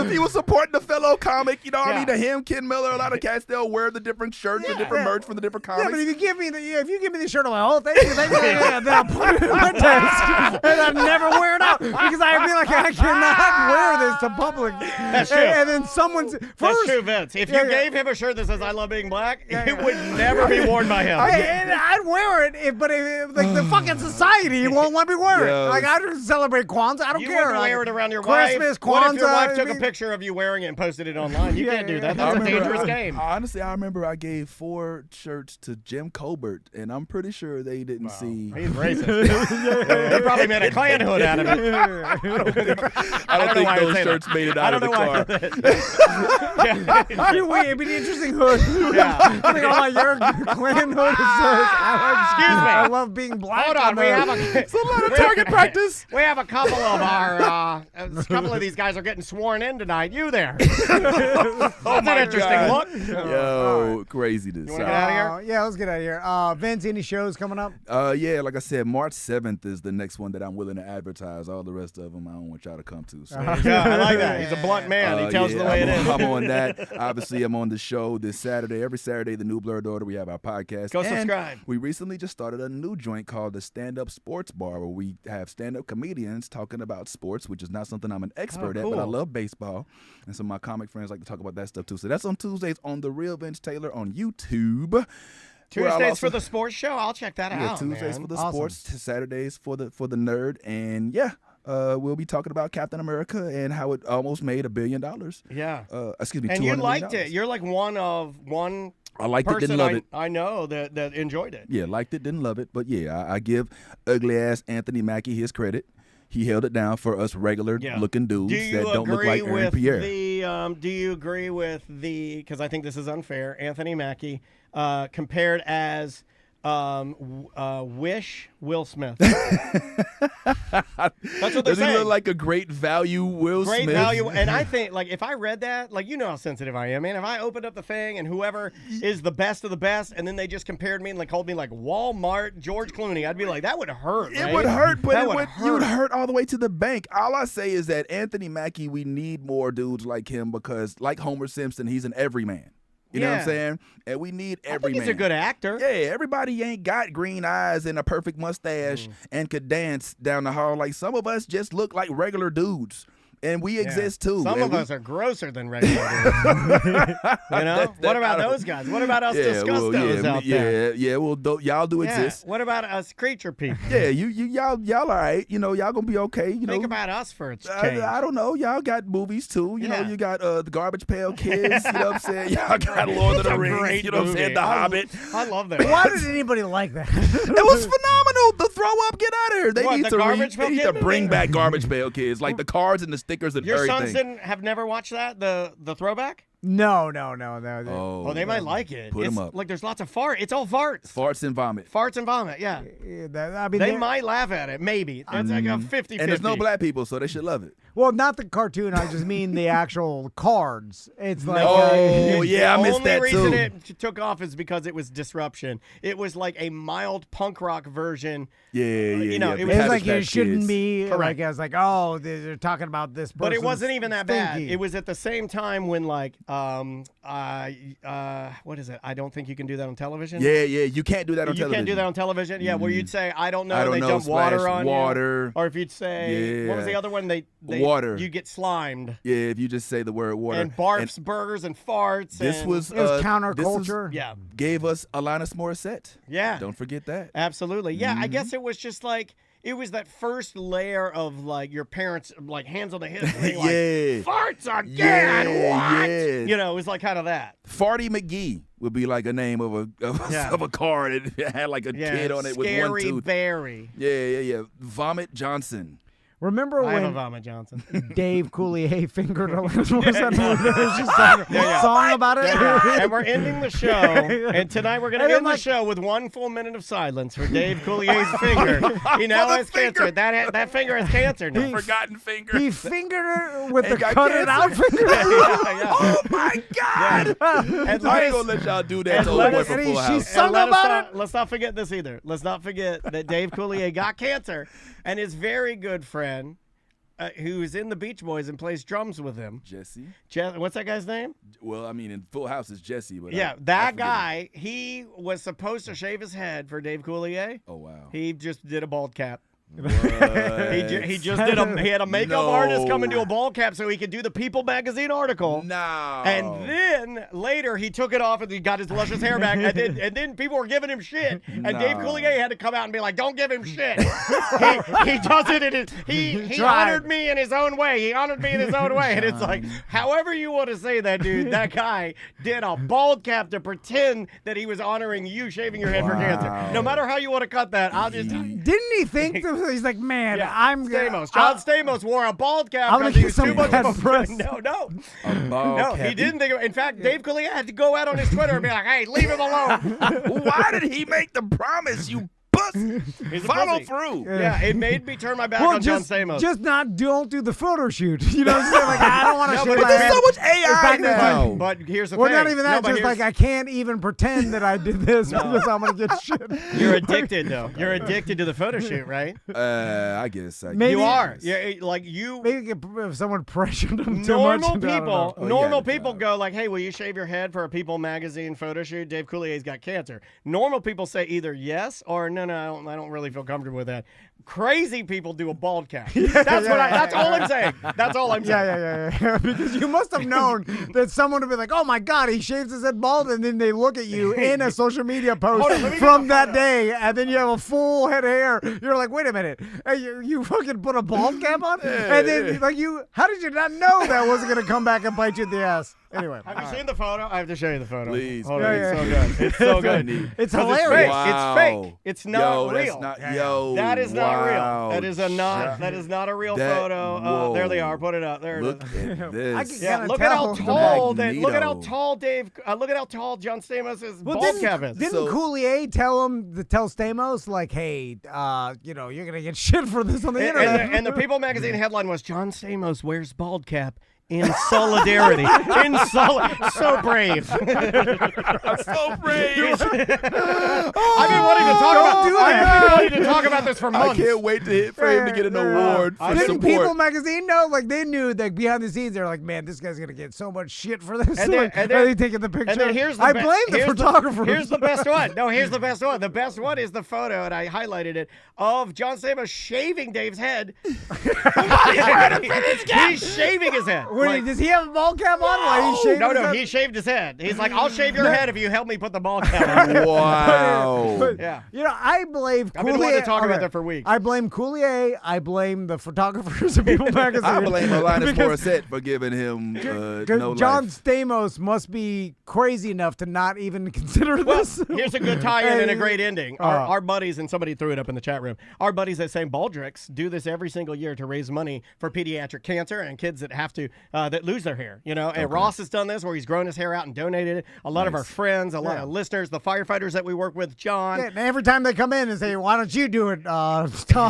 He was supporting the fellow comic. You know, I mean, to him, Ken Miller, a lot of cats, they'll wear the different shirts, the different merch from the different comics. Yeah, but if you give me the shirt, I'm like, oh, thank you. Then I'll put it in my desk, and I'll never wear it out because I feel like I cannot wear this to public. That's true. And then someone's That's true, Vince. If you gave him a shirt that says "I love being black," it would never be worn by him. And I'd wear it, but like the fucking society won't let me wear it. Like I just celebrate Kwanzaa. I don't care. You wouldn't wear it around your Christmas, wife. Kwanzaa. What if your wife took a picture of you wearing it and posted it online? You can't do that. That's a dangerous game. Honestly, I remember I gave 4 shirts to Jim Colbert, and I'm pretty sure they didn't see. He's racist. He probably made a Klan hood out of it. I don't think those shirts made it out of the car. It'd be an interesting hood. Yeah. I think all your Klan hood says, Excuse me. I love being black. Hold on, It's a lot of target practice. We have a couple of our, a couple of these guys are getting sworn in tonight. You there? That's an interesting look. Yo, craziness. You want to get out of here? Yeah, let's get out of here. Vince, any shows coming up? Yeah, like I said, March 7th is the next one that I'm willing to advertise. All the rest of them, I don't want y'all to come to. So. Yeah, I like that. He's a blunt man. He tells the way it is. I'm on that. Obviously, I'm on the show this Saturday. Every Saturday, the New Blurred Order, we have our podcast. Go And subscribe. we recently just started a new joint called the Stand Up Sports Bar, where we have stand-up comedians talking about sports, which is not something I'm an expert at, but I love baseball. And some of my comic friends like to talk about that stuff, too. So that's on Tuesdays on The Real Vince Taylor on YouTube. Tuesdays for the sports show. I'll check that out. Tuesdays man. for the Awesome. sports, Saturdays for the nerd, and we'll be talking about Captain America and how it almost made $1 billion. Yeah. Excuse me, And $200 you million. liked it. You're like one I liked it, person didn't love it. I know that enjoyed it. Yeah, liked it, didn't love it, but I give ugly ass Anthony Mackie his credit. He held it down for us regular looking dudes that don't look like Aaron Pierre. Do you agree with because I think this is unfair, Anthony Mackie compared as Wish Will Smith? That's what they're Does he saying. look like a great value Will Great Smith? value, and I think like if I read that, like you know how sensitive I am, man. If I opened up the thing and whoever is the best of the best, and then they just compared me and like called me like Walmart George Clooney, I'd be like, that would hurt. It right? would hurt, but That you would would hurt all the way to the bank. All I say is that Anthony Mackie, we need more dudes like him because, like Homer Simpson, he's an everyman. You know what I'm saying? And we need every man. He's a good actor. Yeah, everybody ain't got green eyes and a perfect mustache and could dance down the hall. Like some of us just look like regular dudes. And we exist too. Some of us are grosser than regular dudes. You know? What about those guys? What about us disgustos out there? Yeah, well, y'all do exist. What about us creature people? Yeah, y'all all right. You know, y'all gonna be okay. You know, Think about us for a change. I don't know. Y'all got movies too. You know, you got the Garbage Pail Kids. You know what I'm saying? Y'all got Lord of the Rings. You know what I'm saying? The Hobbit. I love that. Why did anybody like that? It was phenomenal. The throw up, get out of here. They need the to Garbage Pail they need Kid to bring movie? back Garbage Pail Kids, like the cards and the stickers and Your everything. sons have never watched that, the throwback? No. Oh, they might like it. Put 'em up. Like there's lots of It's all farts. Farts and vomit. Farts and vomit, yeah. I mean, They might laugh at it, maybe. That's like a 50-50. And there's no black people, so they should love it. well, not the cartoon. I just mean the actual cards. It's like Oh, yeah, I missed that The only reason too. it took off is because it was disruption. It was like a mild punk rock version. Yeah. It was it's Cabbage like it Patch shouldn't Kids. be. Correct. Like I was like, oh, they're talking about this. But it person's wasn't even that bad. stinky. It was at the same time when like what is it? I don't think you can do that on television. Yeah, you can't do that on You television. can't do that on television. Yeah, where you'd say I don't know, I don't and they know, dump water splash on water. you. Or if you'd say what was Yeah. the other one? They Water. You get slimed. Yeah, if you just say the word water. And barfs, burgers, and farts. This and, was It was this counterculture. yeah, gave us Alanis Morissette. yeah, Don't forget that. absolutely. Yeah, I Mm-hmm. guess it was just like it was that first layer of like your parents like hands on the hip, being like, Yeah. farts again. Yeah, What? yeah. You know, it was like kind of that. Farty McGee would be like a name of a card. It had like a Yeah, kid on it with one Scary tooth. Barry. Yeah. Vomit Johnson. Remember I have a when vomit Johnson. Dave Coulier fingered Alanis Morissette? There's just a song about it. And we're ending the show. And tonight we're going And to then, end the like- show with 1 full minute of silence for Dave Coulier's finger. He now has cancer. That finger has cancer now. Forgotten finger. He fingered her with And the got cut it out cancer. finger. Oh my God! And I ain't gonna let y'all do that and to old let boy us- from and Full she House. sung And let us about not- Let's not forget this either. Let's not forget that Dave Coulier got cancer, and his very good friend, who's in the Beach Boys and plays drums with him. Jesse. What's that guy's name? Well, I mean, in Full House is Jesse, but Yeah, I that forget guy. him. He was supposed to shave his head for Dave Coulier. Oh wow. He just did a bald cap. What? He just did he had a makeup artist come and do a ball cap so he could do the People magazine article. No. And then later he took it off and he got his luscious hair back. And then people were giving him shit. And Dave No. Coulier had to come out and be like, "Don't give him shit. he does it in his he honored me in his own way. He honored me in his own way." And it's like, however you want to say that, dude, that guy did a bald cap to pretend that he was honoring you shaving your head for cancer. No matter how you want to cut that, I'll just. Didn't he think that he's like, man, Yeah, I'm Stamos. John Stamos wore a bald cap I'm gonna because he get was too some much of bad a press. No, he didn't think of it. In fact, Dave Coulier had to go out on his Twitter and be like, "Hey, leave him alone." Why did he make the promise, you pussy. He's a Follow pussy. through. Yeah, it made me turn my back on John Stamos. Just don't do the photo shoot. You know what I'm saying? Like, I don't want to No, show but my There's head. so much AI now. But here's the Well, thing. not even that. No, but Just here's- like I can't even pretend that I did this because I'm gonna get shit. You're addicted, though. You're addicted to the photo shoot, right? I guess. Maybe- You are. Yeah, like you. Maybe if someone pressured them too much. Normal I don't know. people, Oh, normal yeah, people go like, "Hey, will you shave your head for a People magazine photo shoot? Dave Coulier's got cancer." Normal people say either yes or no. I don't really feel comfortable with that. Crazy people do a bald cap. That's all I'm saying. That's all I'm saying. Yeah. Because you must have known that someone would be like, "Oh my God, he shaves his head bald," and then they look at you in a social media post Hold on, let me from get the that photo. day, and then you have a full head of hair. You're like, "Wait a minute, hey, you fucking put a bald cap on?" And then like how did you not know that wasn't gonna come back and bite you in the ass? Anyway, Have you seen the photo? I have to show you the photo. Please, Hold on, please. it's so good. It's so good. it's 'Cause hilarious. Wow. It's fake. It's not real. That is not wow. real. That is not a real That- photo. There they whoa. are. Put it up. There it is. Look at this. I can- Yeah, Kinda look at how tell. tall Magneto. look at how tall Dave. Look at how tall John Stamos' Well, bald cap is. didn't So- Coulier tell Stamos like, "Hey, you're gonna get shit for this on the And, internet." and the People magazine headline was John Stamos wears bald cap in solidarity. So brave. I'm so brave. I've been wanting to talk about. do I've that. been wanting to talk about this for I months. can't wait for him to get an award for Didn't People support. magazine know? Like they knew that behind the scenes, they're like, "Man, this guy's gonna get so much shit for this." And then- Like, and then- are they taking the picture? And then here's the I be- blame the here's photographer. Here's the best one. No, here's the best one. The best one is the photo, and I highlighted it, of John Stamos shaving Dave's head. He's shaving his head. Like- Does he have a ball cap on? Like he shaved no, his head? he shaved his head. He's like, I'll shave your head if you help me put the ball cap on. Wow. But, Yeah. I blame I've been wanting to Coulier- talk about okay, that for weeks. I blame Coulier. I blame the photographers of People magazine. I blame Alanis Because- Morissette for giving him Because no John life. Stamos must be crazy enough to not even consider Well, this. here's a good tie-in and a great ending. Uh. Our buddies, and somebody threw it up in the chat room, our buddies at St. Baldrick's do this every single year to raise money for pediatric cancer and kids that have to, that lose their hair. You know, and Ross has done this where he's grown his hair out and donated it. A lot of our friends, a lot of listeners, the firefighters that we work with, John. Yeah, and every time they come in and say, "Why don't you do it, Tom?"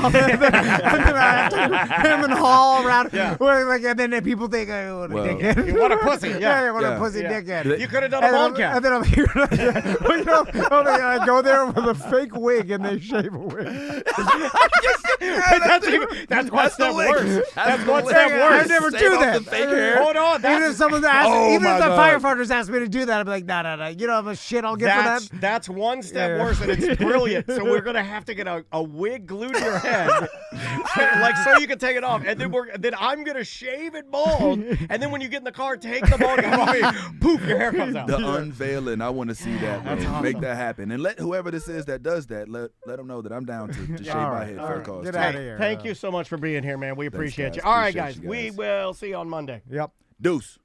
and then I have to him and haul around. Yeah. And then people think, "Oh, what a Well, dickhead." You want a pussy, yeah. what Yeah. a pussy Yeah. dickhead. You could have done a bald cap. And then I'm here. I go there with a fake wig and they shave a wig. That's one step worse. That's one the step lick. worse. I never Save do off that. the fake hair. Hold on. Even if someone asks, Oh even if my the God. firefighters ask me to do that, I'm like, no. You don't have a shit I'll get for that. That's one step Yeah. worse, and it's brilliant. So we're gonna have to get a wig glued to your head, so you can take it off, and then I'm gonna shave it bald, and then when you get in the car, take the bald cap off, and poof, your hair comes out. The unveiling. I want to see that, man. awesome. Make that happen. And let whoever this is that does that, let them know that I'm down to shave my head for a cause. Get too. out of here. Thank you so much for being here, man. We appreciate guys. you. All right, Appreciate guys. you We guys. will see you on Monday. Yep. Deuce.